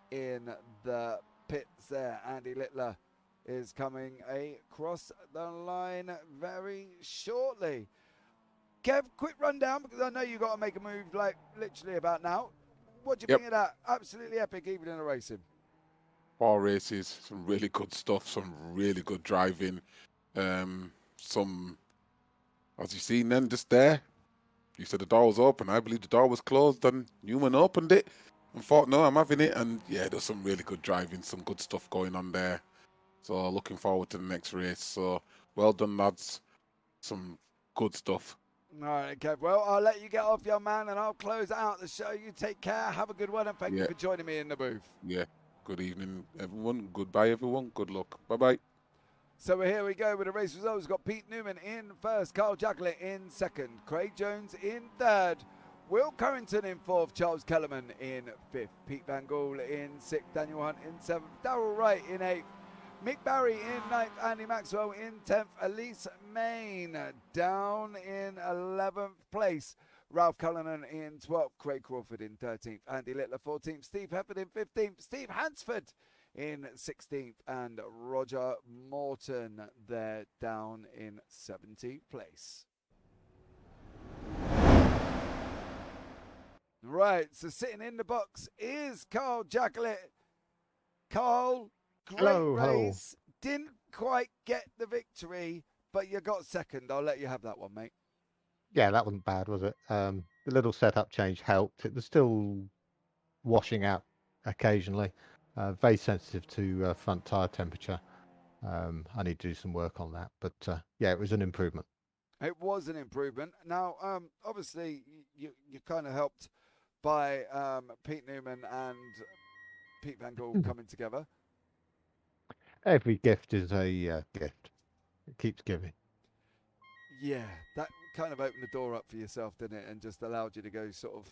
in the pits there. Andy Littler is coming across the line very shortly. Kev, quick rundown, because I know you've got to make a move like literally about now. What do you think of that? Absolutely epic evening of racing.
4 races, some really good stuff, some really good driving. Some, as you seen then, just there, you said the door was open. I believe the door was closed, and Newman opened it and thought, no, I'm having it. And yeah, there's some really good driving, some good stuff going on there. So looking forward to the next race. So well done, lads. Some good stuff.
All right, Kev. Well, I'll let you get off, young man, and I'll close out the show. You take care. Have a good one, and thank you for joining me in the booth.
Yeah. Good evening, everyone. Goodbye, everyone. Good luck. Bye-bye.
So here we go with the race results. We've got Pete Newman in first, Carl Jacklett in second, Craig Jones in third, Will Currington in fourth, Charles Kellerman in fifth, Pete Van Gaal in sixth, Daniel Hunt in seventh, Darrell Wright in eighth, Mick Barry in ninth, Andy Maxwell in 10th, Elise Main down in 11th place, Ralph Cullinan in 12th, Craig Crawford in 13th, Andy Littler 14th, Steve Hefford in 15th, Steve Hansford in 16th, and Roger Morton there down in 17th place. Right, so sitting in the box is Carl Jacklett. Carl, great race. Didn't quite get the victory, but you got second. I'll let you have that one, mate.
Yeah, that wasn't bad, was it? The little setup change helped. It was still washing out occasionally. Very sensitive to front tyre temperature. I need to do some work on that. But yeah, it was an improvement.
It was an improvement. Now, obviously, you kind of helped by Pete Newman and Pete Van Gaal coming together.
Every gift is a gift. It keeps giving.
Yeah, that kind of opened the door up for yourself, didn't it? And just allowed you to go sort of,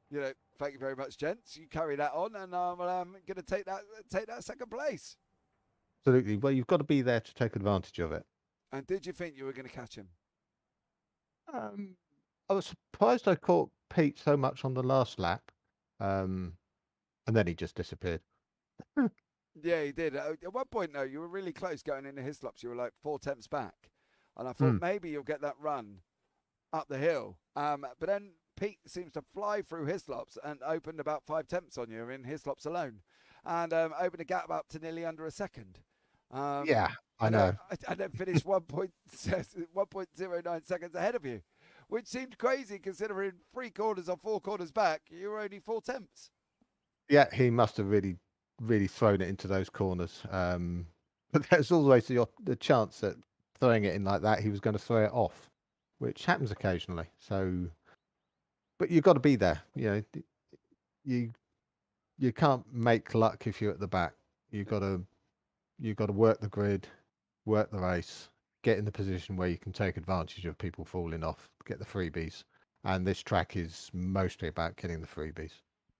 you know, thank you very much, gents. You carry that on, and I'm going to take that second place.
Absolutely. Well, you've got to be there to take advantage of it.
And did you think you were going to catch him?
I was surprised I caught Pete so much on the last lap, and then he just disappeared.
Yeah, he did. At one point, though, you were really close going into Hislops. You were like 4 tenths back. And I thought maybe you'll get that run up the hill. But then Pete seems to fly through Hislops and opened about 5 tenths on you in Hislops alone. And opened a gap up to nearly under a second.
Yeah, I know.
And then finished 1.09 seconds ahead of you, which seemed crazy considering 3 quarters or 4 quarters back, you were only 4 tenths.
Yeah, he must have really thrown it into those corners. But there's always the chance that throwing it in like that, he was going to throw it off, which happens occasionally. So, but you've got to be there. You know, you can't make luck if you're at the back. You've got to work the grid, work the race, get in the position where you can take advantage of people falling off, get the freebies. And this track is mostly about getting the freebies.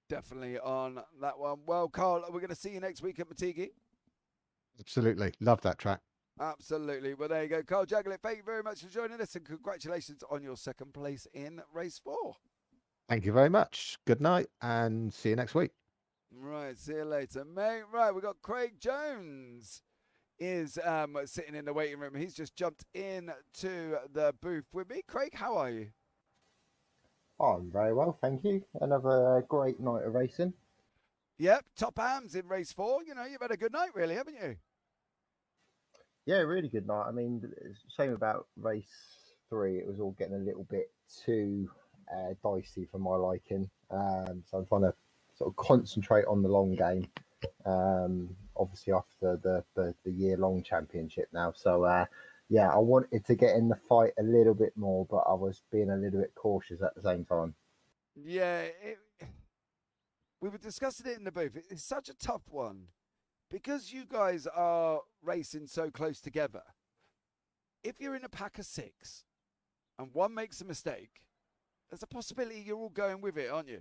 Definitely
on that one. Well, Carl, we're going to see you next week at Matigi.
Absolutely. Love that track.
Absolutely. Well, there you go. Carl Jacklett, thank you very much for joining us, and congratulations on your second place in race 4.
Thank you very much. Good night, and see you next week.
Right, see you later, mate. Right, we've got Craig Jones is sitting in the waiting room. He's just jumped into the booth with me. Craig, how are you?
Oh, I'm very well, thank you. Another great night of racing.
Yep, top hams in race 4. You know, you've had a good night, really, haven't you?
Yeah, really good night. I mean, it's a shame about race 3. It was all getting a little bit too dicey for my liking. So I'm trying to sort of concentrate on the long game. obviously after the year-long championship now. So yeah, I wanted to get in the fight a little bit more, but I was being a little bit cautious at the same time.
Yeah, we were discussing it in the booth. It's such a tough one because you guys are racing so close together. If you're in a pack of 6 and one makes a mistake, there's a possibility you're all going with it, aren't you?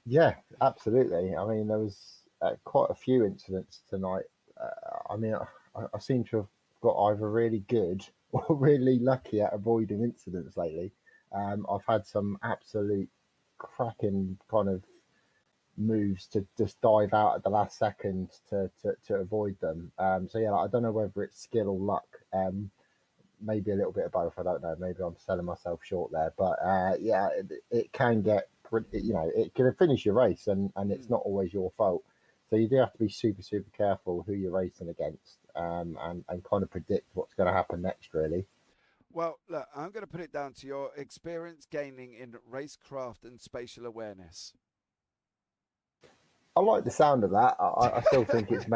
Yeah, absolutely. I mean, there was quite a few incidents tonight. I mean, I seem to have got either really good or really lucky at avoiding incidents lately. I've had some absolute cracking kind of moves to just dive out at the last second to avoid them. So yeah, I don't know whether it's skill or luck. Maybe a little bit of both. I don't know. Maybe I'm selling myself short there, but yeah, it can get pretty. You know, it can finish your race, and it's not always your fault. So you do have to be super careful who you're racing against, and kind of predict what's going to happen next, really.
Well, look, I'm going to put it down to your experience gaining in racecraft and spatial awareness.
I like the sound of that. I still think it's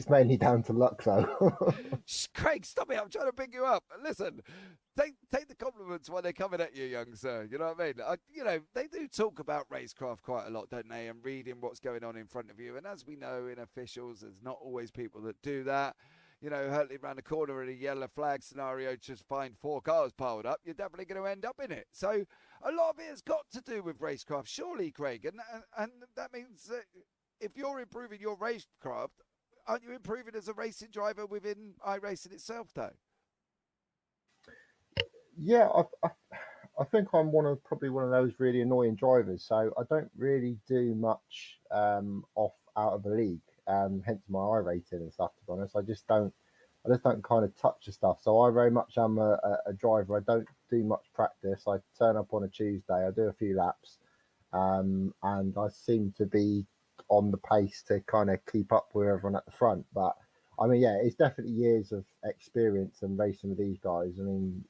mainly down to luck, though.
Shh, Craig, stop it! I'm trying to pick you up. Listen, take the compliments when they're coming at you, young sir. You know what I mean? You know, they do talk about racecraft quite a lot, don't they? And reading what's going on in front of you. And as we know, in officials, there's not always people that do that. You know, hurtling around the corner in a yellow flag scenario, just find 4 cars piled up, you're definitely going to end up in it. So a lot of it has got to do with racecraft, surely, Craig. And that means that if you're improving your racecraft, aren't you improving as a racing driver within iRacing itself, though?
Yeah, I think I'm probably one of those really annoying drivers. So I don't really do much off out of the league. Hence my I rating and stuff. To be honest, I just don't kind of touch the stuff. So I very much am a driver. I don't do much practice. I turn up on a Tuesday. I do a few laps, and I seem to be on the pace to kind of keep up with everyone at the front. But I mean, yeah, it's definitely years of experience and racing with these guys. I mean,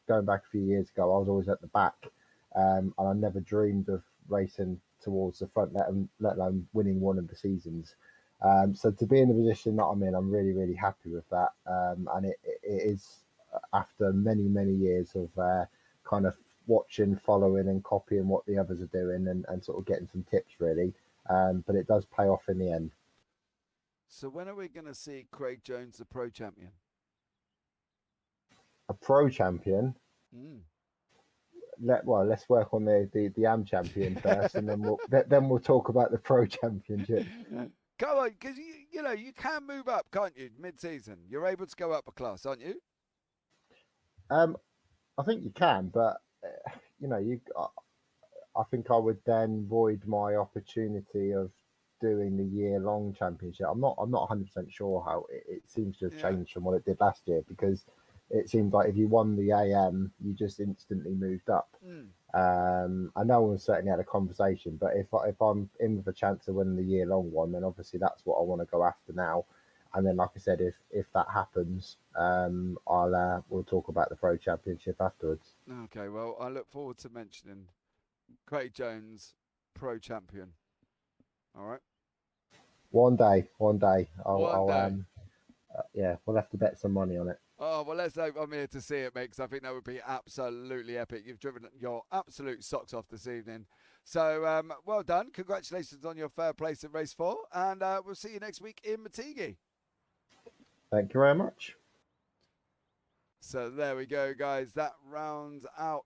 going back a few years ago, I was always at the back, and I never dreamed of racing towards the front, let alone winning one of the seasons. So to be in the position that I'm in, I'm really happy with that. And it is after many years of kind of watching, following, and copying what the others are doing, and sort of getting some tips really. But it does pay off in the end.
So when are we going to see Craig Jones, the pro champion?
A pro champion. Let's work on the AM champion first, and then we'll talk about the pro championship.
Come on, because you know you can move up, can't you? Mid-season, you're able to go up a class, aren't you?
I think you can, but you know, I think I would then void my opportunity of doing the year-long championship. I'm not 100% sure how it seems to have changed from what it did last year, because it seems like if you won the AM, you just instantly moved up. I know we've certainly had a conversation, but if I'm in with a chance of winning the year-long one, then obviously that's what I want to go after now. And then, like I said, if that happens, we'll talk about the pro championship afterwards.
Okay, well, I look forward to mentioning Craig Jones, pro champion. All right.
One day.
Yeah,
we'll have to bet some money on it.
Oh, well, let's hope I'm here to see it, mate, because I think that would be absolutely epic. You've driven your absolute socks off this evening. So, well done. Congratulations on your third place in race 4. And we'll see you next week in Matigi.
Thank you very much.
So there we go, guys. That rounds out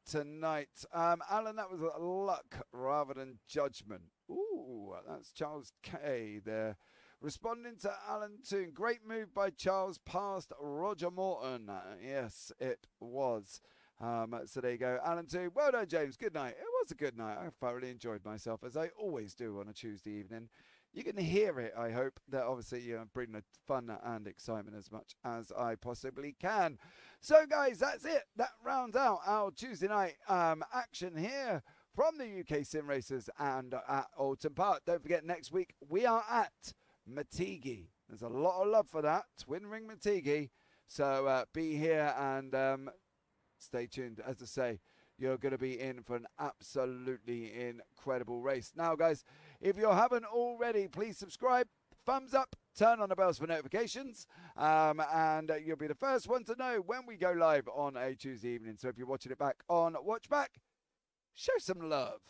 tonight. Alan, that was luck rather than judgment. Ooh, that's Charles K there. Responding to Alan Toon. Great move by Charles past Roger Morton. Yes, it was. So there you go. Alan Toon. Well done, James. Good night. It was a good night. I thoroughly enjoyed myself, as I always do on a Tuesday evening. You can hear it, I hope, that obviously you're bringing the fun and excitement as much as I possibly can. So, guys, that's it. That rounds out our Tuesday night action here from the UK SimRacers and at Oulton Park. Don't forget, next week we are at Matigi. There's a lot of love for that. Twin Ring Matigi. So be here and stay tuned. As I say, you're going to be in for an absolutely incredible race. Now, guys, if you haven't already, please subscribe, thumbs up, turn on the bells for notifications, and you'll be the first one to know when we go live on a Tuesday evening. So if you're watching it back on Watchback, show some love.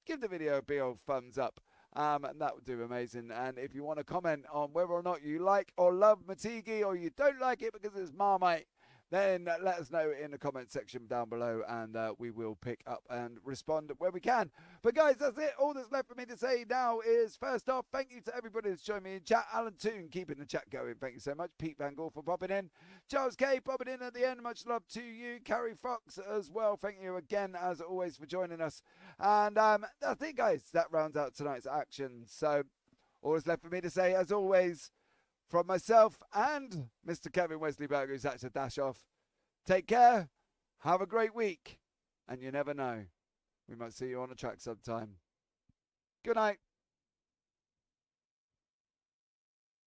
Give the video a big old thumbs up. And that would do amazing. And if you want to comment on whether or not you like or love Matigi, or you don't like it because it's Marmite, then let us know in the comment section down below, and we will pick up and respond where we can. But guys, that's it. All that's left for me to say now is, first off, thank you to everybody that's joined me in chat. Alan Toon keeping the chat going, thank you so much. Pete Van Gore for popping in. Charles K popping in at the end, much love to you. Carrie Fox as well, thank you again as always for joining us. And that's it, guys. That rounds out tonight's action. So all that's left for me to say, as always, from myself and Mr. Kevin Wesley Burke, who's had to dash off, take care, have a great week, and you never know, we might see you on the track sometime. Good night.